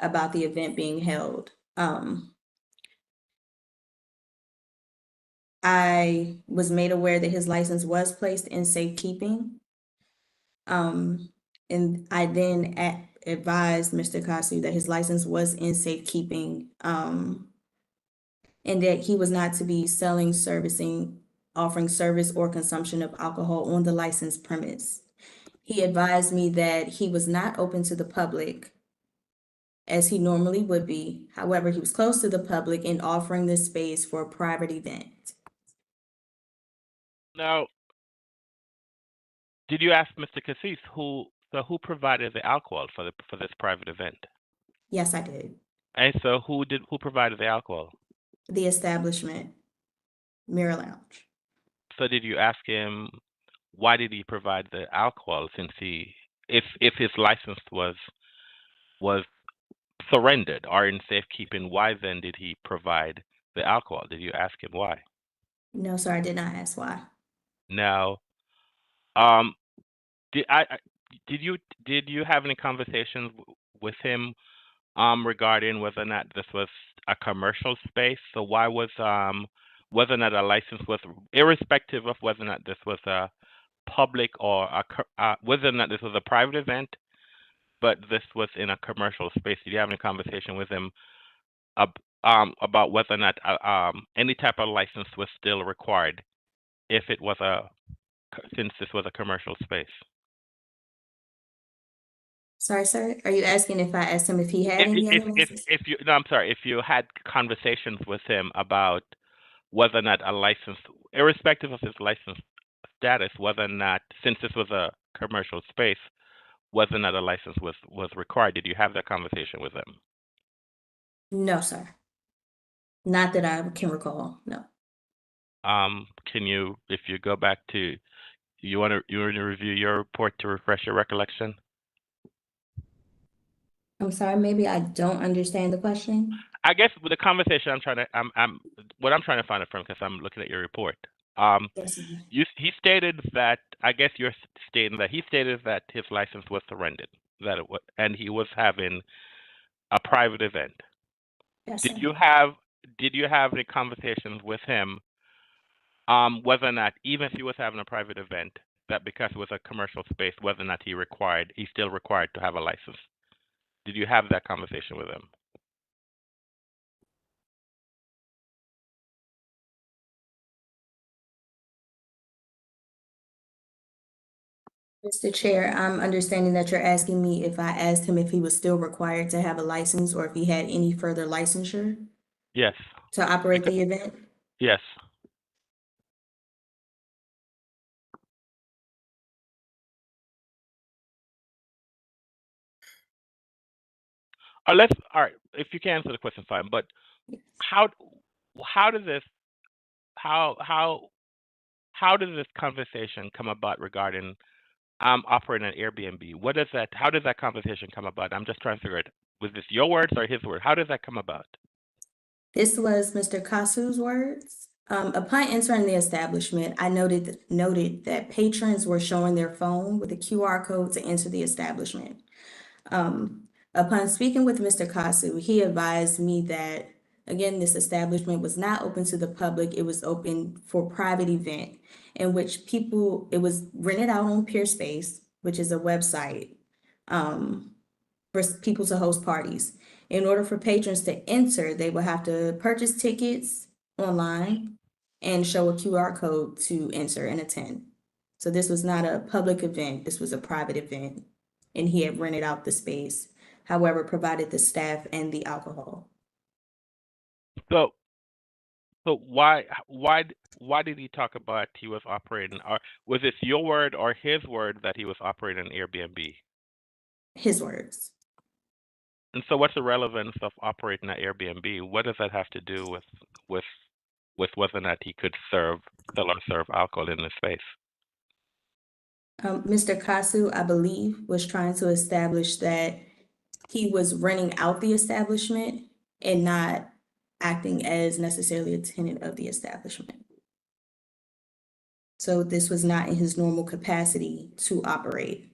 about the event being held. I was made aware that his license was placed in safekeeping. And I then advised Mr. Kasu that his license was in safekeeping, and that he was not to be selling, servicing, offering service or consumption of alcohol on the licensed premise. He advised me that he was not open to the public as he normally would be. However, he was close to the public in offering this space for a private event. Now, did you ask Mr. Cassis who provided the alcohol for this private event? Yes, I did. And so who provided the alcohol? The establishment, Mirror Lounge. So did you ask him why did he provide the alcohol, since if his license was surrendered or in safekeeping, why then did he provide the alcohol? Did you ask him why? No, sir, I did not ask why. Now, did you have any conversations with him regarding whether or not this was a commercial space? So why was whether or not a license was, irrespective of whether or not this was a public or whether or not this was a private event, but this was in a commercial space? Did you have any conversation with him about whether or not any type of license was still required if it was since this was a commercial space? Sorry, sir. Are you asking if I asked him if he had any other license? If you had conversations with him about whether or not a license, irrespective of his license status, whether or not, since this was a commercial space, whether or not a license was required, did you have that conversation with him? No, sir. Not that I can recall, no. Can you, if you go back to, you want to review your report to refresh your recollection? I'm sorry, maybe I don't understand the question. I guess with the conversation I'm trying to find it from, because I'm looking at your report. Yes, sir. He stated that, I guess you're stating that he stated that his license was surrendered, and he was having a private event. Yes, Did sir. you have any conversations with him whether or not, even if he was having a private event, that because it was a commercial space, whether or not he's still required to have a license? Did you have that conversation with him? Mr. Chair, I'm understanding that you're asking me if I asked him if he was still required to have a license or if he had any further licensure Yes. to operate the event. Yes. All right, if you can answer the question, fine. But how does this conversation come about regarding I'm operating an Airbnb. What is that? How does that conversation come about? I'm just trying to figure it. Was this your words or his word? How does that come about? This was Mr. Kasu's words. Upon entering the establishment, I noted that patrons were showing their phone with a QR code to enter the establishment. Upon speaking with Mr. Kasu, he advised me that, again, this establishment was not open to the public. It was open for private event in which it was rented out on Peerspace, which is a website for people to host parties. In order for patrons to enter, they will have to purchase tickets online and show a QR code to enter and attend. So this was not a public event, this was a private event, and he had rented out the space, however, provided the staff and the alcohol. So why did he talk about he was operating, or was it your word or his word that he was operating an Airbnb? His words. And so what's the relevance of operating an Airbnb? What does that have to do with whether or not he could sell or serve alcohol in the space? Mr. Kasu, I believe, was trying to establish that he was renting out the establishment and not acting as necessarily a tenant of the establishment. So this was not in his normal capacity to operate.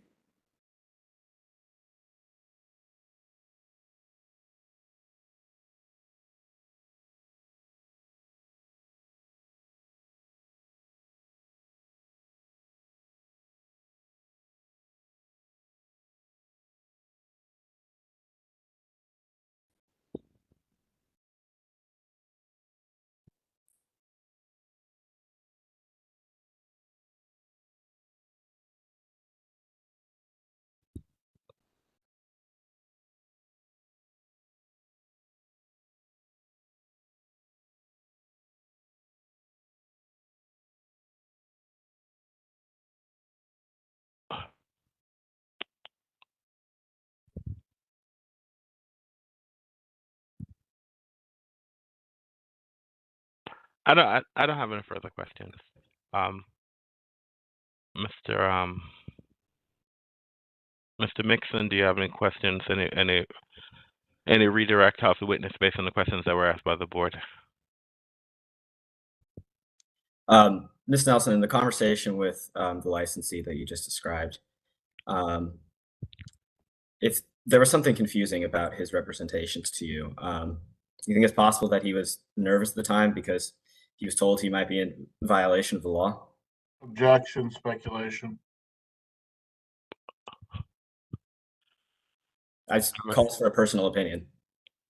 I don't have any further questions. Mr. Mixon, do you have any questions? Any redirect of the witness based on the questions that were asked by the board? Ms. Nelson, in the conversation with the licensee that you just described, if there was something confusing about his representations to you, do you think it's possible that he was nervous at the time because he was told he might be in violation of the law? Objection, speculation. I calls for a personal opinion.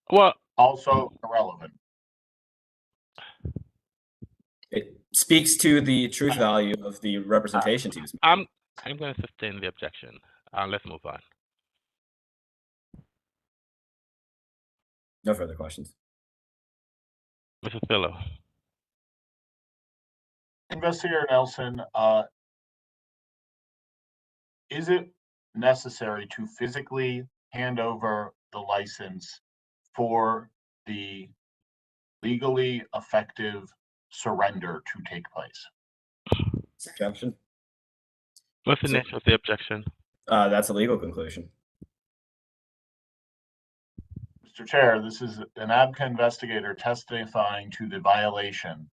Well, also irrelevant. It speaks to the truth value of the representation he was making. I'm going to sustain the objection. Let's move on. No further questions. Mrs. Pillow. Investigator Nelson, is it necessary to physically hand over the license for the legally effective surrender to take place? Objection. What's the nature of the objection? That's a legal conclusion. Mr. Chair, this is an ABCA investigator testifying to the violation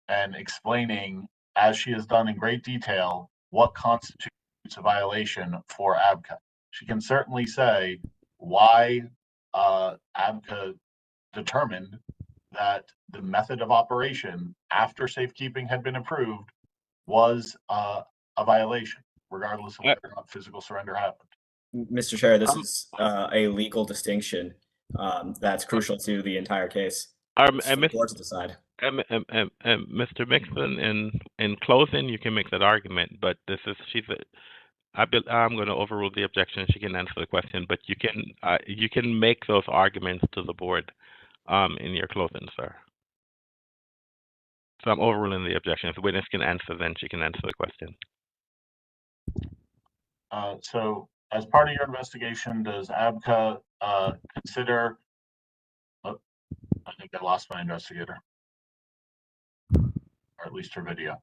and explaining, as she has done in great detail, what constitutes a violation for ABCA. She can certainly say why ABCA determined that the method of operation after safekeeping had been approved was a violation, regardless of whether or not physical surrender happened. Mr. Chair, this is a legal distinction that's crucial to the entire case. For the court to decide. Mr. Mixon, in closing, you can make that argument, but I'm going to overrule the objection. She can answer the question, but you can make those arguments to the board in your closing, sir. So I'm overruling the objection. If the witness can answer, then she can answer the question. So, as part of your investigation, does ABCA consider? Oh, I think I lost my investigator, or at least her video.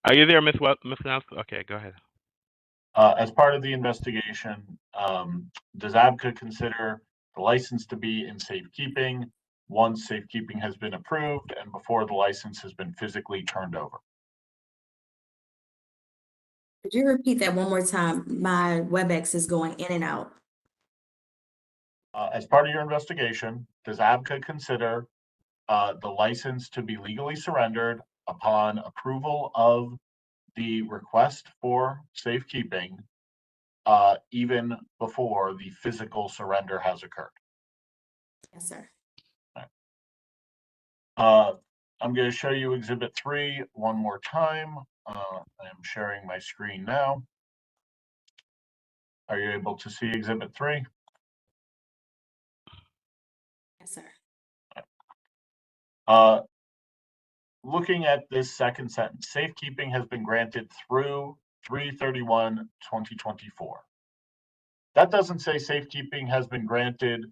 Are you there, Miss Nelson? Okay, go ahead. As part of the investigation, does ABCA consider the license to be in safekeeping once safekeeping has been approved and before the license has been physically turned over? Could you repeat that one more time? My WebEx is going in and out. As part of your investigation, does ABCA consider the license to be legally surrendered upon approval of the request for safekeeping, even before the physical surrender has occurred? Yes, sir. I'm going to show you Exhibit 3 one more time. I'm sharing my screen now. Are you able to see Exhibit 3? Yes, sir. Looking at this second sentence, safekeeping has been granted through 3/31/2024. That doesn't say safekeeping has been granted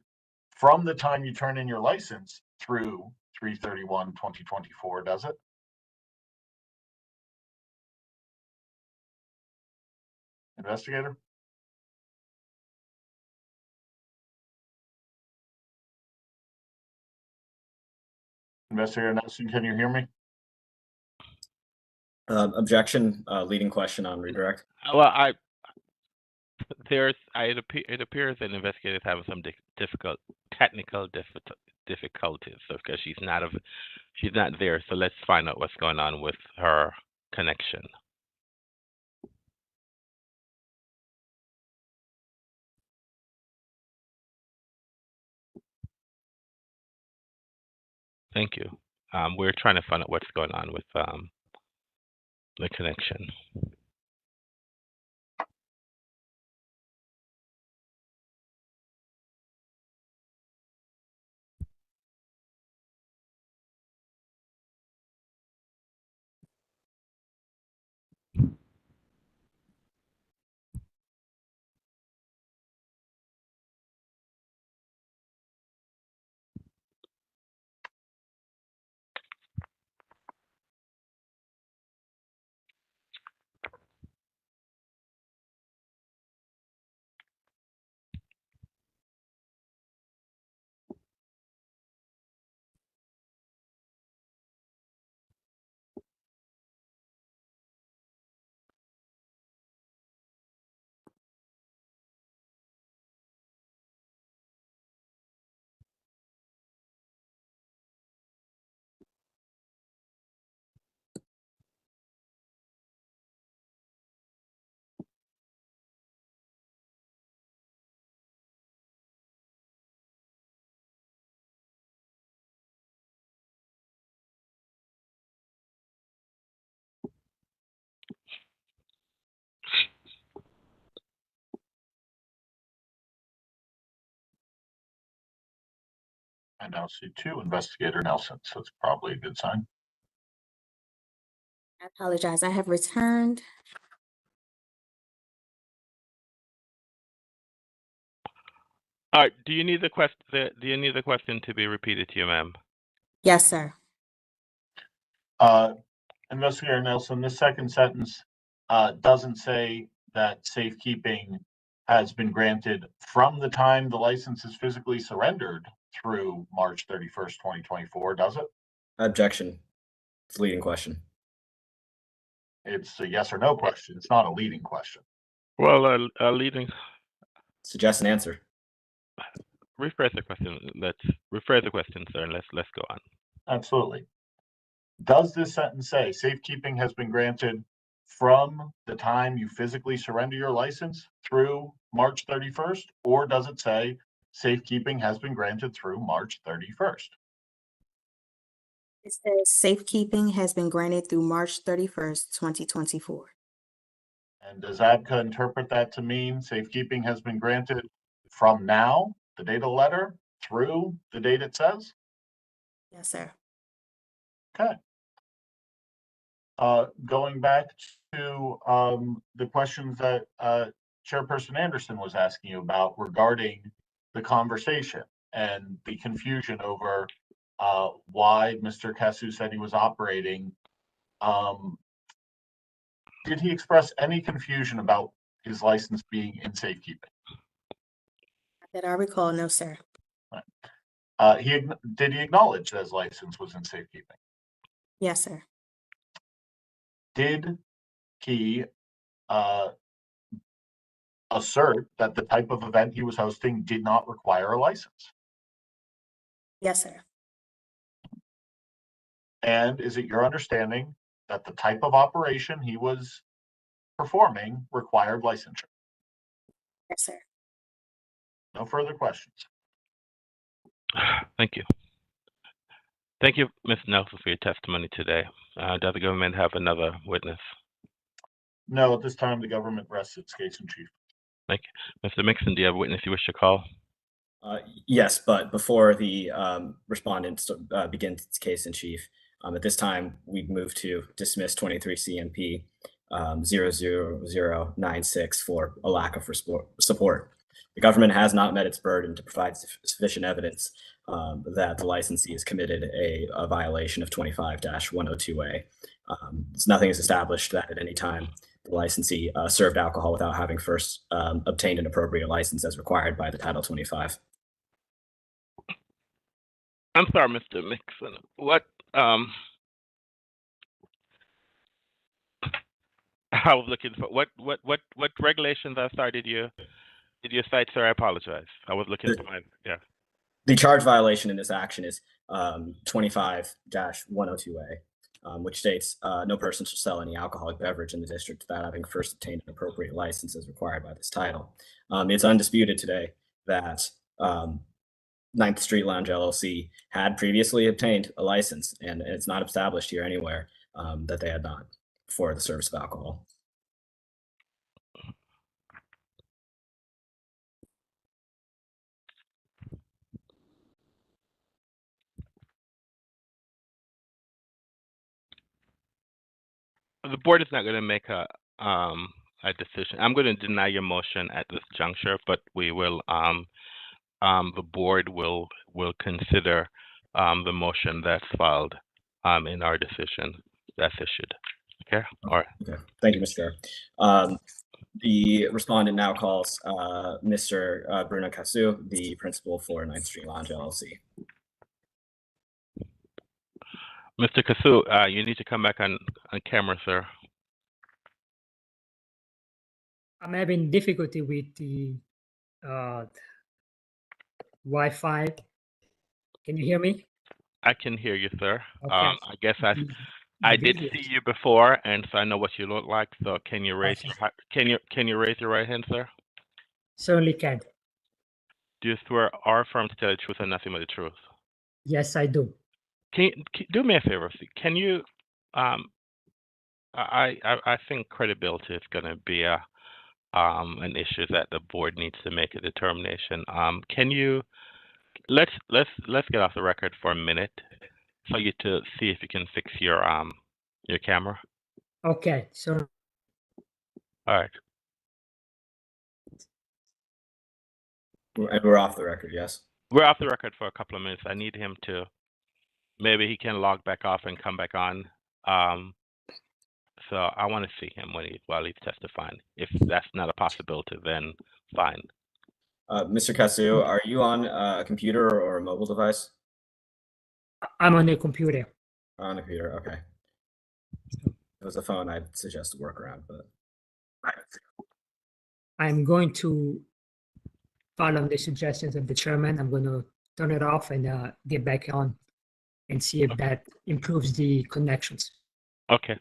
from the time you turn in your license through 3/31/2024, does it? Investigator? Investigator Nelson, can you hear me? Objection, leading question on redirect. Well, it appears that investigators having some technical difficulties. So because she's not there, so let's find out what's going on with her connection. Thank you. We're trying to find out what's going on with the connection. I now see 2 Investigator Nelson, so it's probably a good sign. I apologize. I have returned. All right. Do you need the question to be repeated to you, ma'am? Yes, sir. Investigator Nelson, this second sentence doesn't say that safekeeping has been granted from the time the license is physically surrendered through March 31st, 2024, does it? Objection. It's a leading question. It's a yes or no question. It's not a leading question. Well, leading. Suggest an answer. Rephrase the question. Let's rephrase the question, sir, and let's go on. Absolutely. Does this sentence say safekeeping has been granted from the time you physically surrender your license through March 31st, or does it say safekeeping has been granted through March 31st? It says safekeeping has been granted through March 31st, 2024. And does ABCA interpret that to mean safekeeping has been granted from now, the date of the letter, through the date it says? Yes, sir. Okay. Going back to the questions that Chairperson Anderson was asking you about regarding the conversation and the confusion over why Mr. Kasu said he was operating. Did he express any confusion about his license being in safekeeping? That I recall, no, sir. Did he acknowledge that his license was in safekeeping? Yes, sir. Did he assert that the type of event he was hosting did not require a license? Yes, sir. And is it your understanding that the type of operation he was performing required licensure? Yes, sir. No further questions. Thank you. Thank you, Ms. Nelson, for your testimony today. Does the government have another witness? No, at this time, the government rests its case in chief. Thank you. Mr. Mixon, do you have a witness you wish to call? Yes, but before the respondent begins its case in chief, at this time, we move to dismiss 23 CMP 00096 for a lack of support. The government has not met its burden to provide sufficient evidence that the licensee has committed a violation of 25-102A. Nothing is established that at any time the licensee served alcohol without having first obtained an appropriate license as required by the Title 25. I'm sorry, Mr. Mixon. What I was looking for what regulations? I'm sorry. Did you cite, sir? I apologize. I was looking for my The charge violation in this action is 25-102A, which states no person shall sell any alcoholic beverage in the district without having first obtained an appropriate license as required by this title. It's undisputed today that 9th Street Lounge LLC had previously obtained a license, and it's not established here anywhere that they had not for the service of alcohol. The board is not going to make a decision. I'm going to deny your motion at this juncture, but we will the board will consider the motion that's filed in our decision that's issued. Okay. All right. Okay. Thank you, Mr. Chair. The respondent now calls Mr. Bruno Casu, the principal for 9th Street Lounge LLC. Mr. Casu, you need to come back on camera, sir. I'm having difficulty with the Wi-Fi. Can you hear me? I can hear you, sir. Okay. I guess I did see you before, and so I know what you look like. So can you raise your raise your right hand, sir? Certainly can. Do you swear or affirm to tell the truth and nothing but the truth? Yes, I do. Can you do me a favor? Can you? I think credibility is going to be an issue that the board needs to make a determination. Can you? Let's get off the record for a minute for you to see if you can fix your camera. Okay. So. All right. And we're off the record, yes? We're off the record for a couple of minutes. I need him to, maybe he can log back off and come back on. So I want to see him while he's testifying. If that's not a possibility, then fine. Mr. Casu, are you on a computer or a mobile device? I'm on a computer. On a computer, okay. If it was a phone, I'd suggest a workaround, but. I'm going to follow the suggestions of the chairman. I'm going to turn it off and get back on and see if that improves the connections. Okay.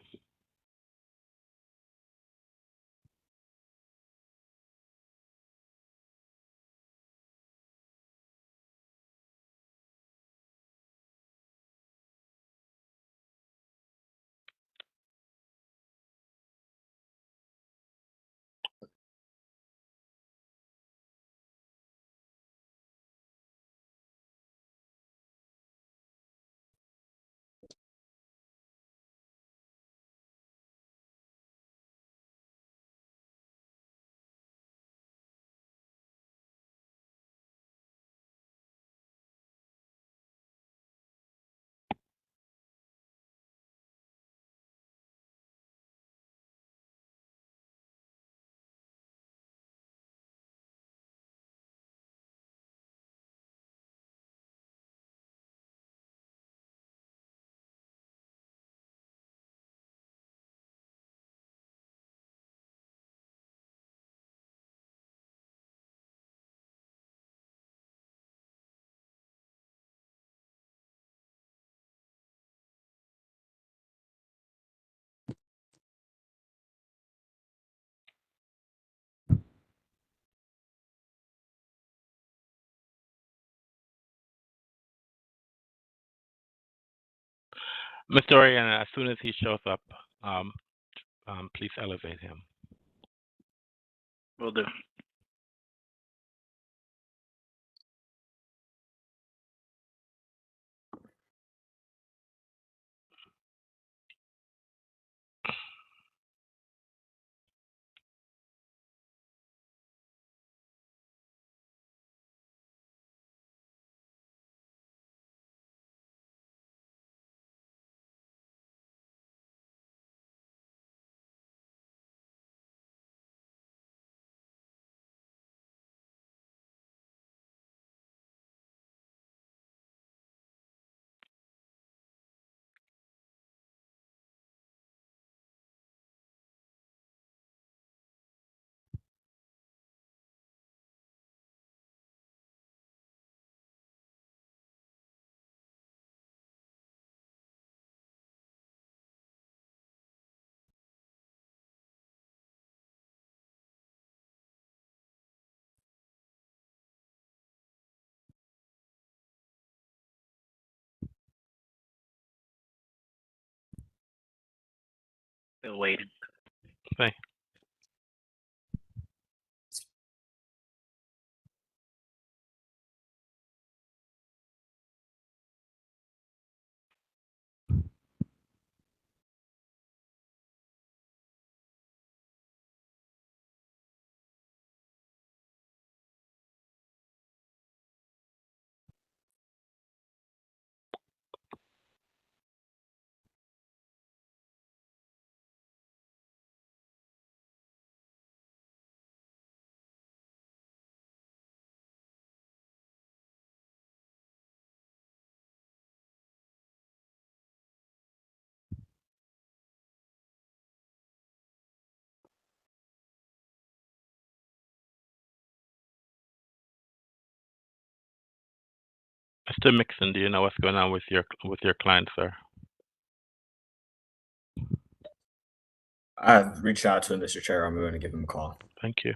Mr. Oriana, as soon as he shows up, please elevate him. Will do. Still waiting. Okay. Mr. Mixon, do you know what's going on with your client, sir? I've reached out to him, Mr. Chair. I'm going to give him a call. Thank you.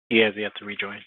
He has yet to rejoin.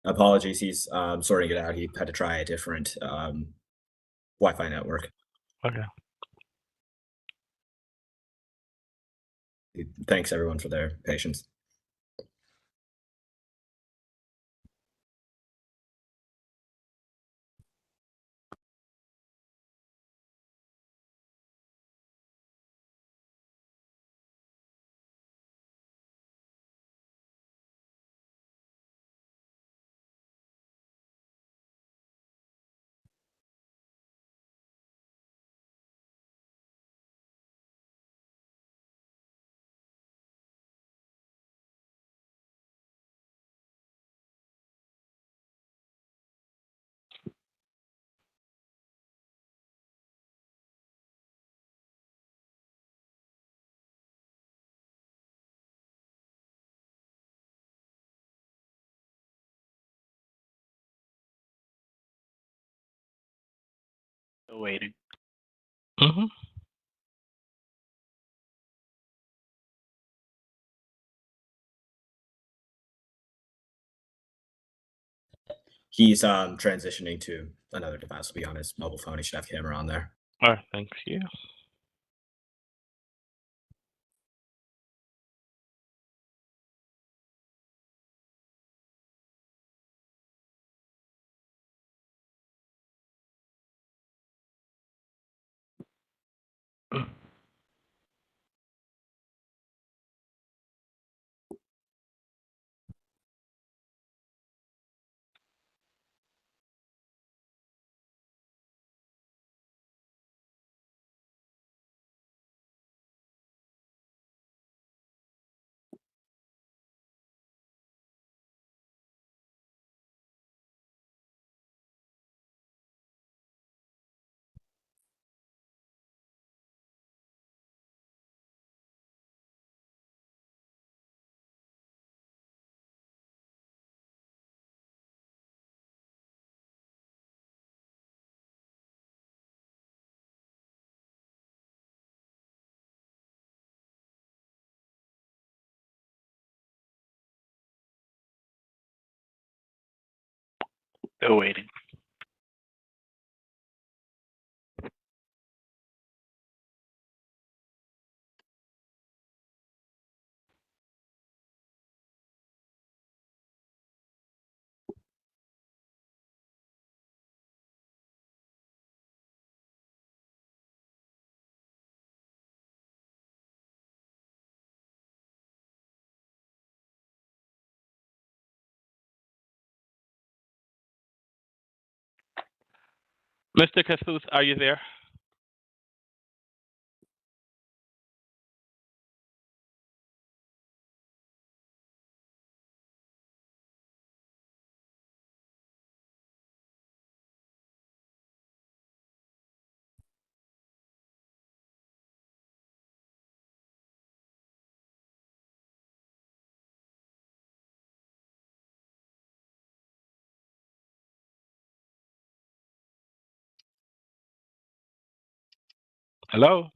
Apologies, he's sorting it out. He had to try a different Wi-Fi network. Okay. Thanks everyone for their patience. Still waiting. Mm-hmm. He's transitioning to another device. Will be on his mobile phone. He should have camera on there. All right, thank you. Still waiting. Mr. Casus, are you there? Hello?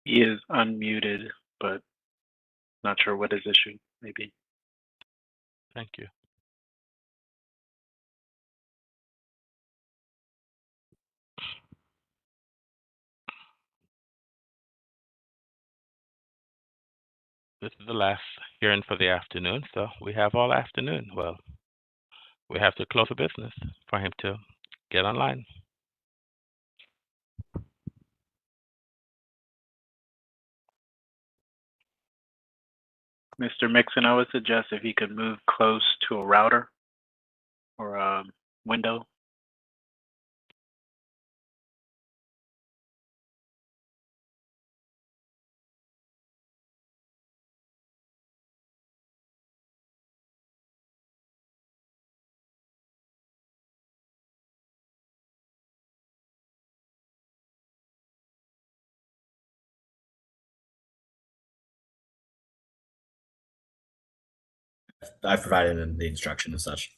He is unmuted, but not sure what his issue may be. Thank you. This is the last hearing for the afternoon, so we have all afternoon. Well, we have to close the business for him to get online. Mr. Mixon, I would suggest if he could move close to a router or a window. I've provided him the instruction as such.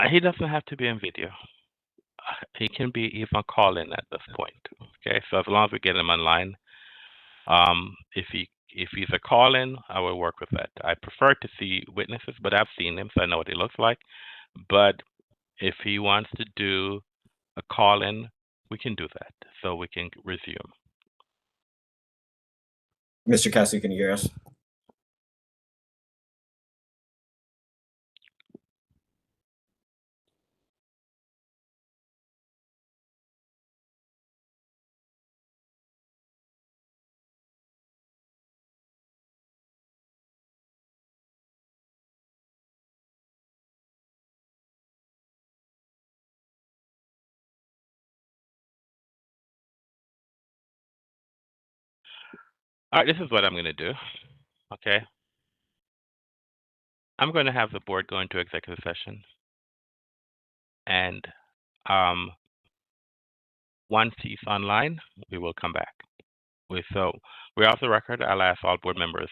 He doesn't have to be in video. He can be even call-in at this point. Okay, so as long as we get him online, if he's a call-in, I will work with that. I prefer to see witnesses, but I've seen him, so I know what he looks like. But if he wants to do a call-in, we can do that, so we can resume. Mr. Cassidy, can you hear us? All right, this is what I'm going to do. Okay. I'm going to have the board go into executive session. And once he's online, we will come back. So we're off the record. I'll ask all board members,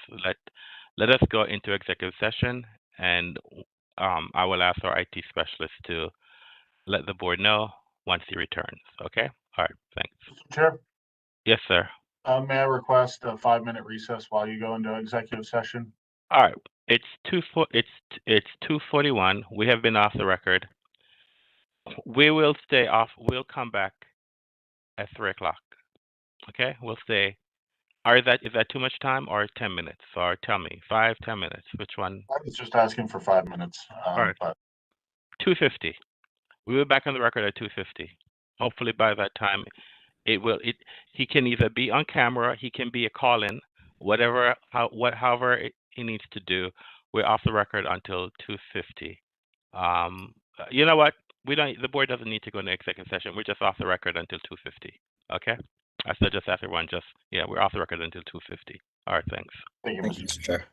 let us go into executive session. And I will ask our IT specialist to let the board know once he returns. Okay? All right. Thanks. Mr. Chair, Yes, sir. may I request a 5-minute recess while you go into executive session? All right. It's 2:41. We have been off the record. We will stay off. We'll come back at 3 o'clock. Okay? We'll stay. Is that too much time or 10 minutes? Or tell me, 5, 10 minutes. Which one? I was just asking for 5 minutes, All right. but 2:50. We were back on the record at 2:50. Hopefully by that time he can either be on camera, he can be a call-in, however he needs to do. We're off the record until 2:50. You know what? The board doesn't need to go into executive session. We're just off the record until 2:50. Okay? I suggest everyone we're off the record until 2:50. All right, thanks. thank you, Thank you, Mr. Chair.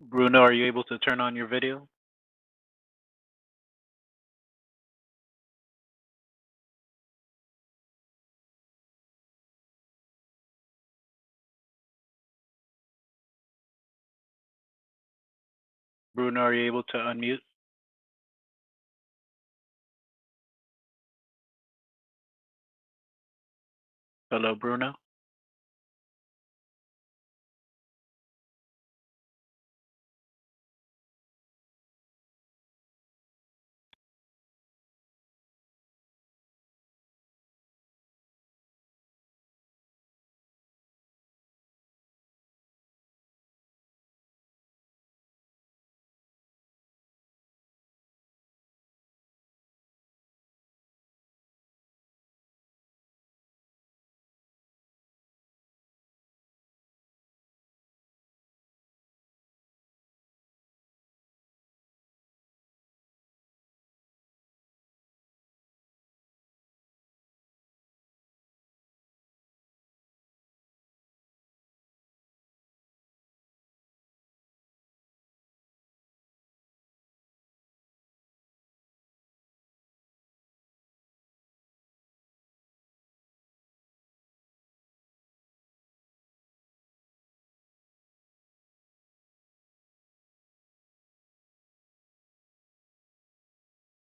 Bruno, are you able to turn on your video? Bruno, are you able to unmute? Hello, Bruno?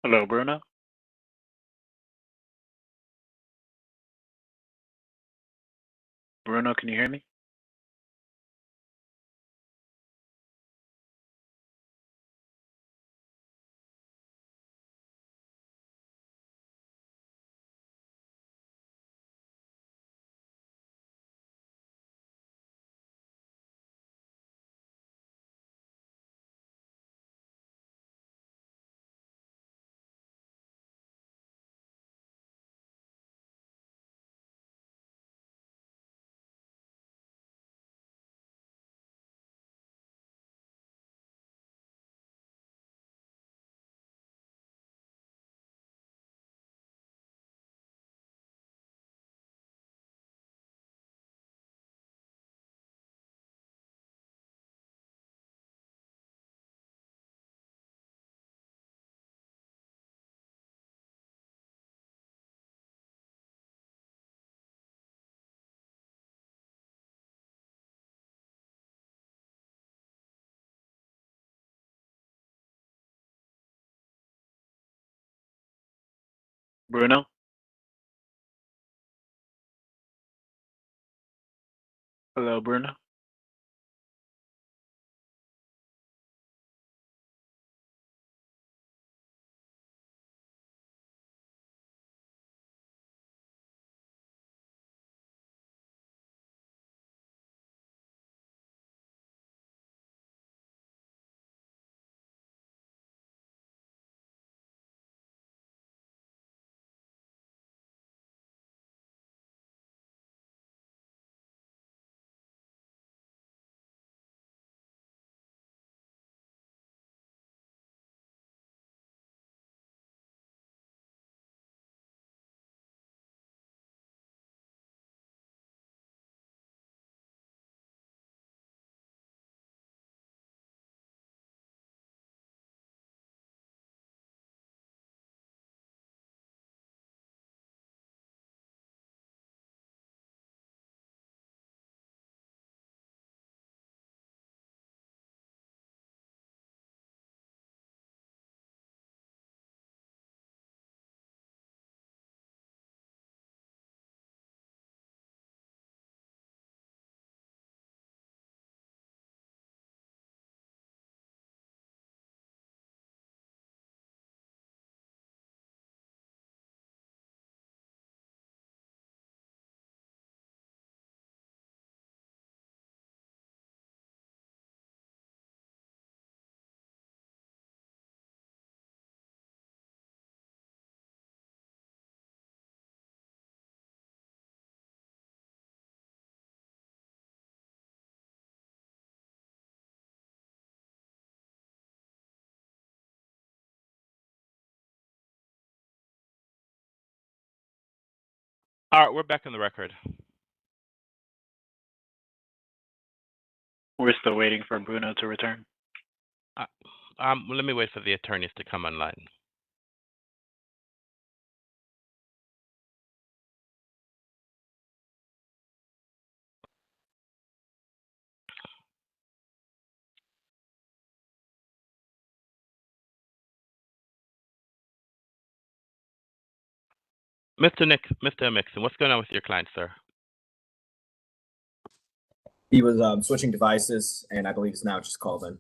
Hello, Bruno? Bruno, can you hear me? Bruno? Hello, Bruno? All right, we're back on the record. We're still waiting for Bruno to return. Let me wait for the attorneys to come online. Mr. Mixon, what's going on with your client, sir? He was switching devices, and I believe he's now just called in.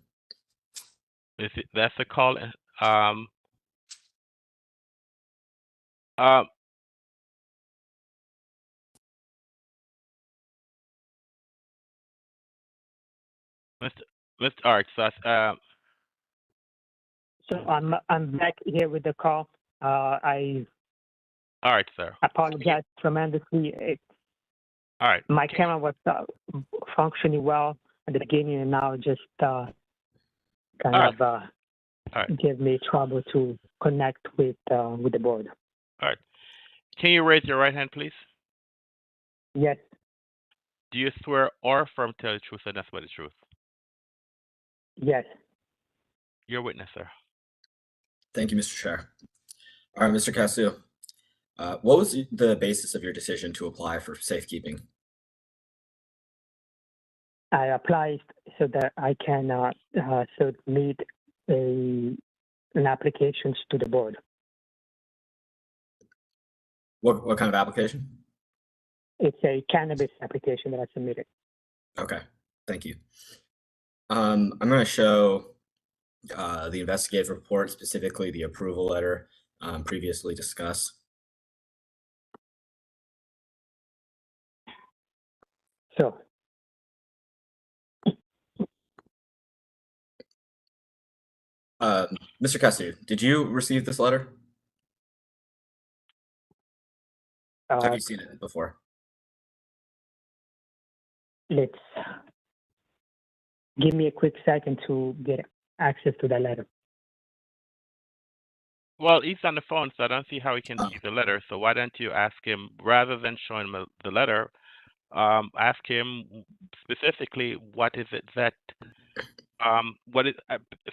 That's a call. Mr. Art, So I'm back here with the call. I all right, sir. apologize tremendously. All right. My camera was functioning well at the beginning, and now just give me trouble to connect with the board. All right. Can you raise your right hand, please? Yes. Do you swear or affirm to tell the truth and nothing but the truth? Yes. You're a witness, sir. Thank you, Mr. Chair. All right, Mr. Casu, what was the basis of your decision to apply for safekeeping? I applied so that I can submit an application to the board. What kind of application? It's a cannabis application that I submitted. Okay, thank you. I'm going to show the investigative report, specifically the approval letter previously discussed. So, Mr. Casu, did you receive this letter? Have you seen it before? Let's give me a quick second to get access to that letter. Well, he's on the phone, so I don't see how he can see the letter. So why don't you ask him, rather than showing him the letter, ask him specifically what is it that,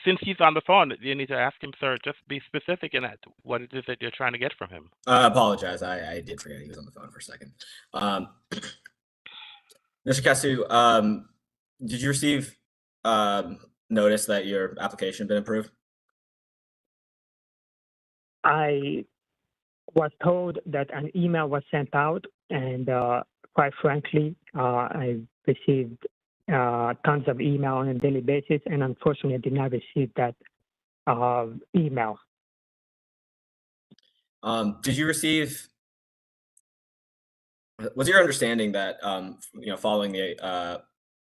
since he's on the phone, you need to ask him, sir, just be specific in that, what it is that you're trying to get from him. I apologize. I did forget he was on the phone for a second. Mr. Casu, did you receive notice that your application had been approved? I was told that an email was sent out, and quite frankly, I received tons of email on a daily basis, and unfortunately, I did not receive that email. Did you receive? Was your understanding that following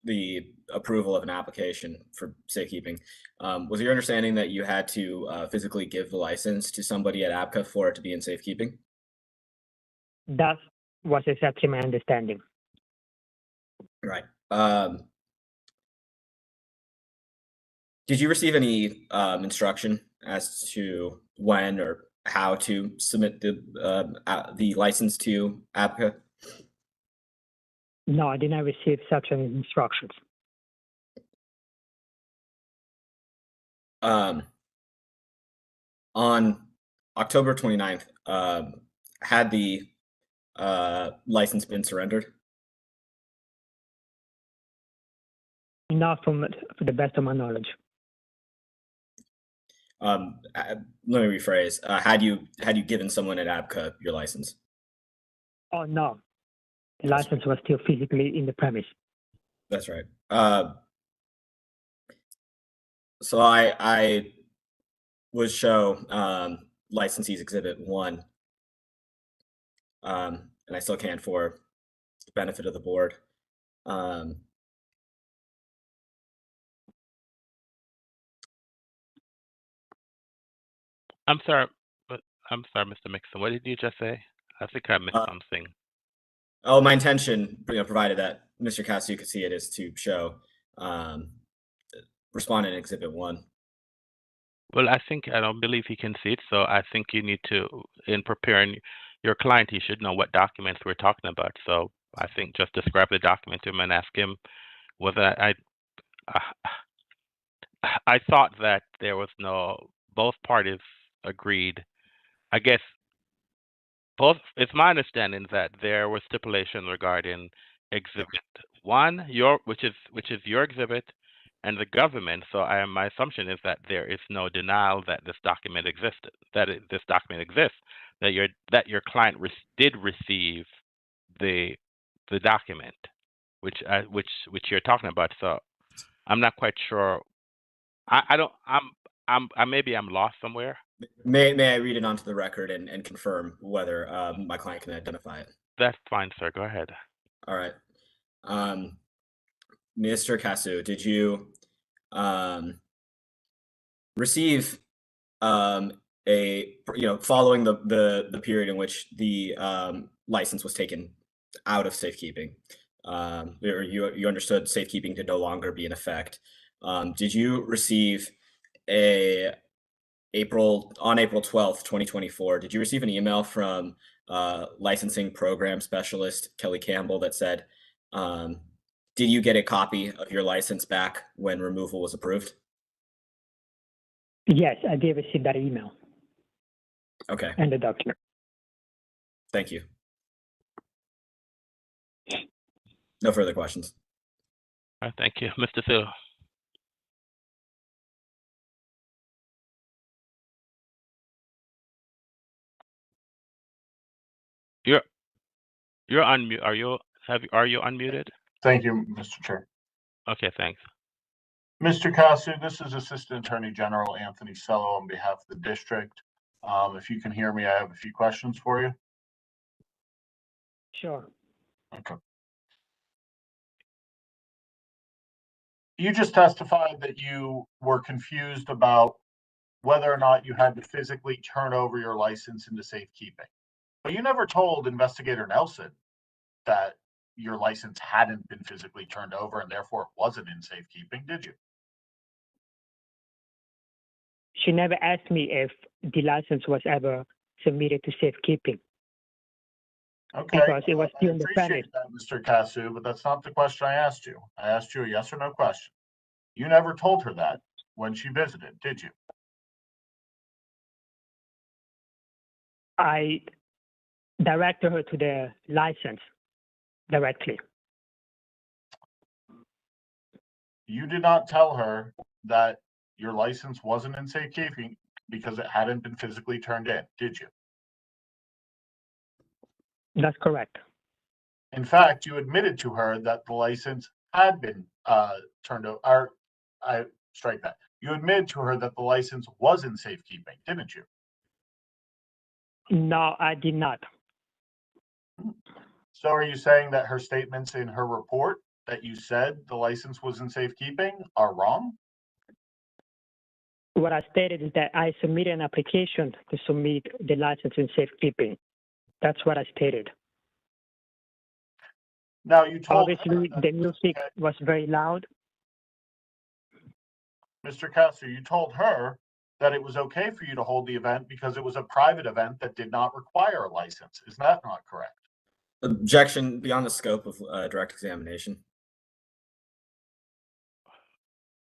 the approval of an application for safekeeping, was your understanding that you had to physically give the license to somebody at ABCA for it to be in safekeeping? That was exactly my understanding. Right. Did you receive any instruction as to when or how to submit the license to ABCA? No, I did not receive such an instructions. On October 29th, had the license been surrendered? Not from to the best of my knowledge. Let me rephrase. Had you given someone at ABCA your license? Oh no, the license was still physically in the premise. That's right. So I would show licensees Exhibit 1, and I still can for the benefit of the board. I'm sorry, Mr. Mixon. What did you just say? I think I missed something. Oh, my intention, provided that Mr. Casu could see it, is to show respondent Exhibit 1. Well, I don't believe he can see it, so I think you need to, in preparing your client, he should know what documents we're talking about. So I think just describe the document to him and ask him whether I thought that there was both parties agreed. I guess it's my understanding that there was stipulation regarding exhibit one, which is your exhibit, and the government. So my assumption is that there is no denial that this document existed, this document exists, that your client did receive the document, which you're talking about. So I'm not quite sure. I don't. Maybe I'm lost somewhere. May I read it onto the record and confirm whether my client can identify it? That's fine, sir. Go ahead. All right. Mr. Casu, did you receive following the period in which the license was taken out of safekeeping, or you understood safekeeping to no longer be in effect? Did you receive on April 12th, 2024, did you receive an email from licensing program specialist Kelly Campbell that said, did you get a copy of your license back when removal was approved? Yes, I did receive that email. Okay. And the document. Thank you. No further questions. All right, thank you. Mr. Thiel. You're unmuted. Are you unmuted? Thank you, Mr. Chair. Okay, thanks. Mr. Casu, this is Assistant Attorney General Anthony Sello on behalf of the district. If you can hear me, I have a few questions for you. Sure. Okay. You just testified that you were confused about whether or not you had to physically turn over your license into safekeeping. But you never told Investigator Nelson that your license hadn't been physically turned over and therefore it wasn't in safekeeping, did you? She never asked me if the license was ever submitted to safekeeping. Okay. Because it was still in the appreciate premise. that, Mr. Casu, but that's not the question I asked you. I asked you a yes or no question. You never told her that when she visited, did you? I directed her to the license directly. You did not tell her that your license wasn't in safekeeping because it hadn't been physically turned in, did you? That's correct. In fact, you admitted to her that the license had been turned over. Or, I strike that. You admitted to her that the license was in safekeeping, didn't you? No, I did not. So are you saying that her statements in her report that you said the license was in safekeeping are wrong? What I stated is that I submitted an application to submit the license in safekeeping. That's what I stated. Now you told Obviously, the music was very loud. Mr. Casu, you told her that it was okay for you to hold the event because it was a private event that did not require a license. Is that not correct? Objection beyond the scope of direct examination.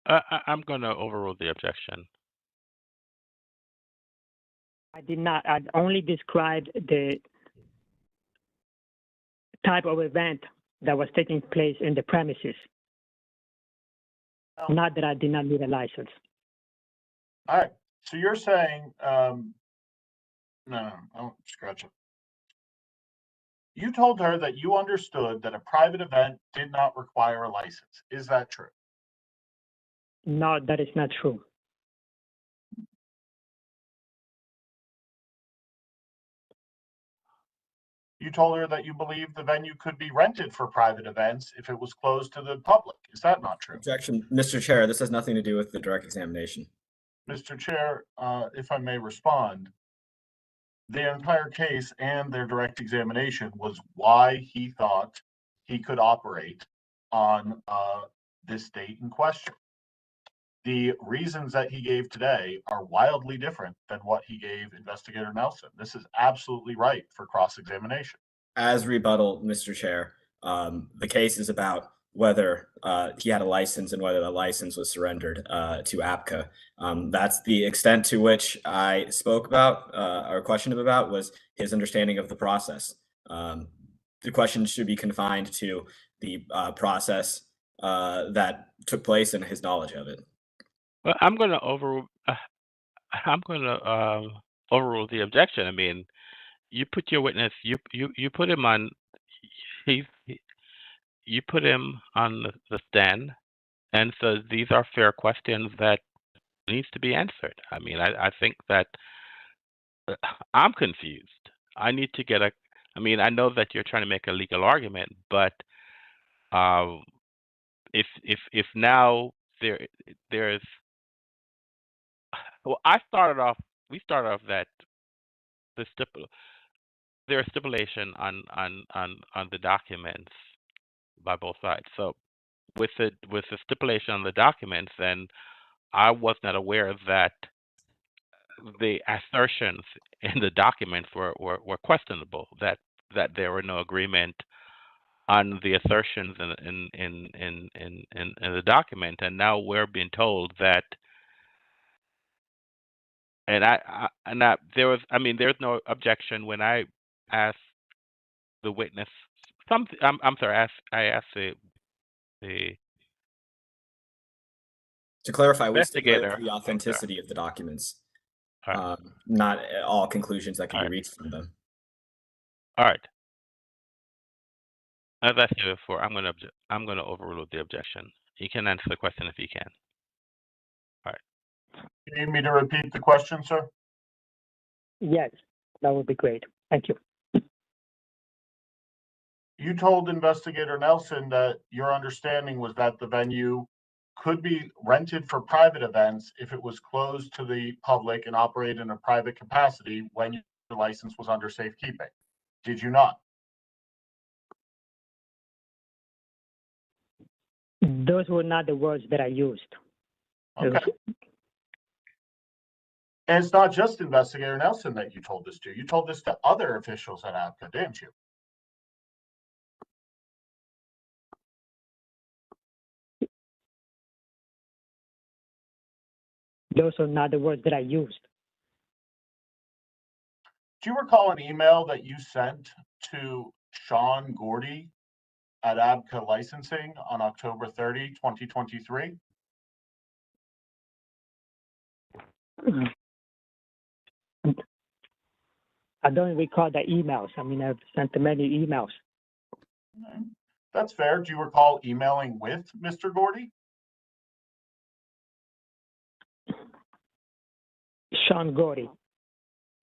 I'm going to overrule the objection. I did not. I only described the type of event that was taking place in the premises. Oh. Not that I did not need a license. All right. So you're saying, no, scratch it. You told her that you understood that a private event did not require a license. Is that true? No, that is not true. You told her that you believed the venue could be rented for private events if it was closed to the public. Is that not true? Objection, Mr. Chair, this has nothing to do with the direct examination. Mr. Chair, if I may respond, the entire case and their direct examination was why he thought he could operate on this date in question. The reasons that he gave today are wildly different than what he gave Investigator Nelson. This is absolutely right for cross-examination. As rebuttal, Mr. Chair, the case is about whether he had a license and whether the license was surrendered to ABCA. That's the extent to which I spoke about or questioned him about was his understanding of the process. The question should be confined to the process that took place and his knowledge of it. Well, I'm going to overrule the objection. I mean, you put your witness, you put him on, you put him on the stand, and so these are fair questions that needs to be answered. I mean, I think that I'm confused. I need to get I mean, I know that you're trying to make a legal argument, but if now there's well, we started off that there's stipulation on the documents by both sides. So with the stipulation on the documents, then I was not aware that the assertions in the documents were questionable. That there were no agreement on the assertions in the document, and now we're being told that. And there was, I mean, there's no objection when I asked the witness something. I'm sorry. I asked the To clarify, we investigator stipulated the authenticity of the documents, All right. not all conclusions that can be reached from them. All right. As I said before, I'm going to overrule the objection. You can answer the question if you can. All right. You need me to repeat the question, sir? Yes, that would be great. Thank you. You told Investigator Nelson that your understanding was that the venue could be rented for private events if it was closed to the public and operated in a private capacity when your license was under safekeeping. Did you not? Those were not the words that I used. Okay. And it's not just Investigator Nelson that you told this to. You told this to other officials at ABCA, didn't you? Those are not the words that I used. Do you recall an email that you sent to Sean Gordy at ABCA Licensing on October 30, 2023? I don't recall the emails. I mean, I've sent many emails. That's fair. Do you recall emailing with Mr. Gordy? Sean Gordy.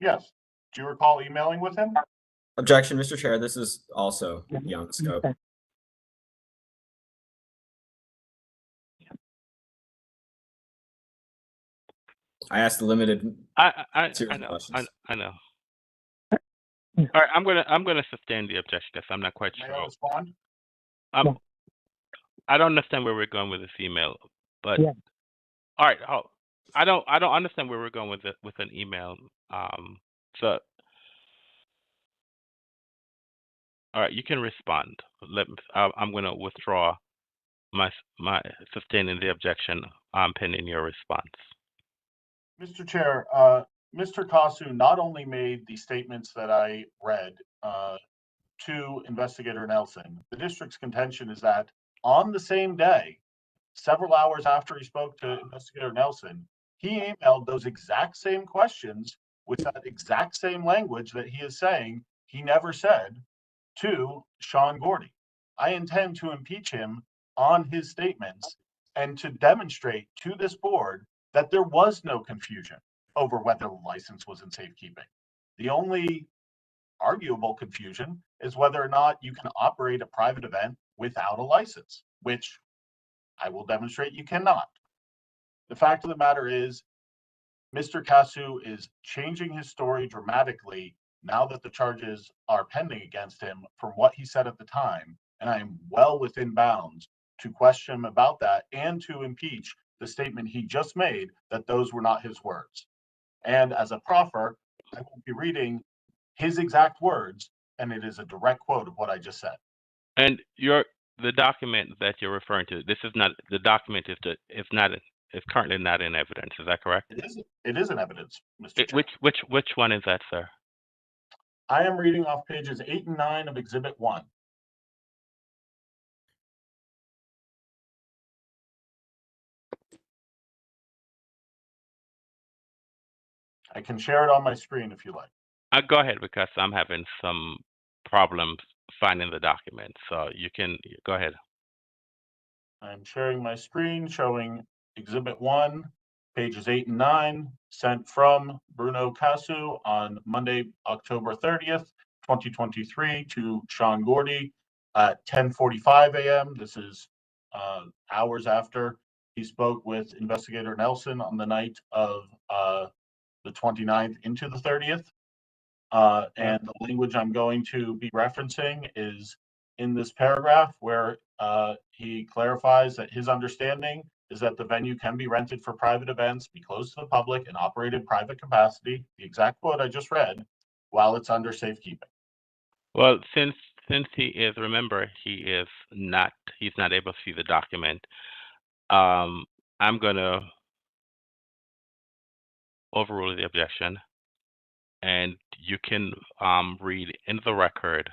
Yes. Do you recall emailing with him? Objection, Mr. Chair. This is also beyond scope. Okay. I asked the limited I know. questions. I know. All right. I'm gonna sustain the objection because I'm not quite May sure. I respond? I don't understand where we're going with this email, but Yeah. all right. I don't understand where we're going with it with an email. So all right, you can respond. I'm going to withdraw my sustaining the objection pending your response. Mr. Chair, Mr. Kasu not only made the statements that I read to Investigator Nelson, the district's contention is that on the same day, several hours after he spoke to Investigator Nelson, he emailed those exact same questions with that exact same language that he is saying he never said to Sean Gordy. I intend to impeach him on his statements and to demonstrate to this board that there was no confusion over whether the license was in safekeeping. The only arguable confusion is whether or not you can operate a private event without a license, which I will demonstrate you cannot. The fact of the matter is, Mr. Kasu is changing his story dramatically now that the charges are pending against him from what he said at the time, and I am well within bounds to question him about that and to impeach the statement he just made that those were not his words. And as a proffer, I will be reading his exact words, and it is a direct quote of what I just said. And the document that you're referring to, this is not, the document is currently not in evidence. Is that correct? It is in evidence, Mr. Chair. Which one is that, sir? I am reading off pages 8 and 9 of Exhibit 1. I can share it on my screen if you like. Go ahead, because I'm having some problems finding the document. So you can go ahead. I'm sharing my screen showing Exhibit 1, pages 8 and 9, sent from Bruno Casu on Monday, October 30th, 2023 to Sean Gordy at 10:45 a.m. This is hours after he spoke with Investigator Nelson on the night of the 29th into the 30th. And the language I'm going to be referencing is in this paragraph where he clarifies that his understanding is that the venue can be rented for private events, be closed to the public, and operate in private capacity, the exact quote I just read, while it's under safekeeping. Well, since he is, remember, he's not able to see the document. I'm gonna overrule the objection, and you can read in the record.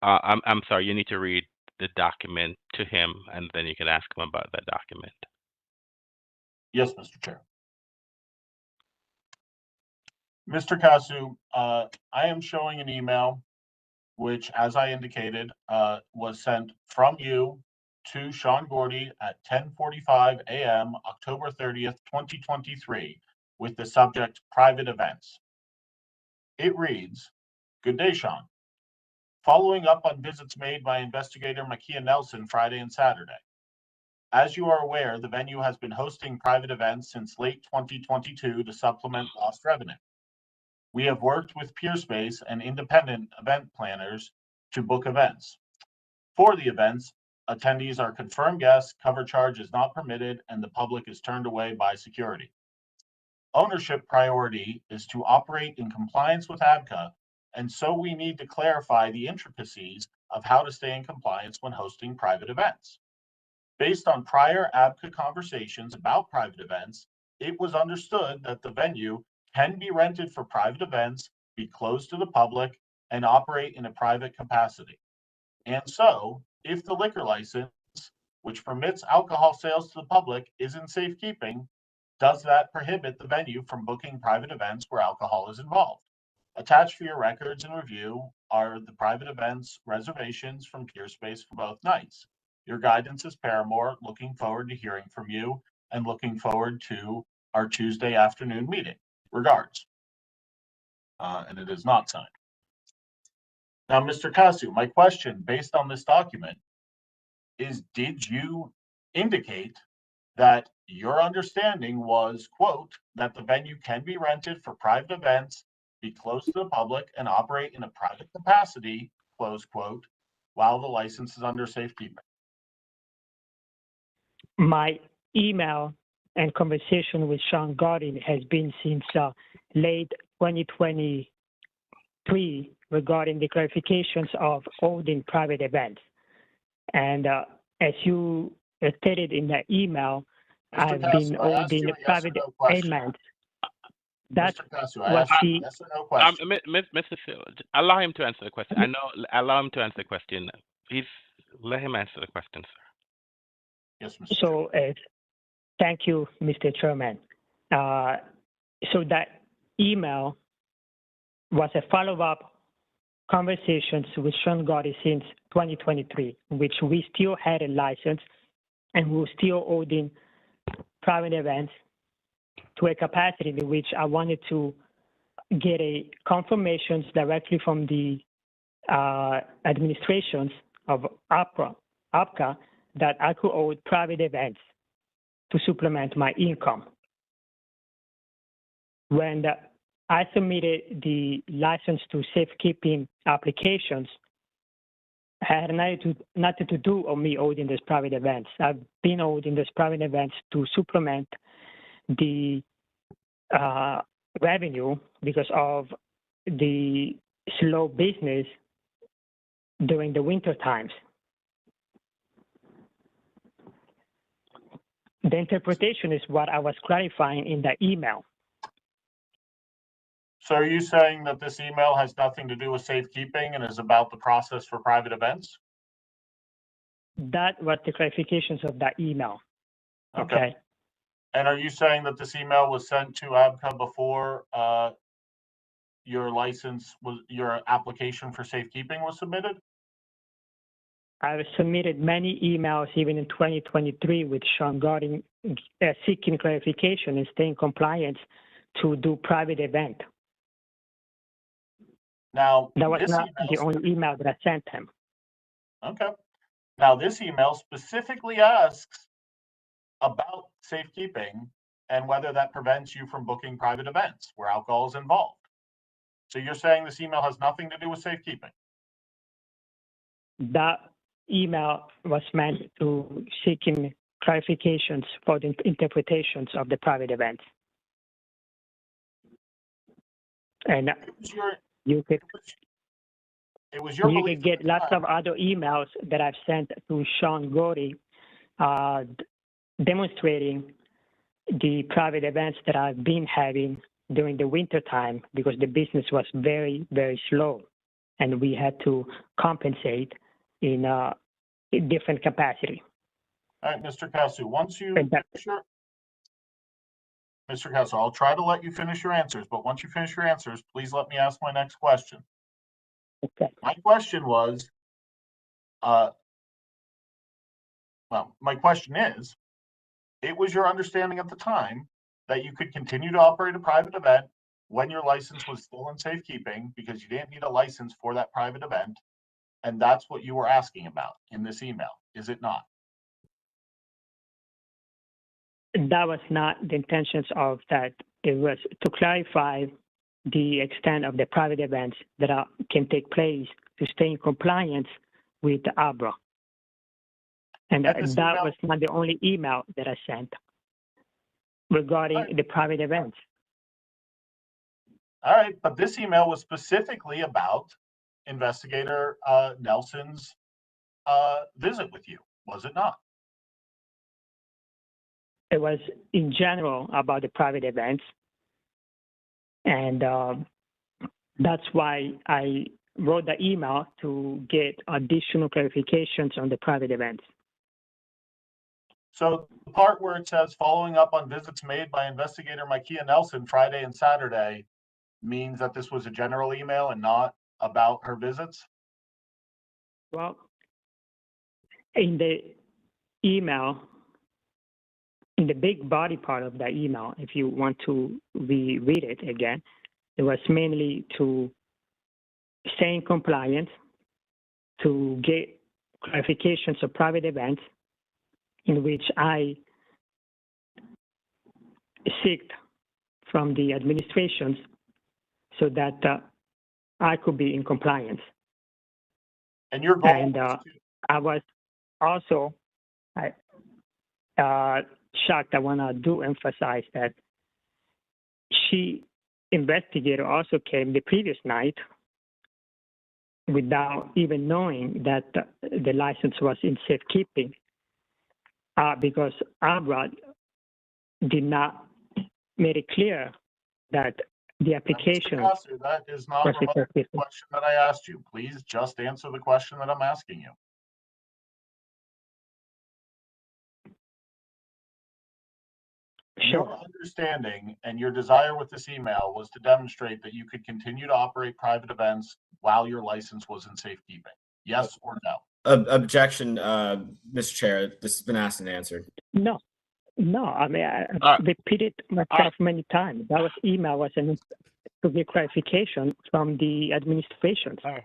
I'm sorry, you need to read the document to him, and then you can ask him about that document. Yes, Mr. Chair. Mr. Casu, I am showing an email which, as I indicated, was sent from you to Sean Gordy at 10:45 a.m., October 30th, 2023, with the subject private events. It reads, "Good day, Sean. Following up on visits made by Investigator Makia Nelson Friday and Saturday. As you are aware, the venue has been hosting private events since late 2022 to supplement lost revenue. We have worked with PeerSpace and independent event planners to book events. For the events, attendees are confirmed guests, cover charge is not permitted, and the public is turned away by security. Ownership priority is to operate in compliance with ABCA, and so we need to clarify the intricacies of how to stay in compliance when hosting private events. Based on prior ABCA conversations about private events, it was understood that the venue can be rented for private events, be closed to the public, and operate in a private capacity. And so, if the liquor license, which permits alcohol sales to the public, is in safekeeping, does that prohibit the venue from booking private events where alcohol is involved? Attached for your records and review are the private events reservations from PeerSpace for both nights. Your guidance is paramount. Looking forward to hearing from you and looking forward to our Tuesday afternoon meeting. Regards." And it is not signed. Now, Mr. Casu, my question based on this document is, did you indicate that your understanding was, quote, that the venue can be rented for private events, be closed to the public, and operate in a private capacity, close quote, while the license is under safekeeping? My email and conversation with Sean Godin has been since late 2023 regarding the clarifications of holding private events. And as you stated in the email, I've been holding private events. That's what she. Yes or no question. Mr. Phil, allow him to answer the question. Allow him to answer the question. Please let him answer the question, sir. Yes, Mr. So, thank you, Mr. Chairman. So that email was a follow-up conversations with Sean Gotti since 2023, in which we still had a license and we were still holding private events to a capacity in which I wanted to get a confirmations directly from the administrations of ABCA that I could hold private events to supplement my income. When I submitted the license to safekeeping applications, it had nothing to do with me holding these private events. I've been holding these private events to supplement the revenue because of the slow business during the winter times. The interpretation is what I was clarifying in the email. So are you saying that this email has nothing to do with safekeeping and is about the process for private events? That was the clarifications of that email. Okay. And are you saying that this email was sent to ABCA before your application for safekeeping was submitted? I've submitted many emails even in 2023 with Sean Gordon seeking clarification and staying compliant to do private event. Now, that was this not email the only email that I sent him. Okay. Now, this email specifically asks about safekeeping and whether that prevents you from booking private events where alcohol is involved. So you're saying this email has nothing to do with safekeeping? That email was meant to seeking clarifications for the interpretations of the private events. And you could get lots of other emails that I've sent to Sean Gordy demonstrating the private events that I've been having during the winter time because the business was very, very slow. And we had to compensate in a different capacity. All right, Mr. Casu, Mr. Casu, I'll try to let you finish your answers, but once you finish your answers, please let me ask my next question. Okay. My question was, my question is, it was your understanding at the time that you could continue to operate a private event when your license was still in safekeeping because you didn't need a license for that private event. And that's what you were asking about in this email, is it not? That was not the intentions of that. It was to clarify the extent of the private events that can take place to stay in compliance with the ABRA. And that was not the only email that I sent regarding the private events. All right, but this email was specifically about Investigator Nelson's visit with you, was it not? It was in general about the private events. And that's why I wrote the email to get additional clarifications on the private events. So the part where it says following up on visits made by Investigator Micaiah Nelson Friday and Saturday means that this was a general email and not about her visits? Well, in the email, in the big body part of the email, if you want to reread it again, it was mainly to stay in compliance, to get clarifications of private events in which I seeked from the administrations so that I could be in compliance. And your goal and I was also shocked. I want to do emphasize that investigator also came the previous night without even knowing that the license was in safekeeping because ABRA did not make it clear that the application. Mr. Casu, that is not the question that I asked you. Please just answer the question that I'm asking you. Sure. Your understanding and your desire with this email was to demonstrate that you could continue to operate private events while your license was in safekeeping. Yes or no? Objection, Mr. Chair. This has been asked and answered. No. I mean, I repeated myself many times. That email was to get clarification from the administration. All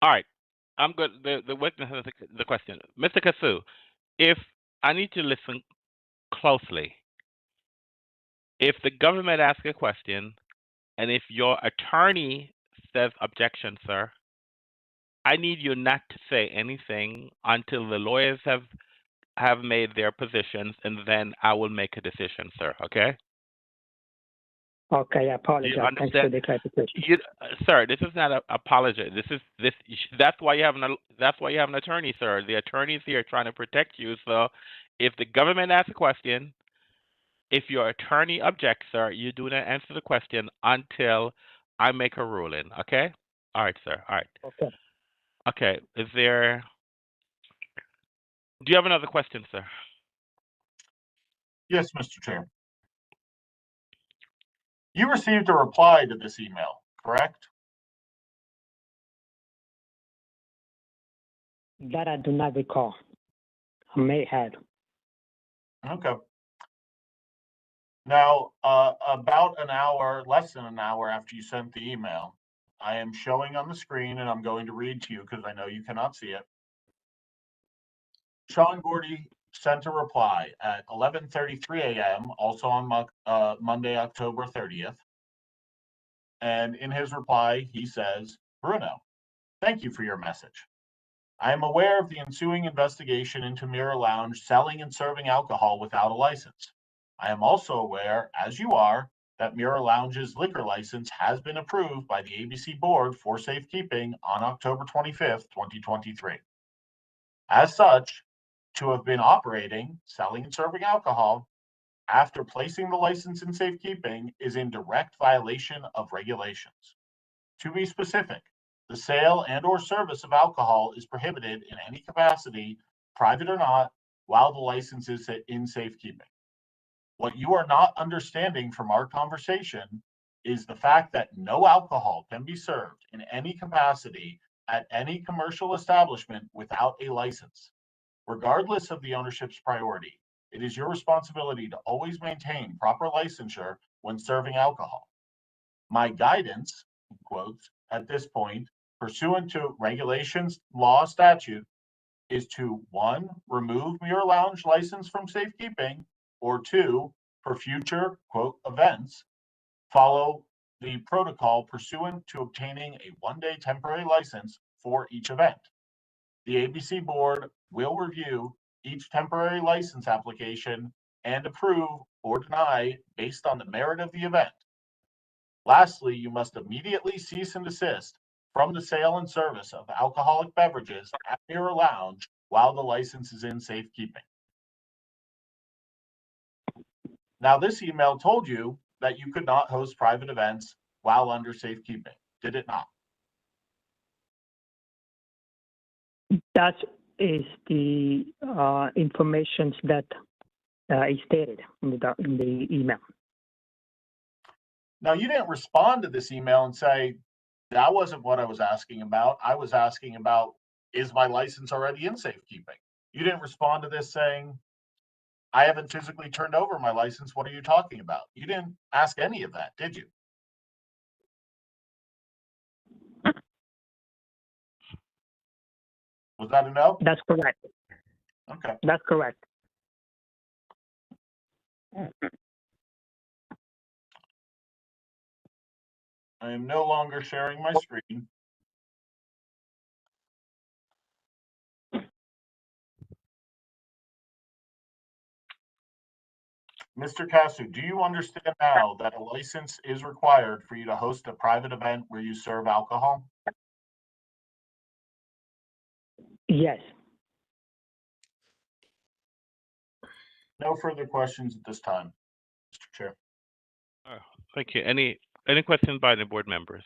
right. I'm good. The witness has the question. Mr. Casu, if I need to listen closely, if the government asks a question and if your attorney says objection, sir, I need you not to say anything until the lawyers have made their positions, and then I will make a decision, sir. Okay? Okay, I apologize. Thanks for the clarification. Sir, this is not an apology. That's why you have an attorney, sir. The attorney's here trying to protect you. So If the government asks a question, if your attorney objects, sir, you do not answer the question until I make a ruling. Okay? All right, sir. All right. Okay. Okay. Do you have another question, sir? Yes, Mr. Chair. You received a reply to this email, correct? That I do not recall. I may have. Okay. Now, about an hour, less than an hour after you sent the email, I am showing on the screen, and I'm going to read to you because I know you cannot see it. Sean Gordy sent a reply at 11:33 a.m., also on Monday, October 30th. And in his reply, he says, Bruno, thank you for your message. I am aware of the ensuing investigation into Mirror Lounge selling and serving alcohol without a license. I am also aware, as you are, that Mirror Lounge's liquor license has been approved by the ABC Board for safekeeping on October 25th, 2023. As such, to have been operating, selling, and serving alcohol after placing the license in safekeeping is in direct violation of regulations. To be specific, the sale and/or service of alcohol is prohibited in any capacity, private or not, while the license is in safekeeping. What you are not understanding from our conversation is the fact that no alcohol can be served in any capacity at any commercial establishment without a license. Regardless of the ownership's priority, it is your responsibility to always maintain proper licensure when serving alcohol. My guidance, quotes, at this point, pursuant to regulations, law, statute, is to 1, remove Mirror Lounge license from safekeeping, or 2, for future, quote, events, follow the protocol pursuant to obtaining a 1-day temporary license for each event. The ABC Board will review each temporary license application and approve or deny based on the merit of the event. Lastly, you must immediately cease and desist from the sale and service of alcoholic beverages at Mirror Lounge while the license is in safekeeping. Now, this email told you that you could not host private events while under safekeeping, did it not? That is the information that is stated in the email. Now, you didn't respond to this email and say, that wasn't what I was asking about. I was asking about, is my license already in safekeeping? You didn't respond to this saying, I haven't physically turned over my license. What are you talking about? You didn't ask any of that, did you? Was that a no? That's correct. Okay. That's correct. I am no longer sharing my screen. Mr. Casu, do you understand now that a license is required for you to host a private event where you serve alcohol? Yes. No further questions at this time, Mr. Chair. Thank you. Any questions by the board members?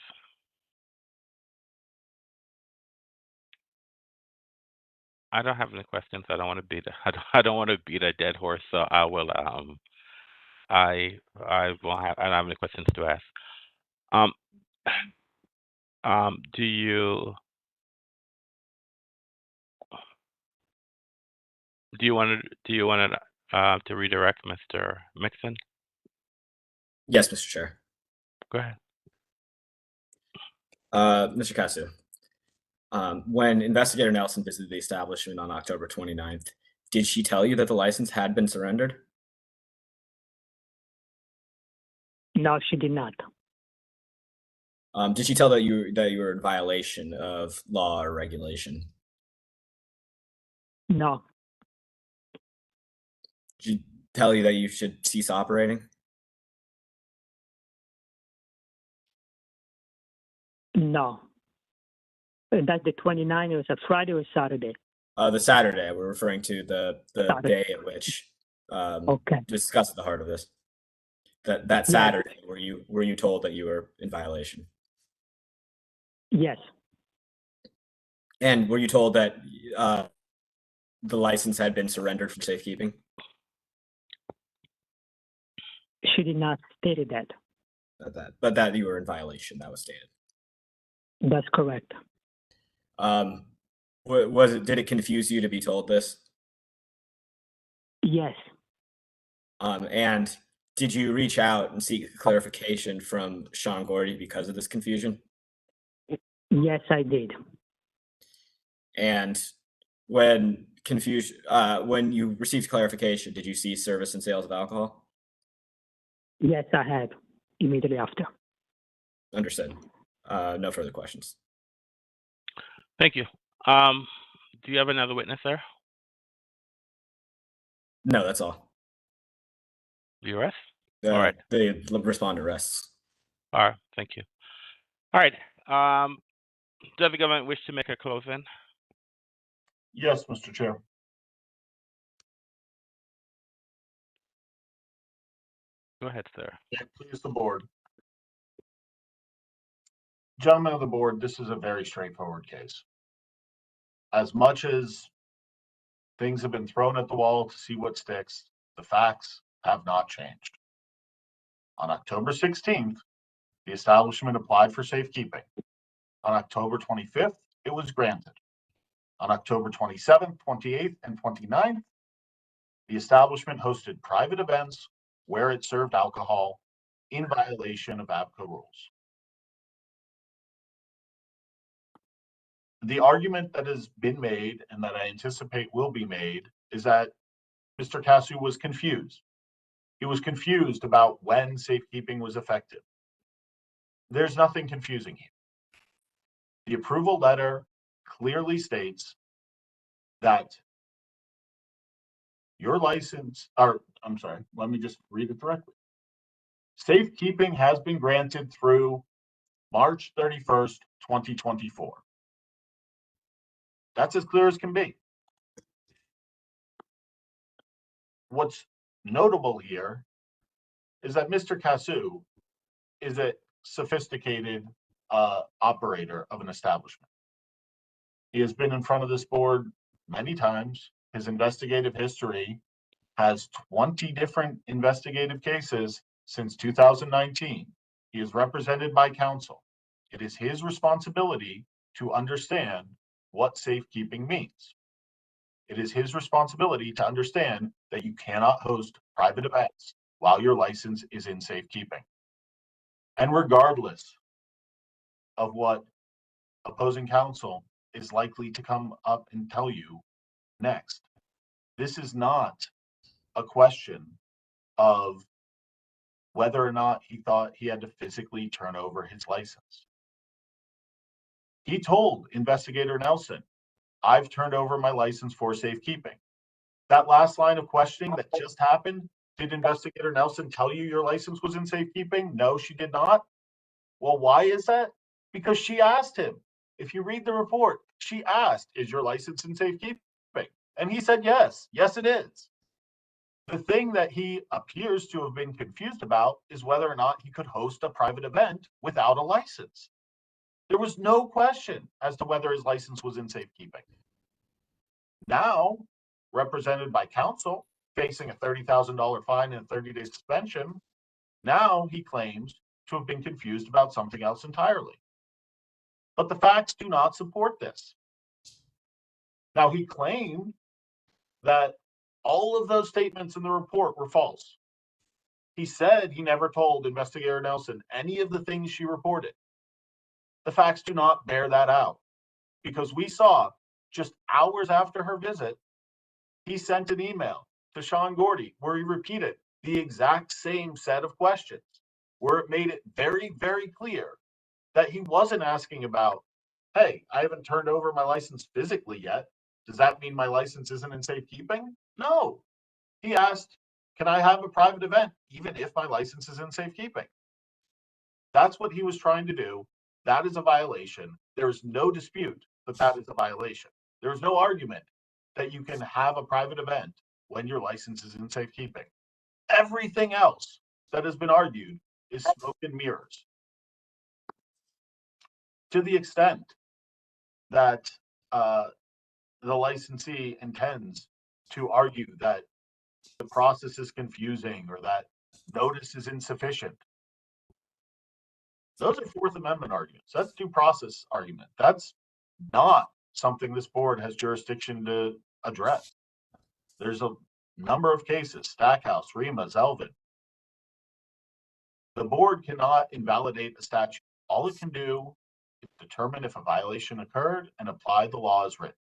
I don't have any questions. I don't want to beat I don't want to beat a dead horse, so I will I won't have I don't have any questions to ask. Do you want to redirect Mr. Mixon? Yes, Mr. Chair. Go ahead. Mr. Casu, when Investigator Nelson visited the establishment on October 29th, did she tell you that the license had been surrendered? No, she did not. Did she tell that you were in violation of law or regulation? No. Did she tell you that you should cease operating? No. That's the 29th. It was a Friday or Saturday. The Saturday, we're referring to the Saturday. day at which Okay. discuss the heart of this. That Saturday, were you told that you were in violation? Yes. And were you told that the license had been surrendered for safekeeping? She did not state that. But that you were in violation, that was stated. That's correct. Did it confuse you to be told this? Yes. And did you reach out and seek clarification from Sean Gordy because of this confusion? Yes, I did. And when you received clarification, did you cease service and sales of alcohol? Yes, I had immediately after. Understood. No further questions. Thank you. Do you have another witness, sir? No, that's all. You rest? All right. The respondent rests. All right. Thank you. All right. Does the government wish to make a closing? Yes, Mr. Chair. Go ahead, sir. Please, the board. Gentlemen of the board, this is a very straightforward case. As much as things have been thrown at the wall to see what sticks, the facts have not changed. On October 16th, the establishment applied for safekeeping. On October 25th, it was granted. On October 27th, 28th, and 29th, the establishment hosted private events where it served alcohol in violation of ABCA rules. The argument that has been made and that I anticipate will be made is that Mr. Casu was confused. He was confused about when safekeeping was effective. There's nothing confusing here. The approval letter clearly states that your license, let me just read it directly. Safekeeping has been granted through March 31st, 2024. That's as clear as can be. What's notable here is that Mr. Casu is a sophisticated operator of an establishment. He has been in front of this board many times. His investigative history has 20 different investigative cases since 2019. He is represented by counsel. It is his responsibility to understand what safekeeping means. It is his responsibility to understand that you cannot host private events while your license is in safekeeping. And regardless of what opposing counsel is likely to come up and tell you next, this is not a question of whether or not he thought he had to physically turn over his license. He told Investigator Nelson, I've turned over my license for safekeeping. That last line of questioning that just happened, did Investigator Nelson tell you your license was in safekeeping? No, she did not. Well, why is that? Because she asked him. If you read the report, she asked, is your license in safekeeping? And he said, yes, it is. The thing that he appears to have been confused about is whether or not he could host a private event without a license. There was no question as to whether his license was in safekeeping. Now, represented by counsel, facing a $30,000 fine and a 30-day suspension, now he claims to have been confused about something else entirely. But the facts do not support this. Now, he claimed that all of those statements in the report were false. He said he never told Investigator Nelson any of the things she reported. The facts do not bear that out, because we saw just hours after her visit, he sent an email to Sean Gordy where he repeated the exact same set of questions, where it made it very, very clear that he wasn't asking about, hey, I haven't turned over my license physically yet. Does that mean my license isn't in safekeeping? No. He asked, can I have a private event even if my license is in safekeeping? That's what he was trying to do. That is a violation. There is no dispute that that is a violation. There is no argument that you can have a private event when your license is in safekeeping. Everything else that has been argued is smoke and mirrors. To the extent that the licensee intends to argue that the process is confusing or that notice is insufficient, those are Fourth Amendment arguments. That's due process argument. That's not something this board has jurisdiction to address. There's a number of cases, Stackhouse, Rima, Zelvin. The board cannot invalidate a statute. All it can do is determine if a violation occurred and apply the law as written.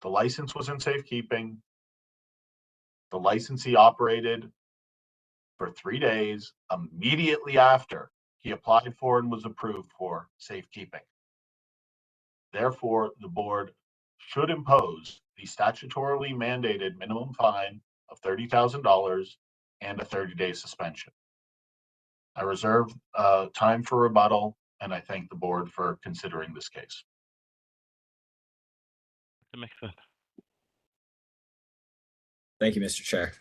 The license was in safekeeping. The licensee operated for 3 days immediately after he applied for and was approved for safekeeping. Therefore, the board should impose the statutorily mandated minimum fine of $30,000 and a 30-day suspension. I reserve time for rebuttal, and I thank the board for considering this case. That makes sense. Thank you, Mr. Chair.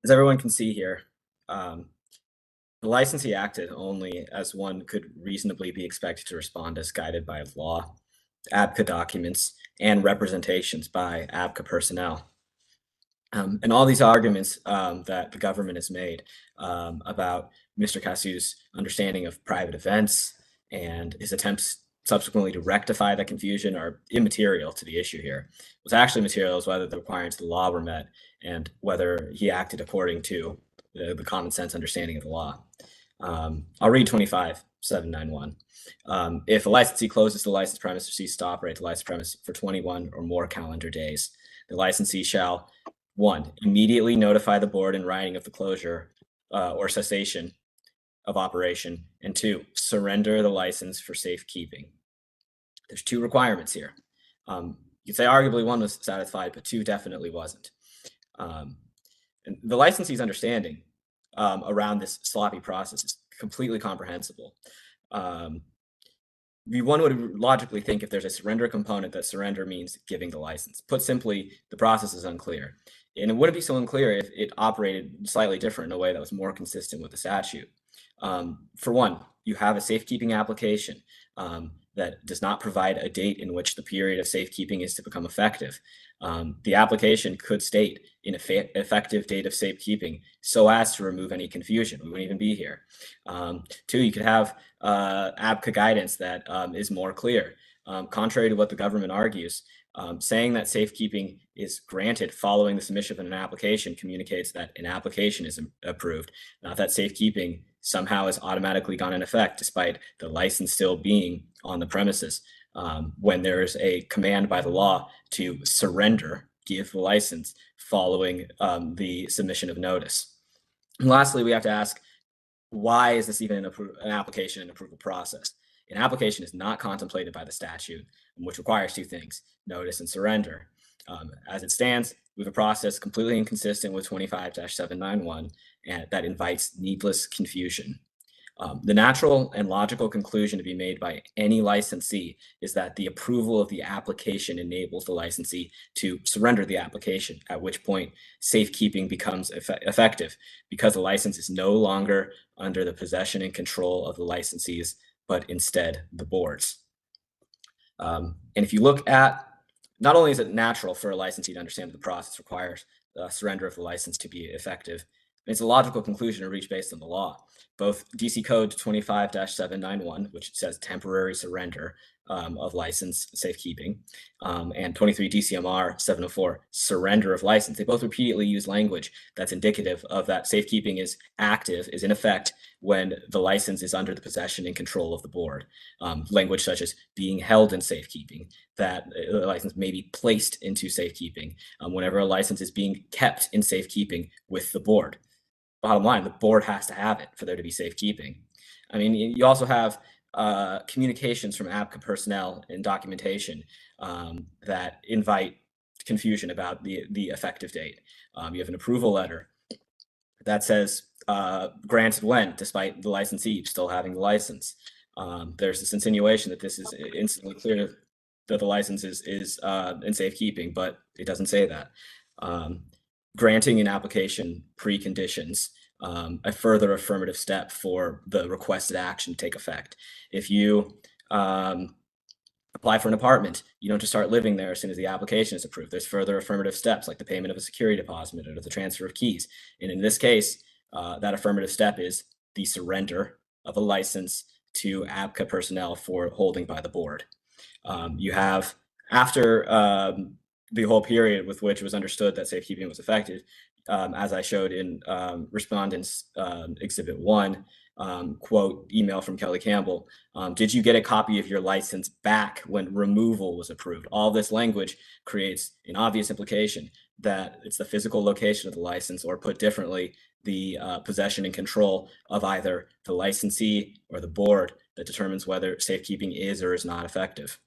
As everyone can see here, the licensee acted only as one could reasonably be expected to respond as guided by law, ABCA documents, and representations by ABCA personnel. And all these arguments that the government has made about Mr. Kasu's understanding of private events and his attempts subsequently to rectify that confusion are immaterial to the issue here. What's actually material is whether the requirements of the law were met and whether he acted according to the common sense understanding of the law. I'll read 25.791. If a licensee closes the licensed premise or ceases to operate the licensed premise for 21 or more calendar days, the licensee shall, 1, immediately notify the board in writing of the closure or cessation of operation, and 2, surrender the license for safekeeping. There's 2 requirements here. You could say arguably 1 was satisfied, but 2 definitely wasn't. And the licensee's understanding around this sloppy process is completely comprehensible. One would logically think if there's a surrender component, that surrender means giving the license. Put simply, the process is unclear. And it wouldn't be so unclear if it operated slightly different in a way that was more consistent with the statute. For one, you have a safekeeping application that does not provide a date in which the period of safekeeping is to become effective. The application could state an effective date of safekeeping so as to remove any confusion. We wouldn't even be here. 2, you could have ABCA guidance that is more clear. Contrary to what the government argues, saying that safekeeping is granted following the submission of an application communicates that an application is approved, not that safekeeping somehow has automatically gone in effect despite the license still being on the premises. When there is a command by the law to surrender, give the license following the submission of notice. And lastly, we have to ask, why is this even an application and approval process? An application is not contemplated by the statute, which requires 2 things, notice and surrender. As it stands, we have a process completely inconsistent with 25-791 and that invites needless confusion. The natural and logical conclusion to be made by any licensee is that the approval of the application enables the licensee to surrender the application, at which point safekeeping becomes effective because the license is no longer under the possession and control of the licensees, but instead the boards. And if you look at, not only is it natural for a licensee to understand that the process requires the surrender of the license to be effective, it's a logical conclusion to reach based on the law. Both DC Code 25-791, which says temporary surrender of license safekeeping, and 23 DCMR 704, surrender of license, they both repeatedly use language that's indicative of that safekeeping is active, is in effect when the license is under the possession and control of the board. Language such as being held in safekeeping, that the license may be placed into safekeeping, whenever a license is being kept in safekeeping with the board. Bottom line, the board has to have it for there to be safekeeping. I mean, you also have communications from ABCA personnel and documentation that invite confusion about the effective date. You have an approval letter that says granted when, despite the licensee still having the license. There's this insinuation that this is instantly clear that the license is in safekeeping, but it doesn't say that. Granting an application preconditions a further affirmative step for the requested action to take effect. If you apply for an apartment, you don't just start living there as soon as the application is approved. There's further affirmative steps like the payment of a security deposit or the transfer of keys. And in this case, that affirmative step is the surrender of a license to ABCA personnel for holding by the board. You have, after the whole period with which it was understood that safekeeping was affected, as I showed in Respondents Exhibit 1, quote, email from Kelly Campbell, did you get a copy of your license back when removal was approved? All this language creates an obvious implication that it's the physical location of the license, or put differently, the possession and control of either the licensee or the board that determines whether safekeeping is or is not effective.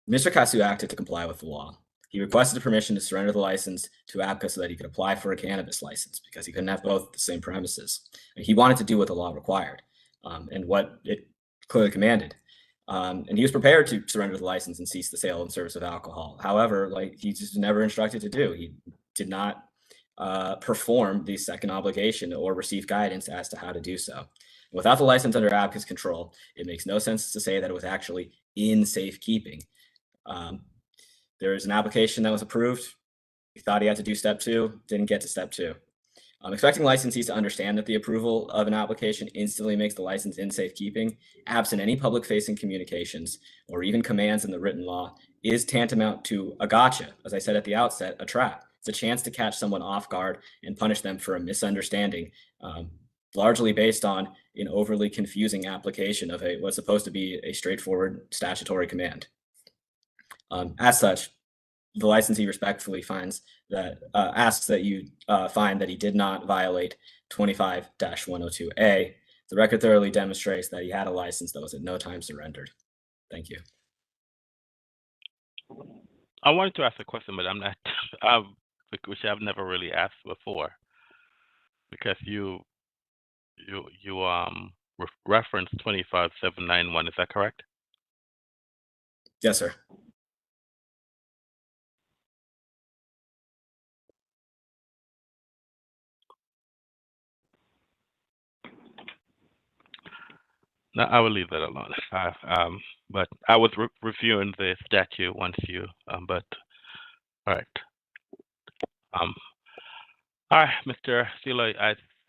Mr. Kasu acted to comply with the law. He requested permission to surrender the license to ABCA so that he could apply for a cannabis license, because he couldn't have both at the same premises. And he wanted to do what the law required and what it clearly commanded. And he was prepared to surrender the license and cease the sale and service of alcohol. However, like, he just never instructed to do. He did not perform the second obligation or receive guidance as to how to do so. Without the license under ABCA's control, it makes no sense to say that it was actually in safekeeping. There is an application that was approved. He thought he had to do step 2, didn't get to step 2. Expecting licensees to understand that the approval of an application instantly makes the license in safekeeping, absent any public-facing communications or even commands in the written law, is tantamount to a gotcha. As I said at the outset, a trap. It's a chance to catch someone off guard and punish them for a misunderstanding, largely based on an overly confusing application of what's supposed to be a straightforward statutory command. As such, the licensee respectfully finds that asks that you find that he did not violate 25-102A. The record thoroughly demonstrates that he had a license that was at no time surrendered. Thank you. I wanted to ask a question, but I'm not, which I've never really asked before, because you referenced 25791. Is that correct? Yes, sir. No, I will leave that alone. But I was reviewing the statute once you, but all right. All right, Mr. Silo,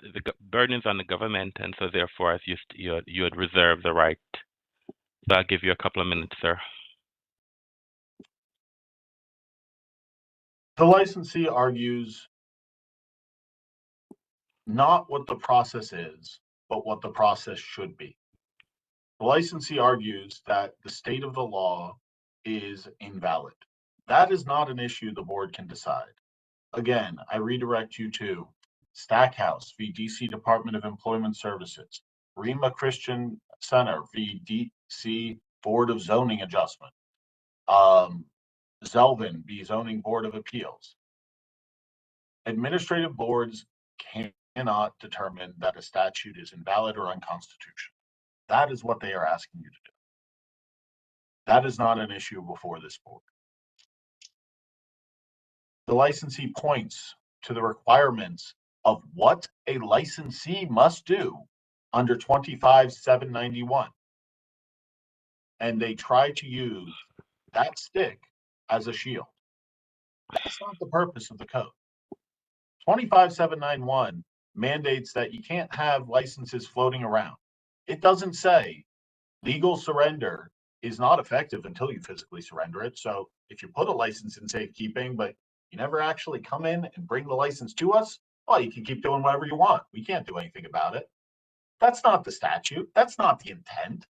the burden is on the government, and so therefore, as you had reserved the right. So I'll give you a couple of minutes, sir. The licensee argues not what the process is, but what the process should be. The licensee argues that the state of the law is invalid. That is not an issue the board can decide. Again, I redirect you to Stackhouse v. DC Department of Employment Services, Rima Christian Center v. DC Board of Zoning Adjustment, Zelvin v. Zoning Board of Appeals. Administrative boards cannot determine that a statute is invalid or unconstitutional. That is what they are asking you to do. That is not an issue before this board. The licensee points to the requirements of what a licensee must do under 25-791. And they try to use that stick as a shield. That's not the purpose of the code. 25-791 mandates that you can't have licenses floating around. It doesn't say legal surrender is not effective until you physically surrender it. So if you put a license in safekeeping, but you never actually come in and bring the license to us, well, you can keep doing whatever you want. We can't do anything about it. That's not the statute. That's not the intent.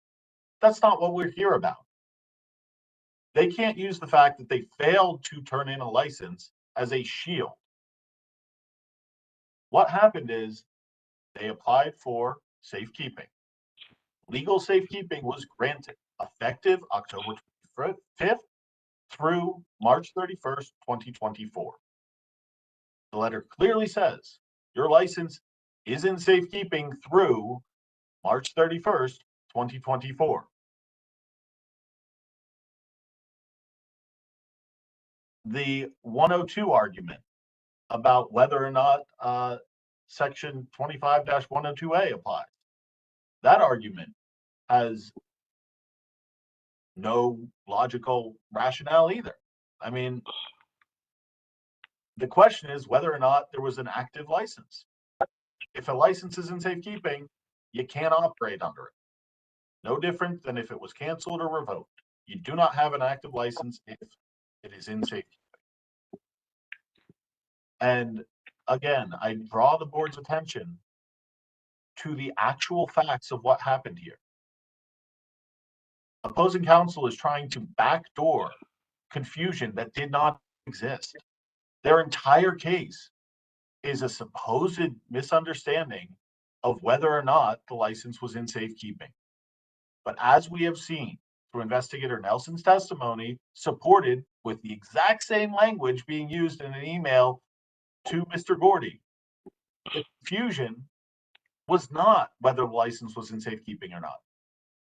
That's not what we're here about. They can't use the fact that they failed to turn in a license as a shield. What happened is they applied for safekeeping. Legal safekeeping was granted effective October 5th through March 31st, 2024. The letter clearly says your license is in safekeeping through March 31st, 2024. the 102 argument about whether or not section 25-102A applies. That argument has no logical rationale either. I mean, the question is whether or not there was an active license. If a license is in safekeeping, you can't operate under it. No different than if it was canceled or revoked. You do not have an active license if it is in safekeeping. And again, I draw the board's attention to the actual facts of what happened here. Opposing counsel is trying to backdoor confusion that did not exist. Their entire case is a supposed misunderstanding of whether or not the license was in safekeeping. But as we have seen through Investigator Nelson's testimony, supported with the exact same language being used in an email to Mr. Gordy, the confusion was not whether the license was in safekeeping or not.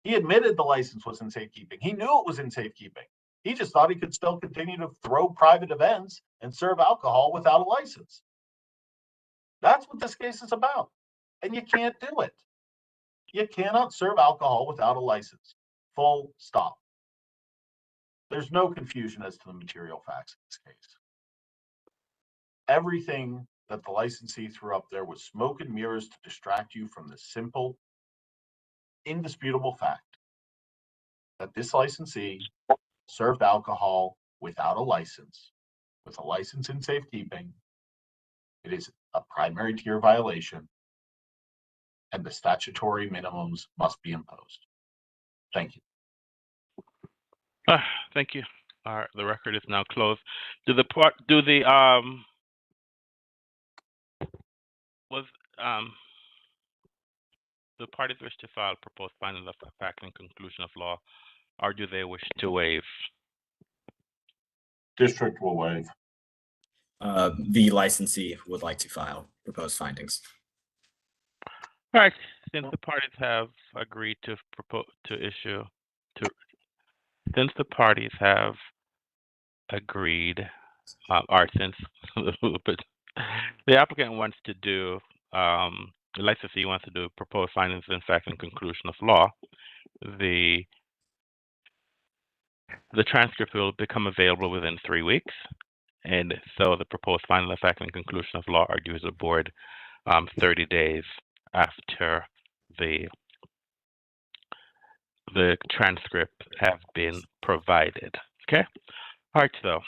He admitted the license was in safekeeping. He knew it was in safekeeping. He just thought he could still continue to throw private events and serve alcohol without a license. That's what this case is about. And you can't do it. You cannot serve alcohol without a license. Full stop. There's no confusion as to the material facts in this case. Everything that the licensee threw up there was smoke and mirrors to distract you from the simple, indisputable fact that this licensee served alcohol without a license. With a license in safekeeping, it is a primary tier violation, and the statutory minimums must be imposed. Thank you. Thank you. The record is now closed. Was the parties wish to file proposed findings of fact and conclusion of law, or do they wish to waive? District will waive. The licensee would like to file proposed findings. All right. Since the parties have agreed to since the parties have agreed, or since the applicant wants to do, the licensee wants to do proposed findings in fact and conclusion of law, the transcript will become available within 3 weeks. And so the proposed findings of fact and conclusion of law are due to the board 30 days after the transcript have been provided. Okay? All right, so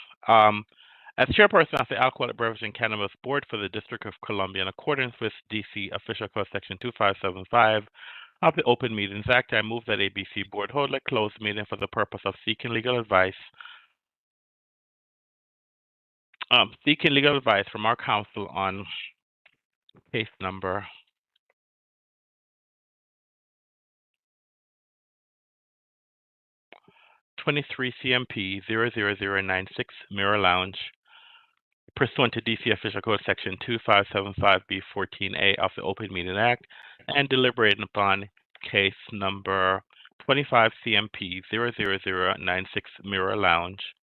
as chairperson of the Alcoholic Beverage and Cannabis Board for the District of Columbia, in accordance with DC Official Code Section 2575 of the Open Meetings Act, I move that ABC Board hold a closed meeting for the purpose of seeking legal advice from our counsel on case number 23 CMP 00096 Mirror Lounge, pursuant to DC Official Code Section 2575B14A of the Open Meeting Act, and deliberating upon case number 25 CMP 00096 Mirror Lounge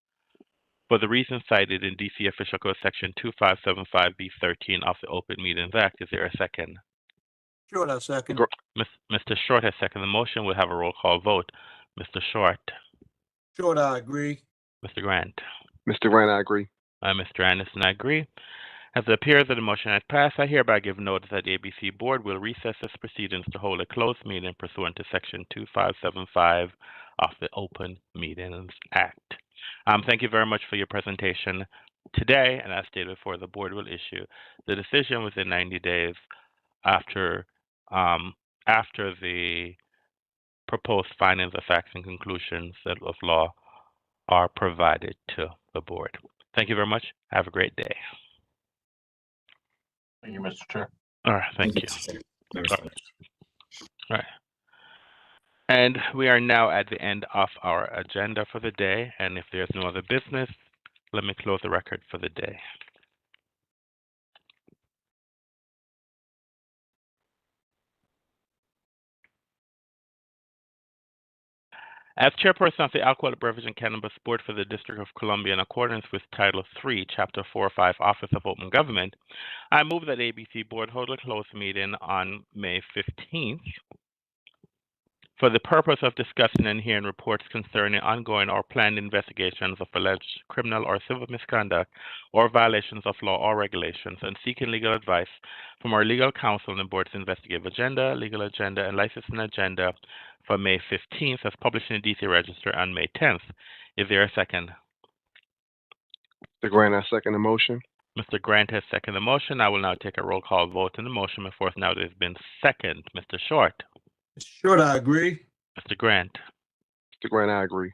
for the reasons cited in DC Official Code Section 2575B13 of the Open Meetings Act. Is there a second? Short, I second. Mr. Short has seconded the motion. We'll have a roll call vote. Mr. Short. Short, I agree. Mr. Grant. Mr. Grant, I agree. Mr. Anderson, I agree. As it appears that the motion has passed, I hereby give notice that the ABC Board will recess its proceedings to hold a closed meeting pursuant to Section 2575 of the Open Meetings Act. Thank you very much for your presentation today, and as stated before, the Board will issue the decision within 90 days after the proposed findings of facts and conclusions of law are provided to the Board. Thank you very much. Have a great day. Thank you, Mr. Chair. All right, thank you. All right. And we are now at the end of our agenda for the day. And if there's no other business, let me close the record for the day. As chairperson of the Alcoholic Beverage and Cannabis Board for the District of Columbia in accordance with Title III, Chapter 405, Office of Open Government, I move that ABC Board hold a closed meeting on May 15th for the purpose of discussing and hearing reports concerning ongoing or planned investigations of alleged criminal or civil misconduct or violations of law or regulations, and seeking legal advice from our legal counsel on the board's investigative agenda, legal agenda, and licensing agenda for May 15th as published in the DC Register on May 10th. Is there a second? Mr. Grant, I second the motion. Mr. Grant has seconded the motion. I will now take a roll call vote on the motion before now it has been seconded. Mr. Short. Mr. Short, I agree. Mr. Grant. Mr. Grant, I agree.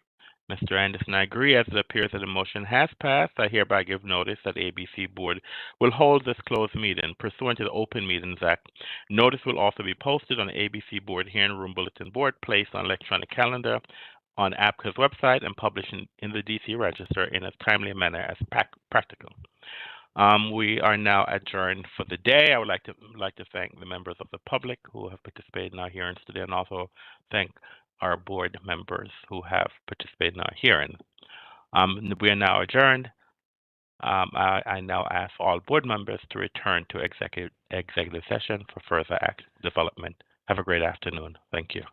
Mr. Anderson, I agree. As it appears that the motion has passed, I hereby give notice that the ABC Board will hold this closed meeting pursuant to the Open Meetings Act. Notice will also be posted on the ABC Board Hearing Room Bulletin Board, placed on electronic calendar on ABCA's website, and published in the DC Register in as timely a manner as practical. We are now adjourned for the day. I would like to thank the members of the public who have participated in our hearings today, and also thank our board members who have participated in our hearing. We are now adjourned. I now ask all board members to return to executive session for further development. Have a great afternoon. Thank you.